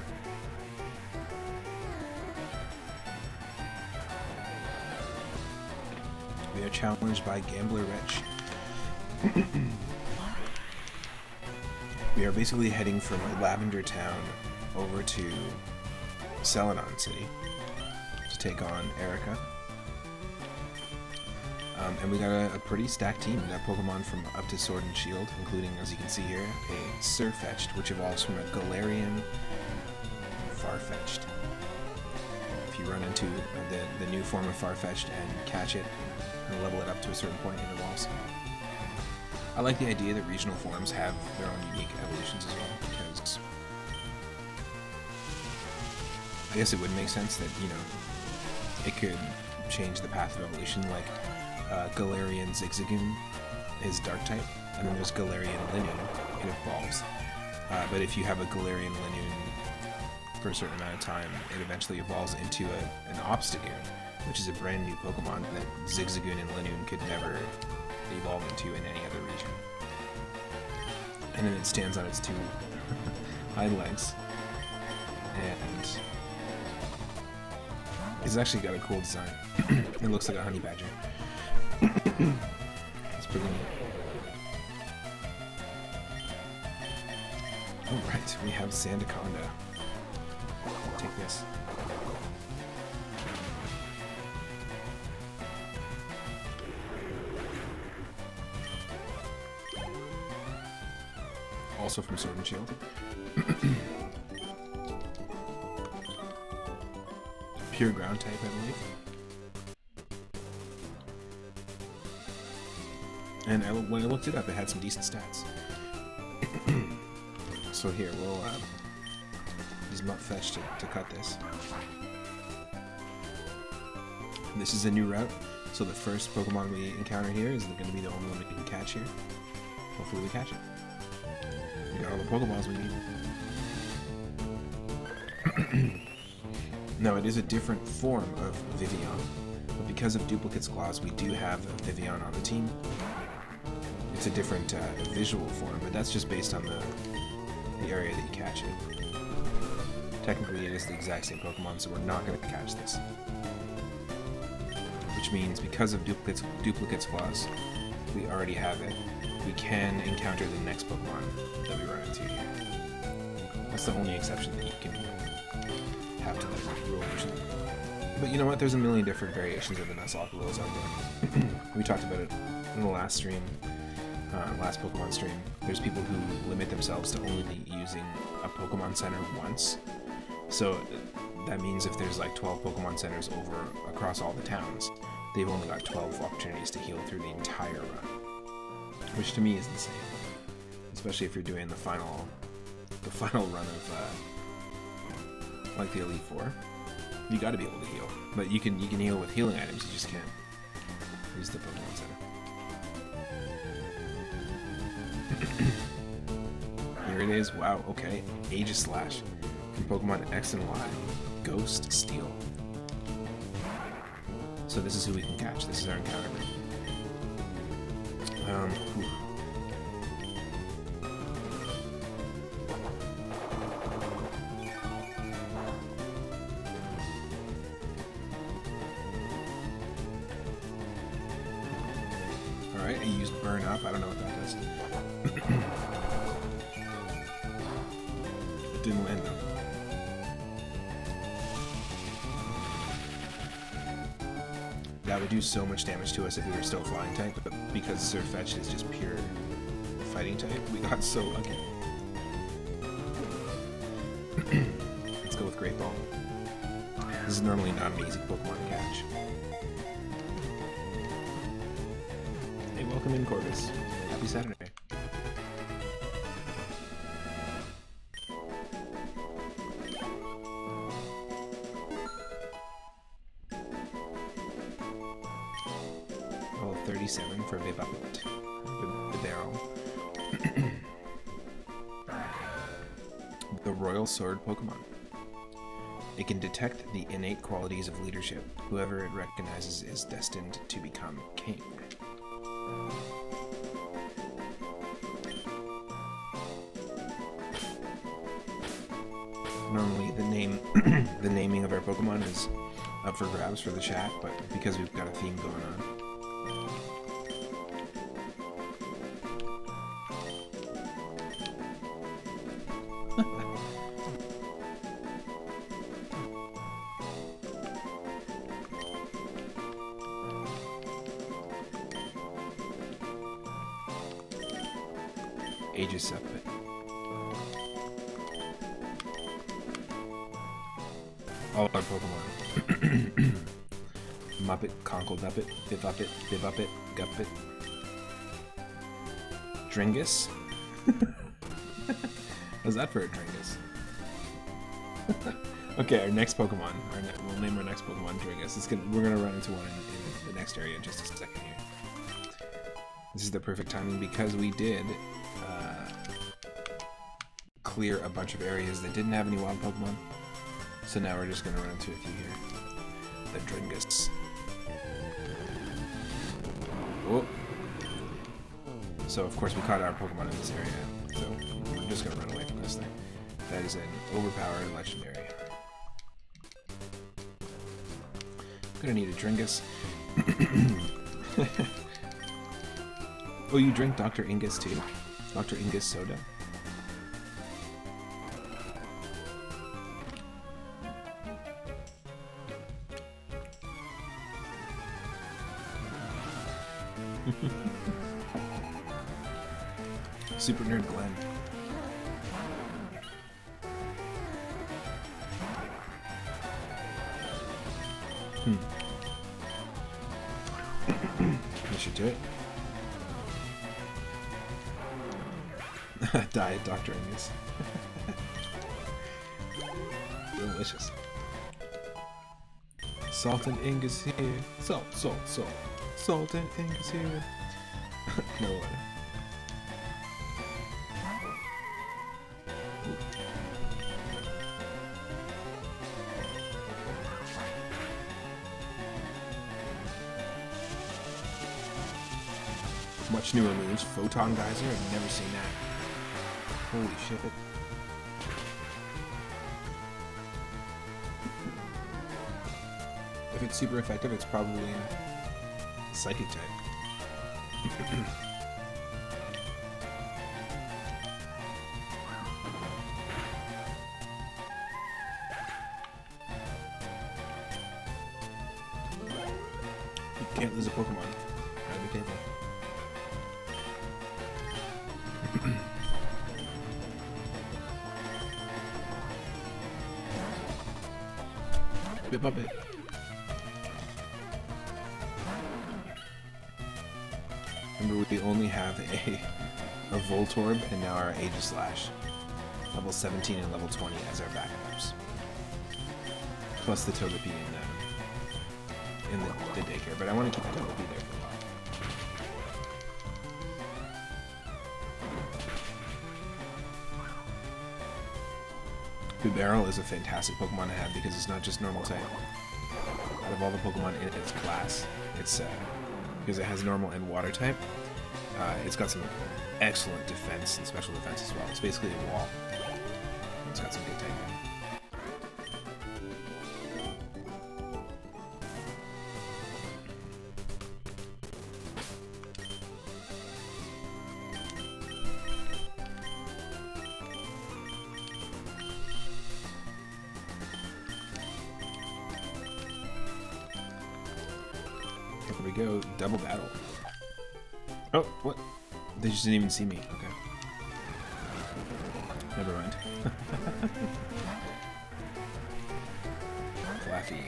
We are challenged by Gambler Rich. We are basically heading from Lavender Town over to Celadon City to take on Erica. And we got a pretty stacked team. We got Pokemon from up to Sword and Shield, including, as you can see here, a Surfetched, which evolves from a Galarian Farfetch'd. If you run into the new form of Farfetch'd and catch it and level it up to a certain point, it evolves. I like the idea that regional forms have their own unique evolutions as well, because I guess it would make sense that, you know, it could change the path of evolution, like Galarian Zigzagoon is dark type, and then there's Galarian Linoone, it evolves. But if you have a Galarian Linoone for a certain amount of time, it eventually evolves into an Obstagoon, which is a brand new Pokemon that Zigzagoon and Linoone could never evolve into in any other region. And then it stands on its two hind legs, and it's actually got a cool design. It looks like a honey badger. It's pretty neat. Alright, we have Sandaconda. Take this. Also from Sword and Shield. Pure ground type, I believe. And when I looked it up, it had some decent stats. So here, we'll use Mutfetch to cut this. This is a new route, so the first Pokemon we encounter here is going to be the only one we can catch here. Hopefully we catch it. We got all the Pokeballs we need. No, it is a different form of Vivian, but because of Duplicate's claws, we do have a Vivian on the team. It's a different visual form, but that's just based on the area that you catch it. Technically, it is the exact same Pokemon, so we're not going to catch this. Which means, because of Duplicate's claws, we already have it. We can encounter the next Pokemon that we run into here. That's the only exception that you can have to that rule usually. But you know what? There's a million different variations of the Nuzlocke rules out there. We talked about it in the last stream, last Pokemon stream. There's people who limit themselves to only using a Pokemon Center once. So that means if there's like 12 Pokemon Centers across all the towns, they've only got 12 opportunities to heal through the entire run, which to me is insane. Especially if you're doing the final run of like the Elite Four. You got to be able to heal, but you can heal with healing items. You just can't use the Pokemon Center. Here it is. Wow. Okay. Aegislash from Pokemon X and Y. Ghost Steel. So this is who we can catch. This is our encounter. Alright, I used Burn Up. I don't know what that does. It didn't land though. That would do so much damage to us if we were still flying type, but because Surfetch'd is just pure fighting type, we got so lucky. Let's go with Great Ball. This is normally not an easy Pokemon to catch. Hey, welcome in, Corvus. Happy Saturday. Level 37 for Vibuppet. Vibaro. The Royal Sword Pokemon. It can detect the innate qualities of leadership. Whoever it recognizes is destined to become king. Normally the naming of our Pokemon is up for grabs for the chat, but because we've got a theme going on. Aegis up it. All our Pokemon. Muppet, Conkle Duppet, Bivuppet, Bivuppet, Guppet. Dringus? How's that for a Dringus? Okay, our next Pokemon. We'll name our next Pokemon Dringus. We're gonna run into one in the next area in just a second here. This is the perfect timing because we did clear a bunch of areas that didn't have any wild Pokemon. So now we're just gonna run into a few here. The Dringus. Oh. So of course we caught our Pokemon in this area. So we're just gonna run away from this thing. That is an overpowered legendary. Gonna need a Dringus. Oh, you drink Dr. Ingus too? Dr. Ingus soda? Super Nerd Glenn. I should do it. Diet Dr. Angus. Delicious. Salt and Angus here. Salt, salt, salt. Salt and Angus here. No way. Much newer moves. Photon Geyser. I've never seen that. Holy shit. If it's super effective, it's probably Psychic type. You can't lose a Pokemon. Gotta be careful. Bip up it. Remember, we only have a Voltorb and now our Aegislash. Level 17 and level 20 as our backups. Plus the Togepi in the daycare, but I want to keep the Togepi there for a while. Bibarel is a fantastic Pokemon to have because it's not just normal type. Out of all the Pokemon in its class, it's because it has normal and water type. It's got some excellent defense and special defense as well. It's basically a wall. It's got some good typing. Here we go, double battle. Oh, what? They just didn't even see me. Okay. Never mind. Flaffy.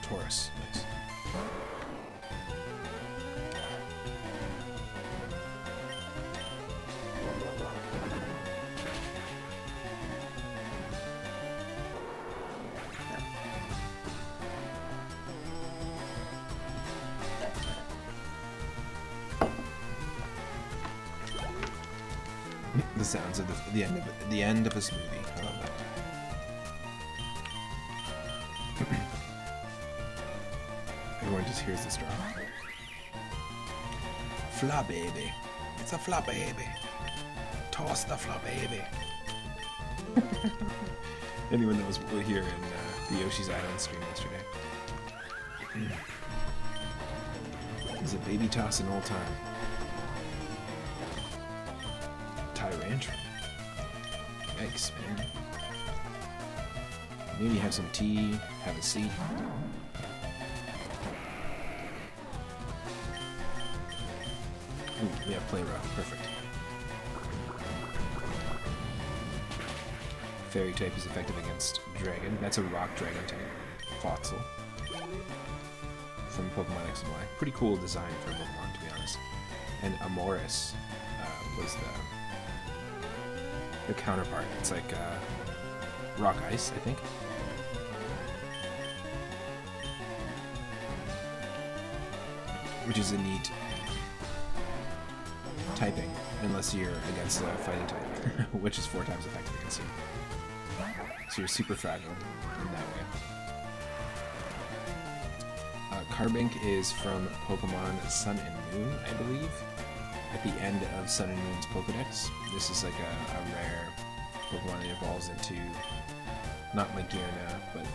Taurus. Nice. The sounds of the end of a smoothie. I love that. Everyone just hears the straw. Fla baby. It's a fla baby. Toss the fla baby. Anyone that was here in the Yoshi's Island stream yesterday. Is a baby toss in old time. Tyrantrum. Yikes, man. Maybe have some tea, have a seat. Ooh, we have Play Rough. Perfect. Fairy type is effective against Dragon. That's a Rock Dragon type. Fossil. From Pokemon X and Y. Pretty cool design for Pokemon, to be honest. And Amoris was the counterpart. It's like Rock Ice, I think. Which is a neat typing, unless you're against a fighting type, which is 4 times effective against you. So you're super fragile in that way. Carbink is from Pokemon Sun and Moon, I believe. At the end of Sun and Moon's Pokedex. This is like a rare Pokemon that evolves into, not Magearna, but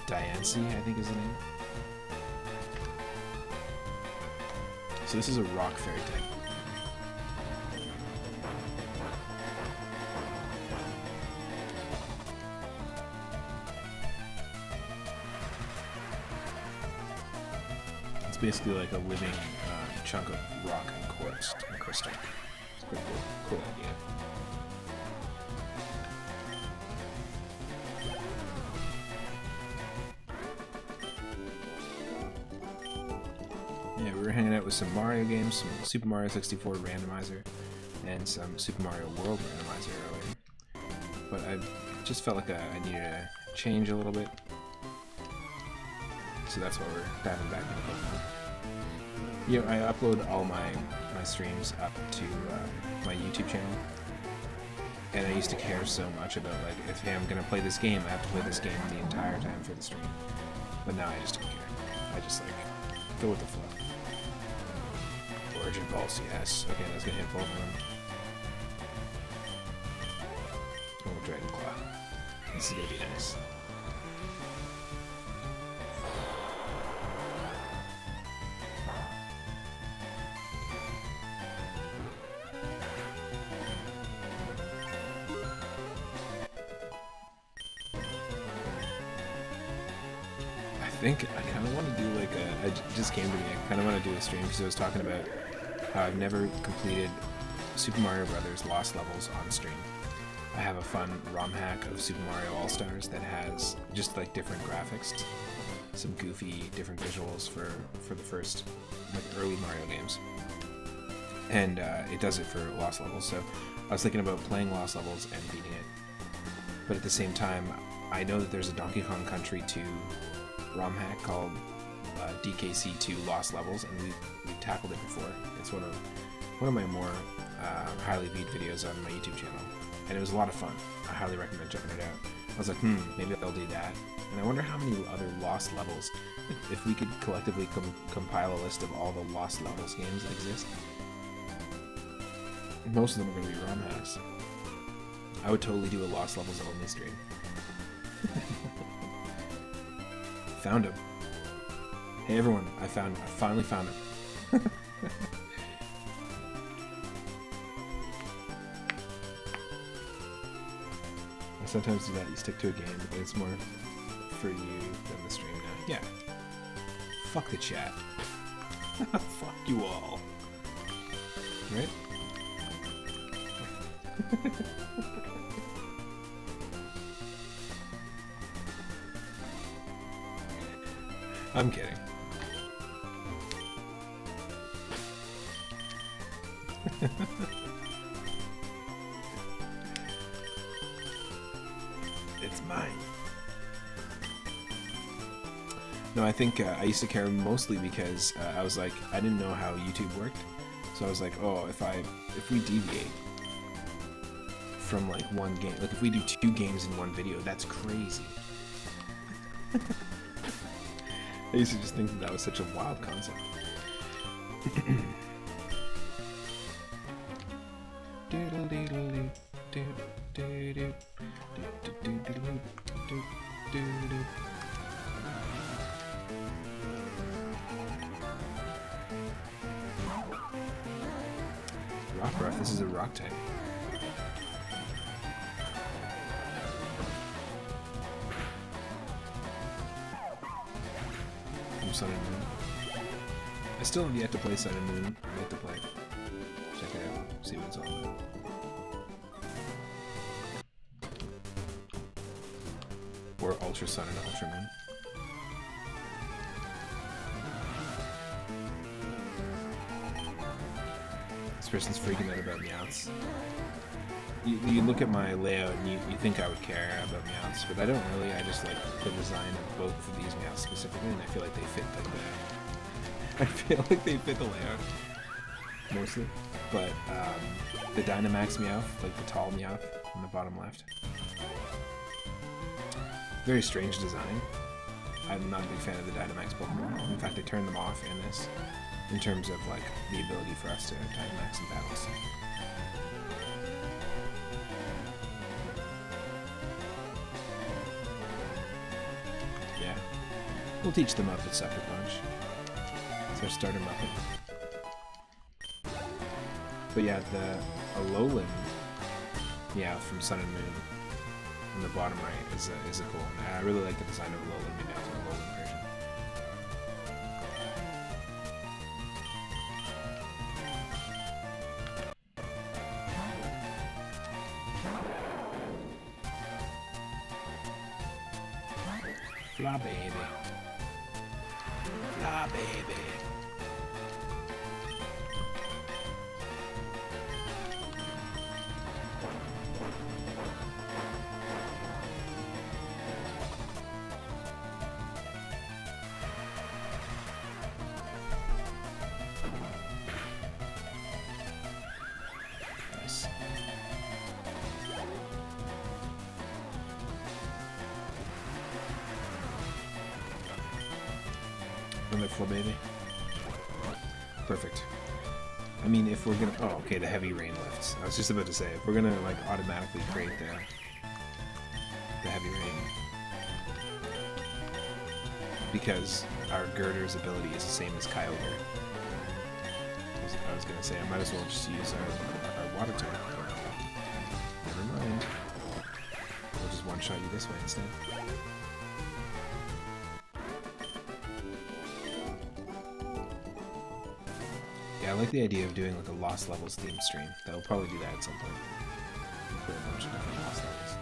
Diancie, I think is the name. So this is a rock fairy type. It's basically like a living chunk of rock and quartz and crystal. It's a pretty cool idea. Yeah, we were hanging out with some Mario games, some Super Mario 64 Randomizer, and some Super Mario World Randomizer earlier. But I've just felt like I needed to change a little bit. So that's why we're diving back into Pokemon. You know, I upload all my streams up to my YouTube channel. And I used to care so much about, like, if hey, I'm gonna play this game, I have to play this game the entire time for the stream. But now I just don't care. I just, like, go with the flow. Origin Pulse, yes. Okay, that's gonna hit both of them. Oh, Dragon Claw. This is gonna be nice. I think I kind of want to do like it just came to me, I kind of want to do a stream because I was talking about how I've never completed Super Mario Brothers Lost Levels on stream. I have a fun ROM hack of Super Mario All-Stars that has just like different graphics, some goofy different visuals for the first like early Mario games. And it does it for Lost Levels, so I was thinking about playing Lost Levels and beating it. But at the same time, I know that there's a Donkey Kong Country 2 ROM hack called DKC2 Lost Levels, and we've tackled it before. It's one of my more highly viewed videos on my YouTube channel, and it was a lot of fun. I highly recommend checking it out. I was like, maybe I'll do that. And I wonder how many other Lost Levels, if we could collectively compile a list of all the Lost Levels games that exist. Most of them are going to be ROM hacks. I would totally do a Lost Levels only stream. Found him. Hey everyone, I finally found him. I sometimes do that, you stick to a game, but it's more for you than the stream now. Yeah. Fuck the chat. Fuck you all. Right? I'm kidding. It's mine. No, I think I used to care mostly because I was like, I didn't know how YouTube worked. So I was like, oh, if we deviate from like one game, like if we do 2 games in one video, that's crazy. I used to just think that was such a wild concept. Rock Breath, this is a rock type. Sun and Moon. I still have yet to play Sun and Moon. I'd like to play it. Check it out. See what it's all about. Or Ultra Sun and Ultra Moon. This person's freaking out about Meowths. You look at my layout and you think I would care about Meowths, but I don't really. I just like the design of both of these Meowths specifically, and I feel like they fit like I feel like they fit the layout mostly. But the Dynamax Meowth, like the tall Meowth on the bottom left, very strange design. I'm not a big fan of the Dynamax Pokemon. In fact, I turned them off in this, in terms of like the ability for us to Dynamax in battles. Yeah, we'll teach them up at Sucker Punch. It's our starter Muppet. But yeah, the Alolan Meowth from Sun and Moon in the bottom right is a cool one. I really like the design of Alolan Meowth in the Alolan version. Fly baby. Fly baby. Wonderful, baby. Perfect. I mean, if we're gonna... Oh, okay, the heavy rain lifts. I was just about to say, if we're gonna, like, automatically create the heavy rain, because our girder's ability is the same as Kyogre. I was gonna say, I might as well just use our water type. Never mind. We'll just one-shot you this way instead. Yeah, I like the idea of doing like a Lost Levels themed stream. They'll probably do that at some point. Put a bunch of different Lost Levels.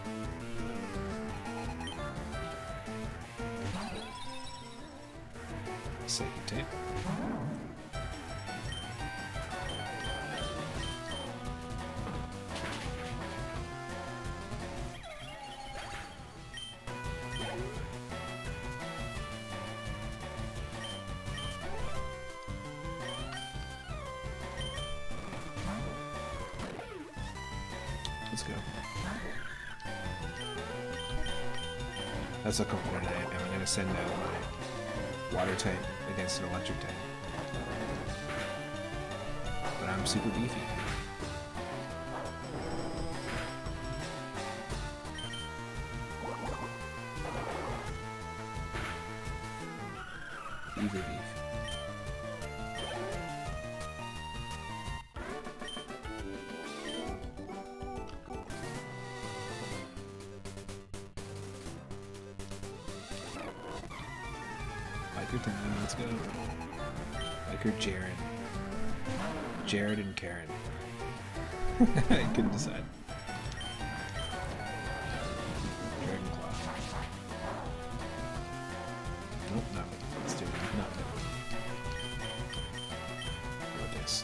Psychic tape. Let's go. That's a component I am. I'm going to send out my water type against an electric type. But I'm super beefy. Beaver beef. Biker time, let's go. Biker Jared. Jared and Karen. I couldn't decide. Jared and Claw. Nope, nothing. Let's do nothing. What this?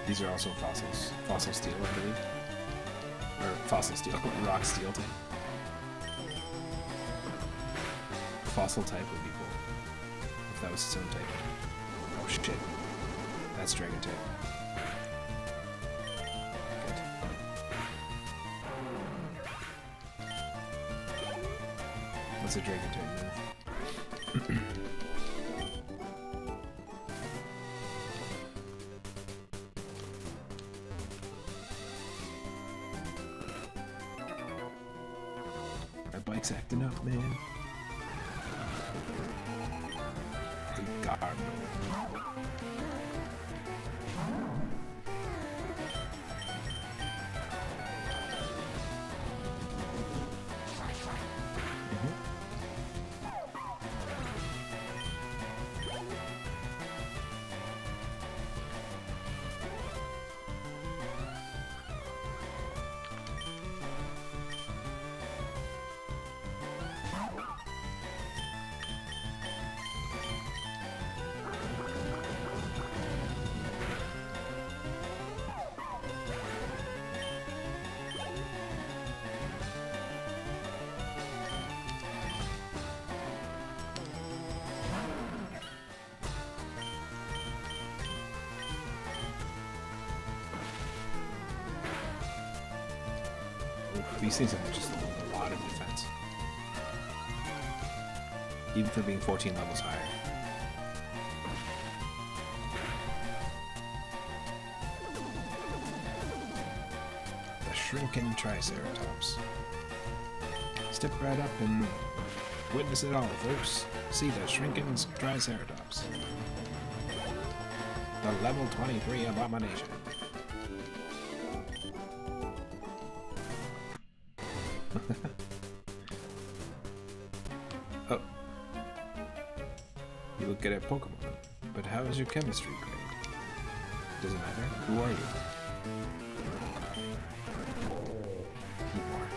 These are also fossils. Fossil steel, I believe. Or fossil steel, rock steel type. Fossil type would be cool. If that was its own type. Oh shit. That's dragon type. Good. What's a dragon type move? Bike's acting up, man. God. These things have just a lot of defense. Even for being 14 levels higher. The Shrinking Triceratops. Step right up and witness it all, folks. See the Shrinking Triceratops. The level 23 abomination. Oh. You look good at Pokemon, but how is your chemistry grade? Doesn't matter. Who are you? Eat more.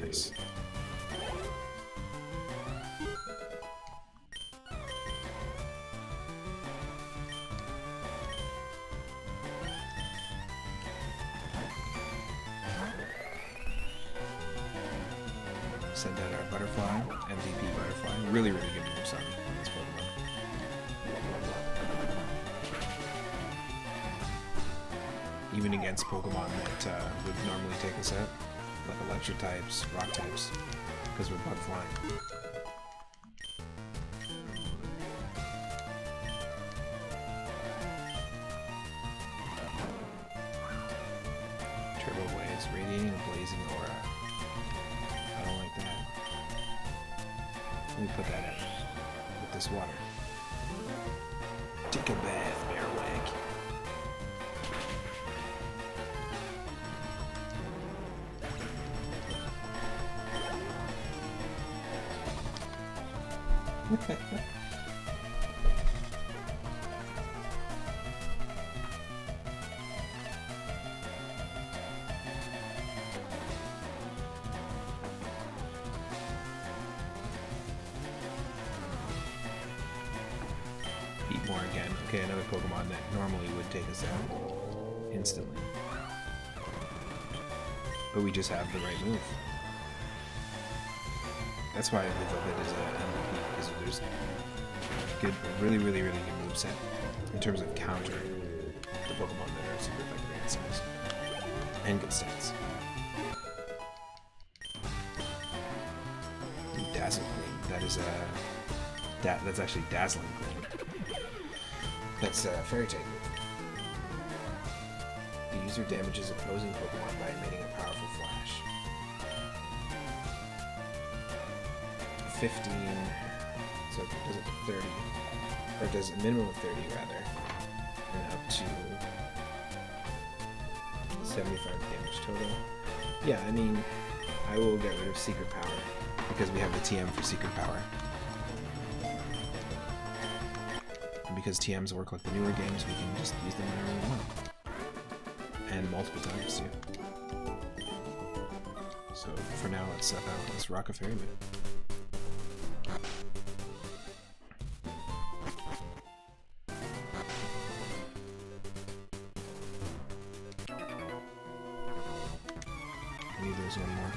Nice. send out our Butterfly, MVP Butterfly. Really, really good moves on this Pokemon. Even against Pokemon that would normally take us out, like electric types, rock types, because we're bug flying. Turbo Blaze, radiating a blazing aura. I don't like that. Let me put that out with this water. Take a bath, Marowak. Eat more again. Okay, another Pokemon that normally would take us out instantly. But we just have the right move. That's why I love it as an MVP, because there's good, really good moveset in terms of countering the Pokemon that are super effective against us. And good stats. Dazzling Gleam. That is that's actually Dazzling Gleam. That's a Fairy type move. The user damages opposing Pokemon by emitting a powerful flash. 15, so it does it to 30, or it does a minimum of 30 rather, and up to 75 damage total. Yeah, I mean, I will get rid of Secret Power, because we have the TM for Secret Power. And because TMs work like the newer games, we can just use them whenever we want. And multiple times too. So for now, let's rock a Fairy Move. Need those one more.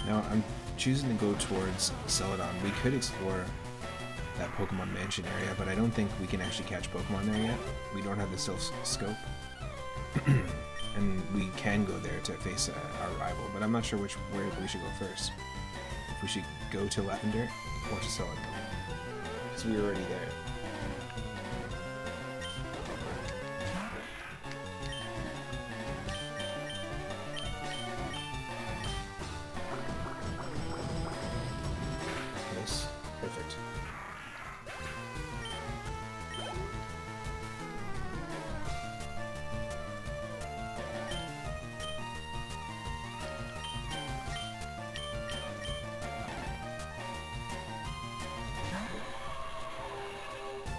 Now I'm choosing to go towards Celadon. We could explore that Pokemon Mansion area, but I don't think we can actually catch Pokemon there yet. We don't have the Sylph Scope. And we can go there to face our rival, but I'm not sure where we should go first. If we should go to Lavender or to Celadon. Because we were already there. Nice. Perfect.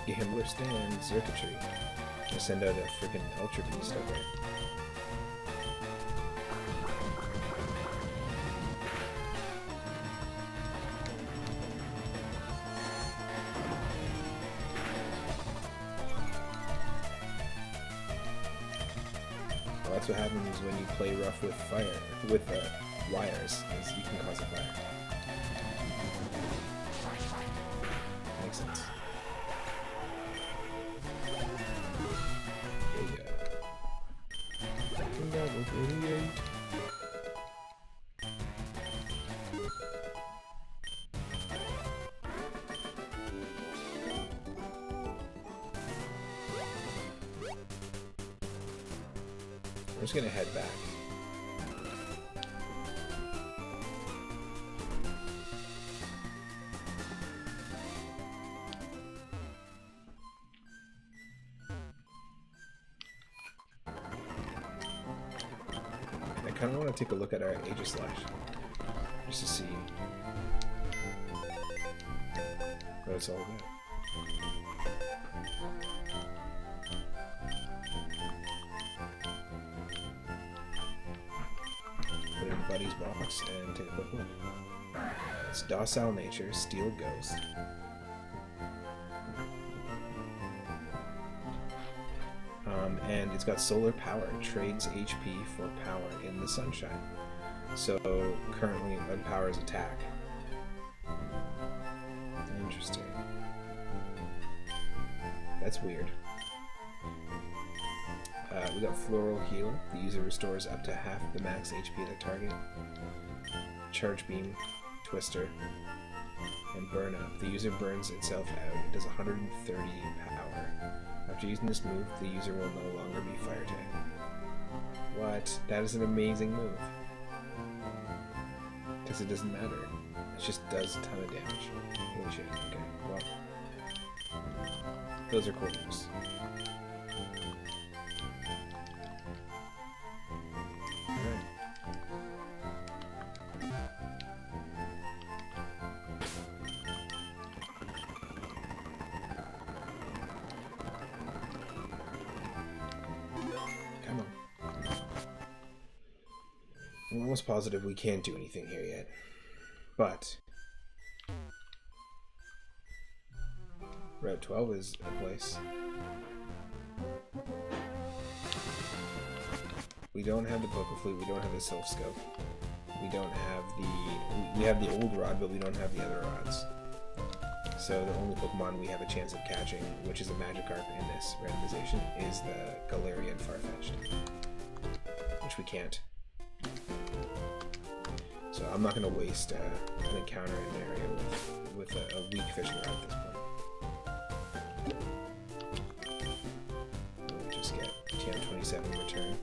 Gambler Stand, Circuitry. I send out a freaking Ultra Beast over there. Well, that's what happens when you play rough with fire, with wires, is you can cause a fire. Makes sense. Level 38. I'm just gonna head back. I kind of want to take a look at our Aegislash, just to see what it's all about. Put it in Buddy's box and take a quick look. It's docile nature, steel ghost. And it's got solar power, trades HP for power in the sunshine. So currently it empowers attack. Interesting. That's weird. We got Floral Heal. The user restores up to half the max HP of the target. Charge Beam, Twister, and Burn Up. The user burns itself out. It does 130 power. After using this move, the user will no longer be fire type. What? That is an amazing move. Because it doesn't matter. It just does a ton of damage. Holy shit. Okay, well. Those are cool moves. Alright. Come on. I'm almost positive we can't do anything here yet. But Route 12 is a place. We don't have the Poké Flute, we don't have the Sylph Scope. We don't have the... We have the old rod, but we don't have the other rods. So the only Pokemon we have a chance of catching, which is a Magikarp in this randomization, is the Galarian Farfetch'd. Which we can't. So I'm not going to waste an encounter in an area with a weak fishing rod at this point. We'll just get TM27 return.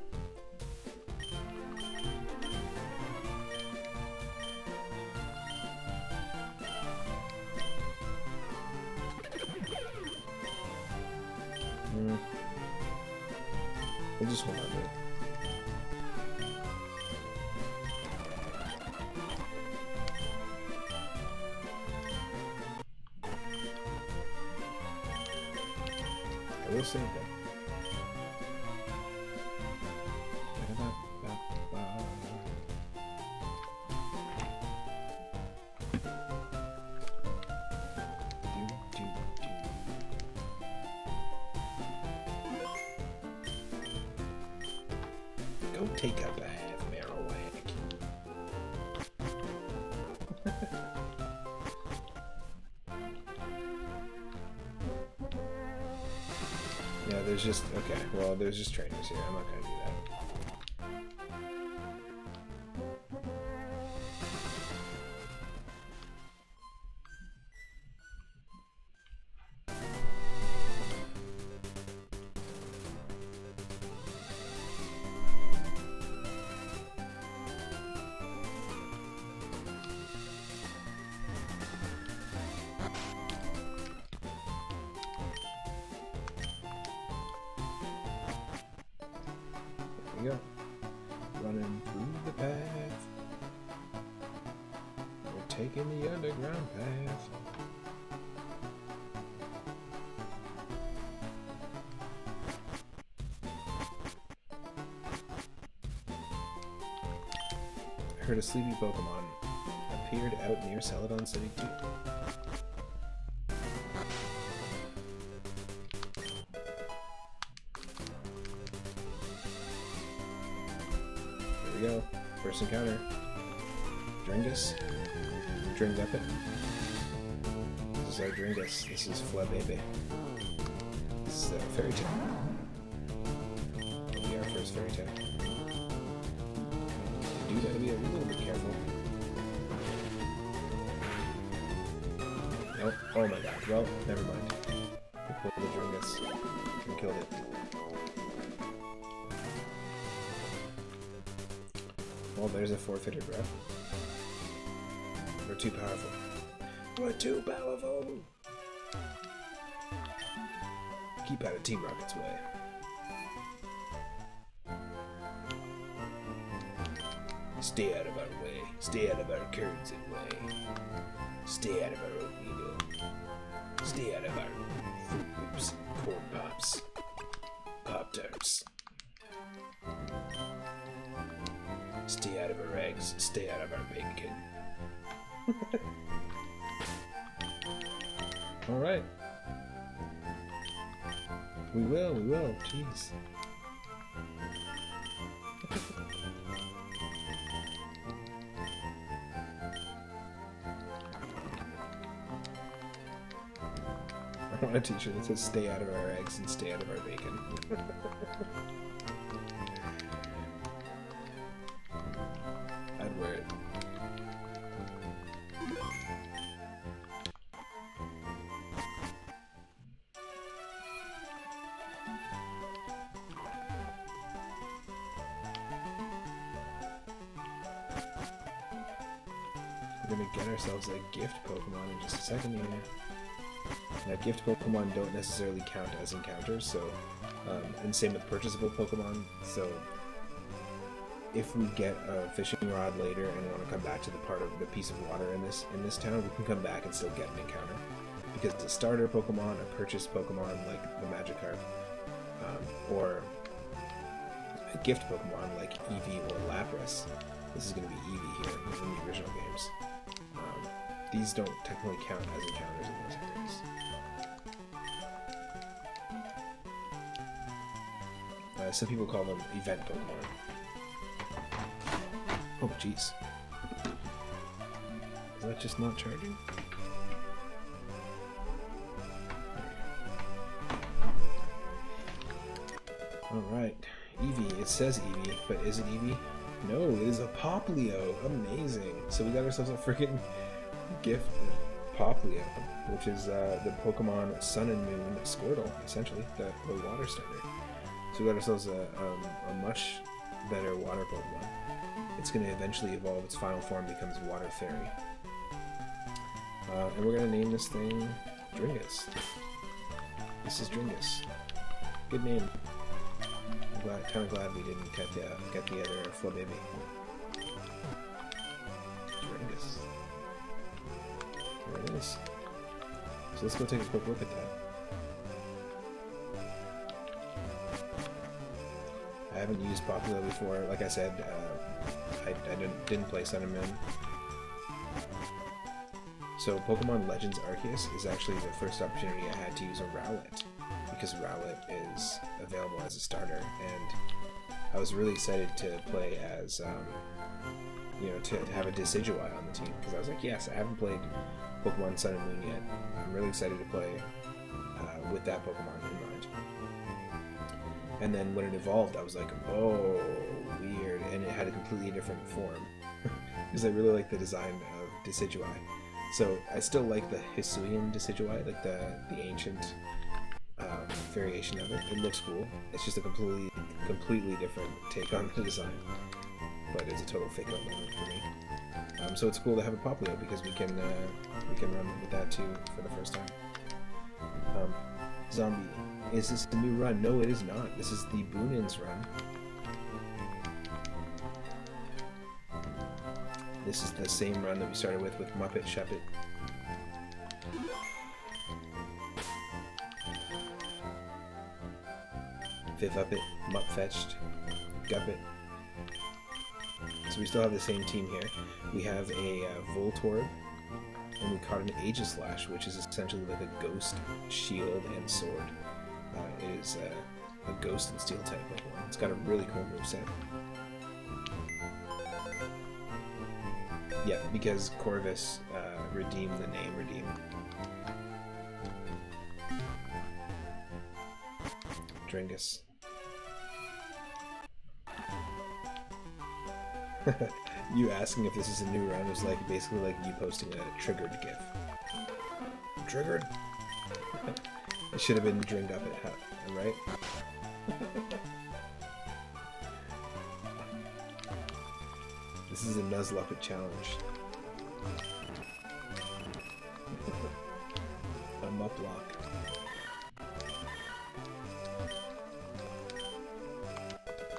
We'll just hold on to it. I will save them. Go take a bath, Marowak. Yeah, there's just... Okay, well, there's just trainers here. I'm not gonna do that. There we go. Running through the path. We're taking the underground path. I heard a sleepy Pokemon appeared out near Celadon City too. Here we go. First encounter. Dringus. Dringduppet. This is our Dringus. This is Flabébé. This is Fairy Tale. It'll be our first Fairy Tale. Do gotta be a little bit careful. Nope. Oh my god. Well, never mind. We pulled the Dringus and killed it. Well, there's a forfeited rep. We're too powerful. We're too powerful! Keep out of Team Rocket's way. Stay out of our way. Stay out of our curds and way. Stay out of our oatmeal. Stay out of our Fruit Loops, Corn Pops, Pop-Tarts. Stay out of our eggs. Stay out of our bacon. Alright. We will. Jeez. I want a t-shirt that says stay out of our eggs and stay out of our bacon. I'd wear it. We're gonna get ourselves a gift Pokemon in just a second here. Now, gift Pokemon don't necessarily count as encounters, so, and same with purchasable Pokemon, so if we get a fishing rod later and want to come back to the part of the piece of water in this town, we can come back and still get an encounter. Because it's a starter Pokemon, a purchased Pokemon like the Magikarp, or a gift Pokemon like Eevee or Lapras. This is going to be Eevee here in the original games. These don't technically count as encounters in those areas. Some people call them event Pokemon. Oh, jeez. Is that just not charging? Alright. Eevee. It says Eevee, but is it Eevee? No, it is a Poplio. Amazing. So we got ourselves a freaking gift of Poplio, which is the Pokemon Sun and Moon Squirtle, essentially, the water starter. So we got ourselves a much better water Pokemon. It's going to eventually evolve. Its final form becomes Water Fairy. And we're going to name this thing Dringus. This is Dringus. Good name. I'm kind of glad we didn't get the other Flabibi. Dringus. There it is. So let's go take a quick look at that. I haven't used Poplio before. Like I said, I didn't play Sun and Moon. So Pokemon Legends Arceus is actually the first opportunity I had to use a Rowlet, because Rowlet is available as a starter, and I was really excited to play as, you know, to have a Decidueye on the team, because I was like, yes, I haven't played Pokemon Sun and Moon yet. I'm really excited to play with that Pokemon in mind. And then when it evolved, I was like, oh, weird, and it had a completely different form, because I really like the design of Decidueye. So I still like the Hisuian Decidueye, like the ancient variation of it. It looks cool. It's just a completely different take on the design, but it's a total fake out moment for me. So it's cool to have a Poplio because we can run with that too for the first time. Zombie, is this a new run? No, it is not. This is the Boonins run. This is the same run that we started with Muppet Sheppet. Vivuppet, Mupfetched, Guppet. So we still have the same team here. We have a Voltorb, and we caught an Aegislash, which is essentially like a ghost shield and sword. It is a ghost and steel type Pokemon. It's got a really cool moveset. Yeah, because Corvus redeemed the name Redeem. Dringus. You asking if this is a new run is like basically like you posting a triggered GIF. Triggered? It should have been Drink Up It, right? This is a Nuzlocke challenge. A Muplock.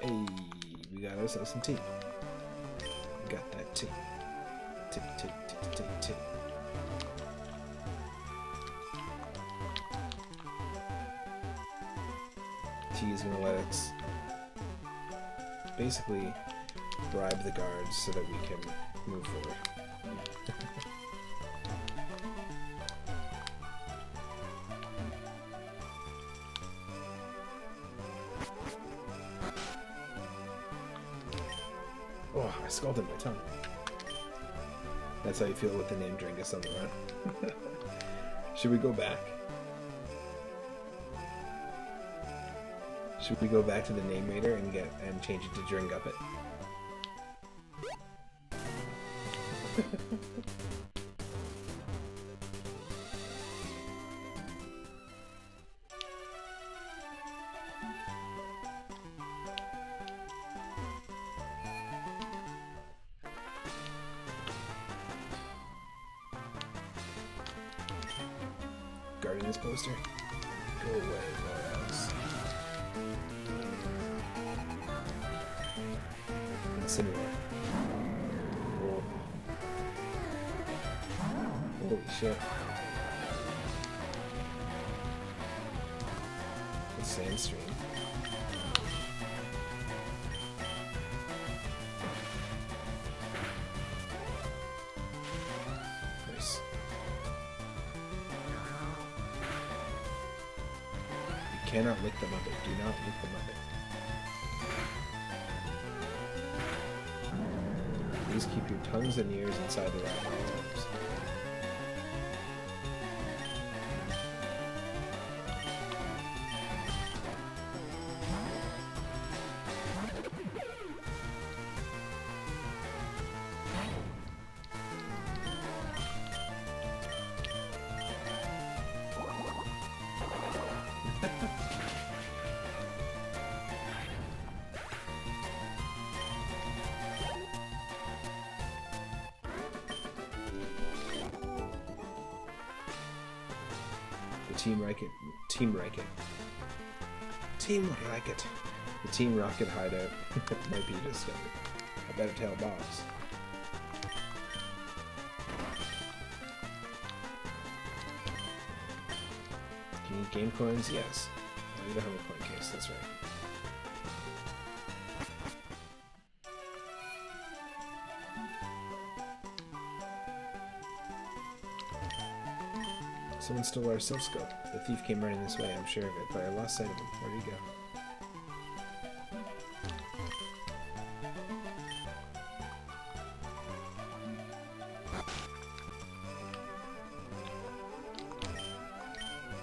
Hey, we got ourselves some tea. Got that tea. Tea. Tea is gonna let us basically bribe the guards so that we can move forward. scalded my tongue. That's how you feel with the name Dringus on the run. Should we go back? Should we go back to the name raider and change it to Dringuppet? Guarding this poster? Go away, Morales. Incineroar. Whoa. Holy shit. The Sandstream. Nice. You cannot lick the Muppet. Do not lick the Muppet. Please keep your tongues and ears inside the rat holes. Team Rocket. The Team Rocket hideout might be discovered. I better tell Boss. Do you need game coins? Yes. I need a 100-coin case, that's right. Someone stole our silk scope. The thief came running this way, I'm sure of it, but I lost sight of him. Where did he go?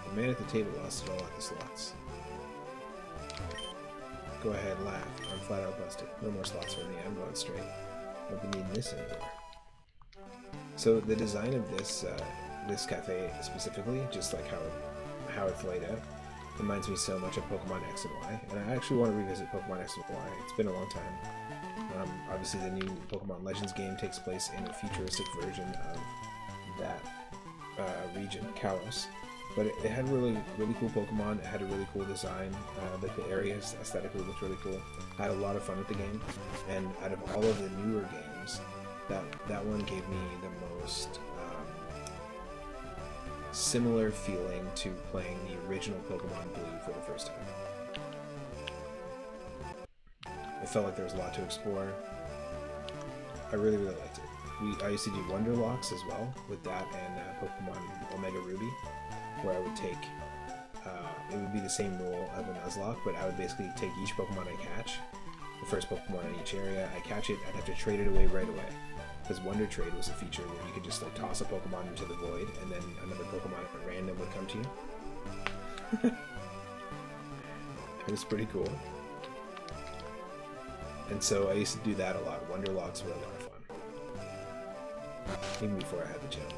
The man at the table lost it all at the slots. Go ahead, laugh. I'm flat out busted. No more slots for me. I'm going straight. Won't be needing this anymore. So the design of this this cafe specifically, just like how it's laid out, reminds me so much of Pokemon X and Y, and I actually want to revisit Pokemon X and Y. It's been a long time. Obviously, the new Pokemon Legends game takes place in a futuristic version of that region, Kalos. But it had really cool Pokemon. It had a really cool design. Like the areas aesthetically looked really cool. I had a lot of fun with the game, and out of all of the newer games, that one gave me the most similar feeling to playing the original Pokemon Blue for the first time. It felt like there was a lot to explore. I really liked it. I used to do Wonder Locks as well with that and Pokemon Omega Ruby, where I would take, it would be the same rule of a Nuzlocke, but I would basically take each Pokemon I catch, the first Pokemon in each area, I catch it, I'd have to trade it away right away. Because Wonder Trade was a feature where you could just like toss a Pokemon into the void, and then another Pokemon at random would come to you. It was pretty cool. And so I used to do that a lot. Wonder Locks were a lot of fun. Even before I had the channel.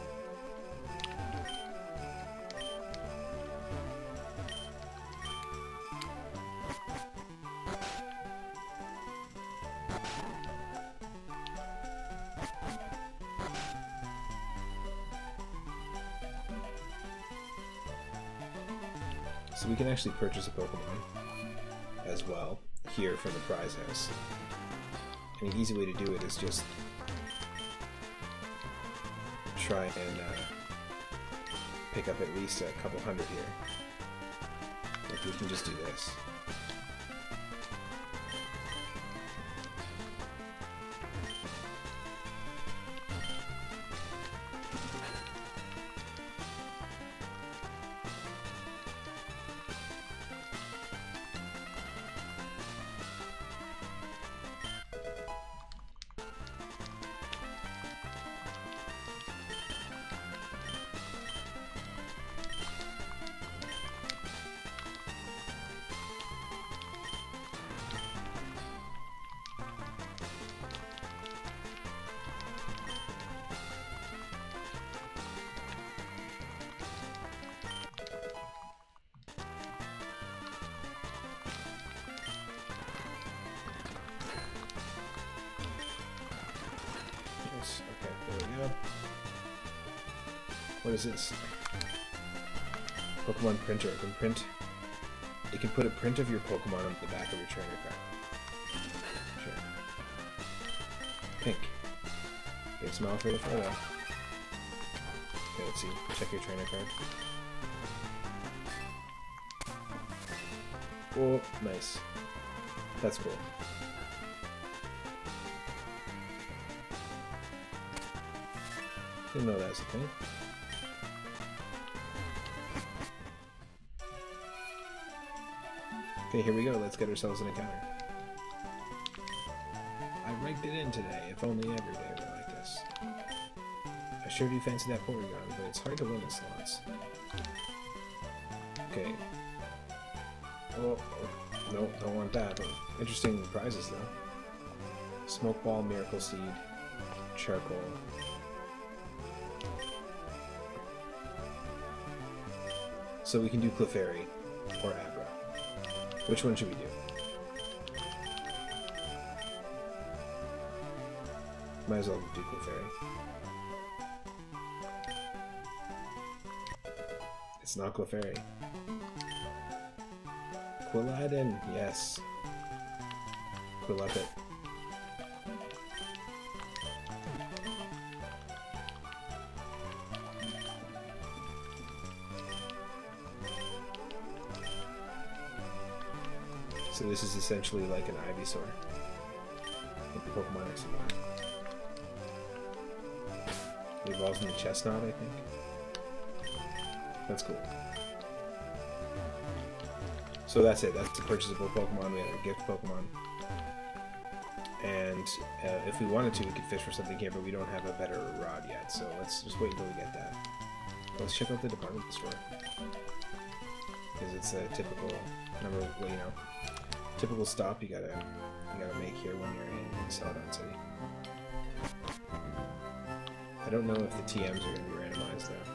So we can actually purchase a Pokemon as well here from the prize house. And an easy way to do it is just try and pick up at least a couple hundred here. Like we can just do this. What is this? Pokemon printer. It can print. It can put a print of your Pokemon on the back of your trainer card. Sure. Pink. Big smile for the photo. Okay, let's see. Check your trainer card. Oh, nice. That's cool. Didn't know that was a thing. Okay, here we go. Let's get ourselves an encounter. I ranked it in today. If only every day were like this. I sure do fancy that Porygon, but it's hard to win in slots. Okay. Oh, no, don't want that. But interesting prizes, though. Smoke Ball, Miracle Seed, Charcoal. So we can do Clefairy or Abra. Which one should we do? Might as well do Clefairy. It's not Clefairy. Quilladin, yes. Quilladin. So this is essentially like an Ivysaur. With the Pokemon X and Y. It evolves into Chestnut, I think. That's cool. So that's it. That's the purchasable Pokemon. We have a gift Pokemon. And if we wanted to, we could fish for something here, but we don't have a better rod yet. So let's just wait until we get that. Let's check out the department store. Because it's a typical number, well, you know, typical stop you gotta make here when you're in Celadon City. I don't know if the TMs are gonna be randomized though.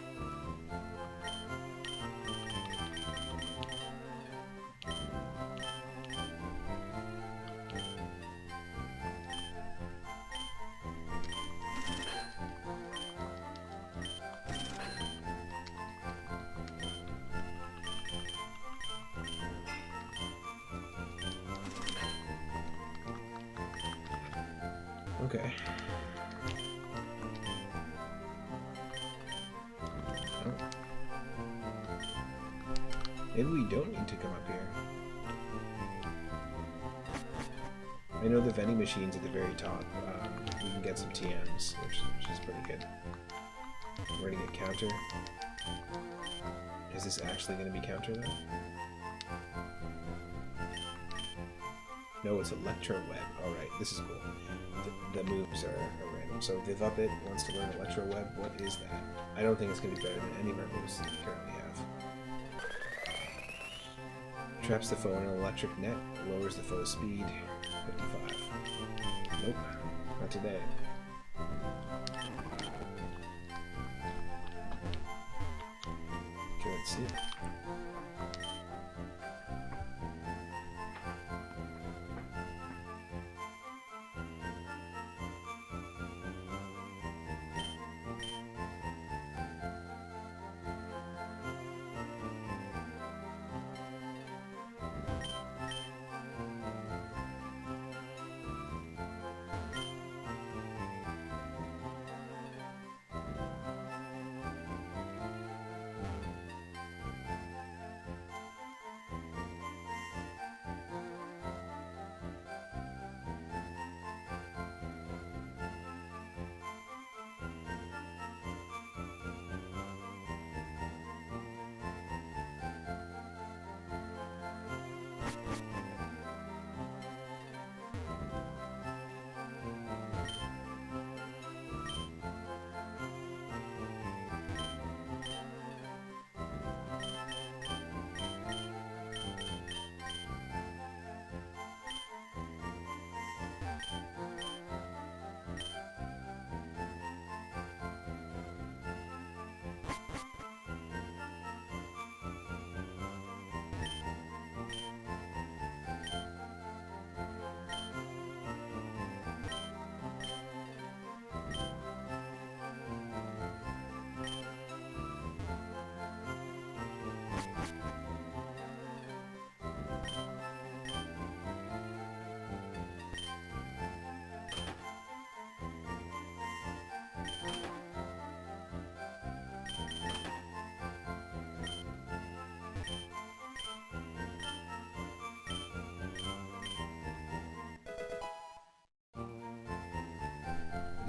Okay. Oh. Maybe we don't need to come up here. I know the vending machines at the very top. We can get some TMs, which is pretty good. We're gonna get counter. Is this actually gonna be counter though? No, it's Electro Web. Alright, this is cool. The moves are random. So Vivupit wants to learn Electro Web. What is that? I don't think it's going to be better than any of our moves that we currently have. Traps the foe in an electric net. Lowers the foe's speed. 55. Nope. Not today. Okay, let's see.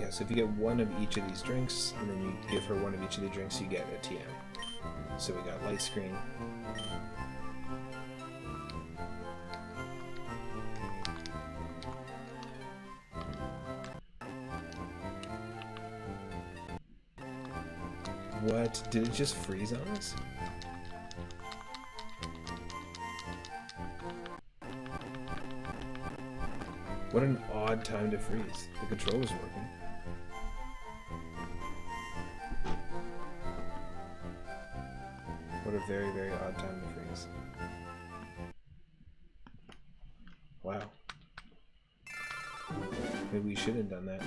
Yeah, so if you get one of each of these drinks, and then you give her one of each of the drinks, you get a TM. So we got light screen. What? Did it just freeze on us? What an odd time to freeze. The control was working. What a very, very odd time to freeze. Wow. Maybe we should have done that.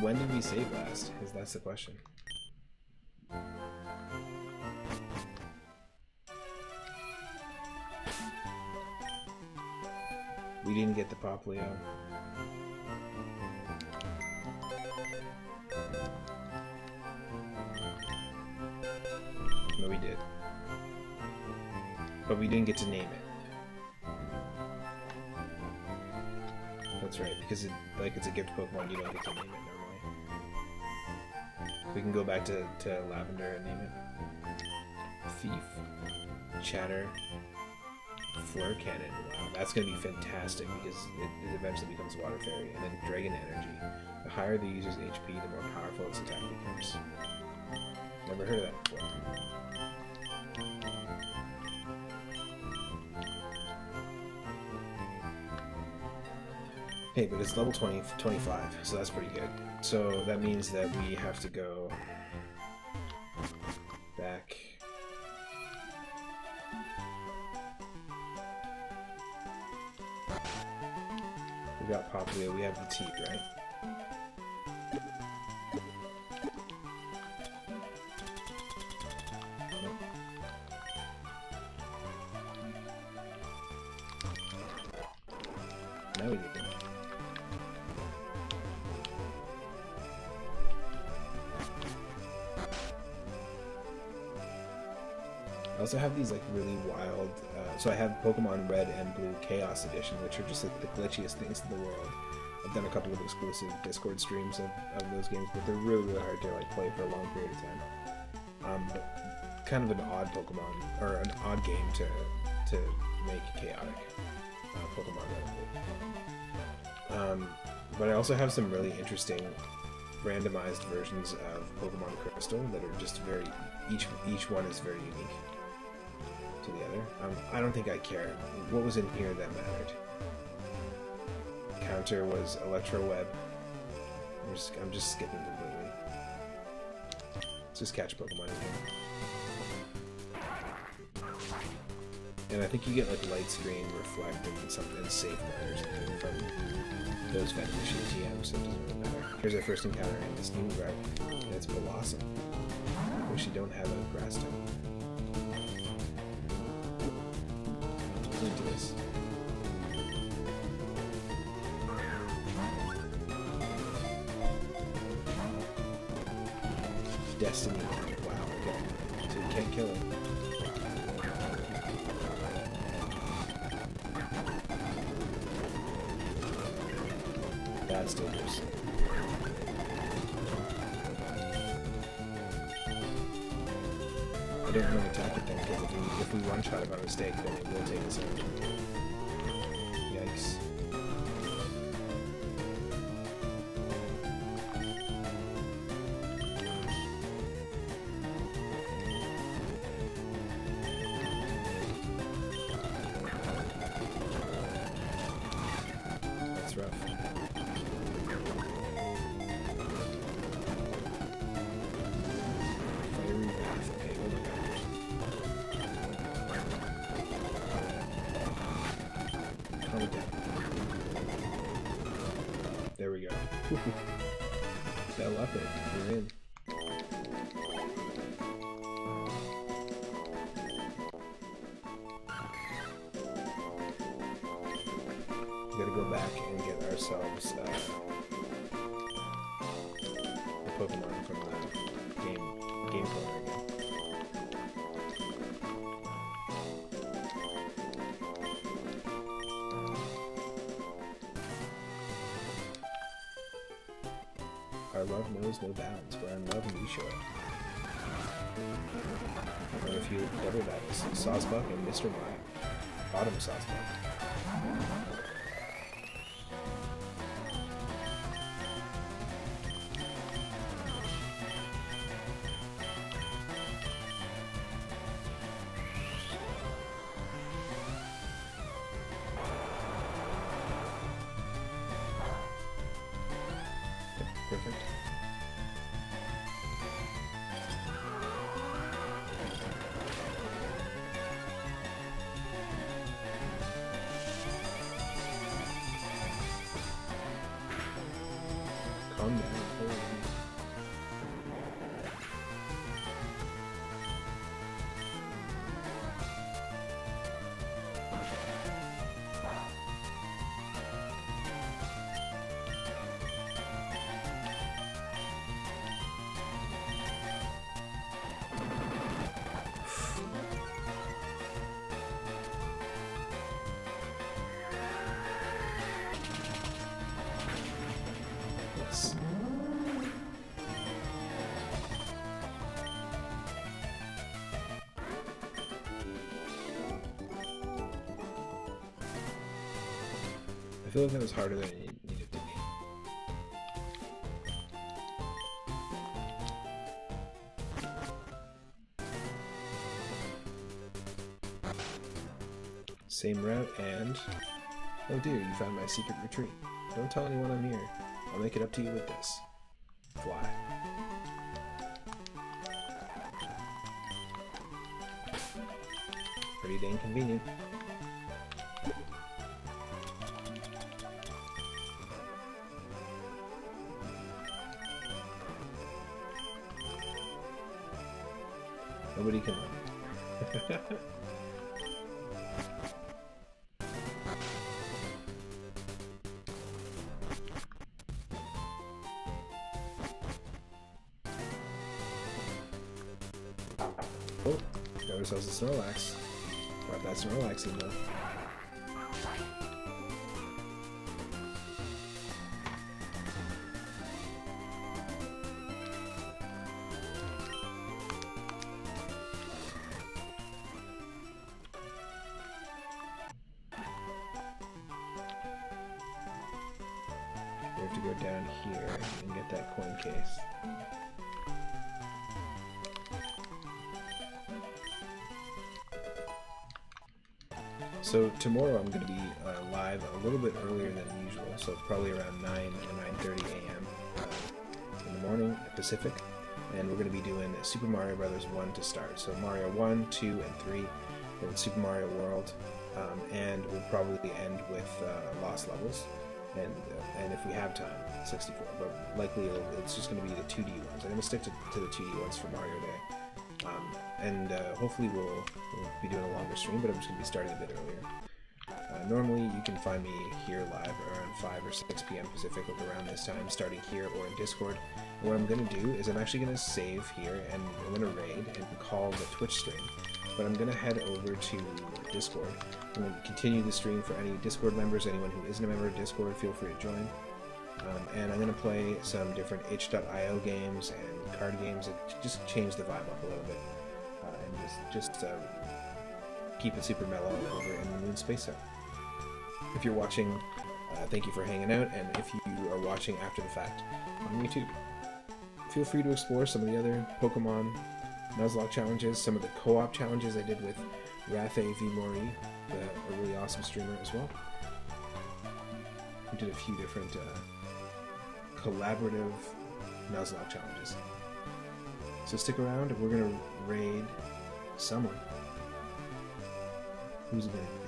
When did we save last? That's the question. We didn't get the Pop Leo. No, we did. But we didn't get to name it. That's right, because it's a gift Pokemon, you don't get to name it normally. We can go back to Lavender and name it. Thief. Chatter. Flare Cannon. Wow, that's going to be fantastic because it eventually becomes Water Fairy. And then Dragon Energy. The higher the user's HP, the more powerful its attack becomes. Never heard of that before. Hey, but it's level 25, so that's pretty good. So that means that we have to go back. We got Pop Leo, we have the Teak, right? Nope. Now we need it. I also have these like really wild, so I have Pokemon Red and Blue Chaos Edition, which are just like the glitchiest things in the world. I've done a couple of exclusive Discord streams of those games, but they're really, really hard to like play for a long period of time. But kind of an odd Pokemon, or an odd game to make chaotic Pokemon Red and Blue. But I also have some really interesting randomized versions of Pokemon Crystal that are just very, each one is very unique to the other. I don't think I care. What was in here that mattered? Counter was Electro Web. I'm just skipping completely. Let's just catch Pokemon in here. And I think you get like Light Screen, Reflect, and something Safeguard or something from those vending machine TMs, so it doesn't really matter. Here's our first encounter in this new Rec, and it's Blossom. I wish you don't have a Grass type. Into this. Destiny. Wow, okay. So you can't kill him. That's dangerous. I don't want to attack it then, because if we one-shot it by mistake, then it will take us out. Yikes. That's rough. Fiery Wrath. Okay, oh my gosh. Calm it down. There we go. Fell up it. We're in. We gotta go back and get ourselves the Pokemon from the game corner again. Our love knows no bounds. We're in love and we show it. Or if you double that, it's Sawsbuck and Mr. Mime. Bottom Sawsbuck. Perfect. Calm down. Hold on. Yes. I feel like that was harder than it needed to be. Same route and... Oh dear, you found my secret retreat. Don't tell anyone I'm here. I'll make it up to you with this. Fly. Pretty dang convenient. Nobody can run. Oh, got ourselves a Snorlax. Got that Snorlax in though. We have to go down here and get that coin case. So tomorrow I'm going to be live a little bit earlier than usual, so probably around 9 or 9:30 a.m. In the morning Pacific, and we're going to be doing Super Mario Bros. 1 to start. So Mario 1, 2, and 3, then Super Mario World, and we'll probably end with Lost Levels, and if we have time, 64. But likely it's just going to be the 2D ones. I'm going to stick to the 2D ones for Mario Day. Hopefully we'll be doing a longer stream, but I'm just going to be starting a bit earlier. Normally you can find me here live around 5 or 6 p.m. Pacific, like around this time, starting here or in Discord. And what I'm going to do is I'm actually going to save here, and I'm going to raid and call the Twitch stream. But I'm going to head over to Discord. I'm going to continue the stream for any Discord members. Anyone who isn't a member of Discord, feel free to join. And I'm going to play some different itch.io games and card games that just change the vibe up a little bit. And just keep it super mellow over in the Moon Space Zone. If you're watching, thank you for hanging out, and if you are watching after the fact on YouTube, feel free to explore some of the other Pokemon Nuzlocke challenges, some of the co-op challenges I did with Rathe V. Mori, a really awesome streamer as well. We did a few different collaborative Nuzlocke challenges. So stick around, we're going to raid someone. Who's it going to be?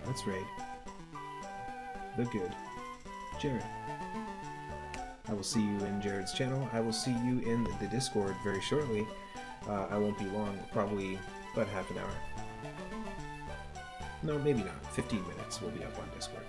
Let's raid the good Jared. I will see you in Jared's channel. I will see you in the Discord very shortly. I won't be long, probably about half an hour. No, maybe not. 15 minutes we'll be up on Discord.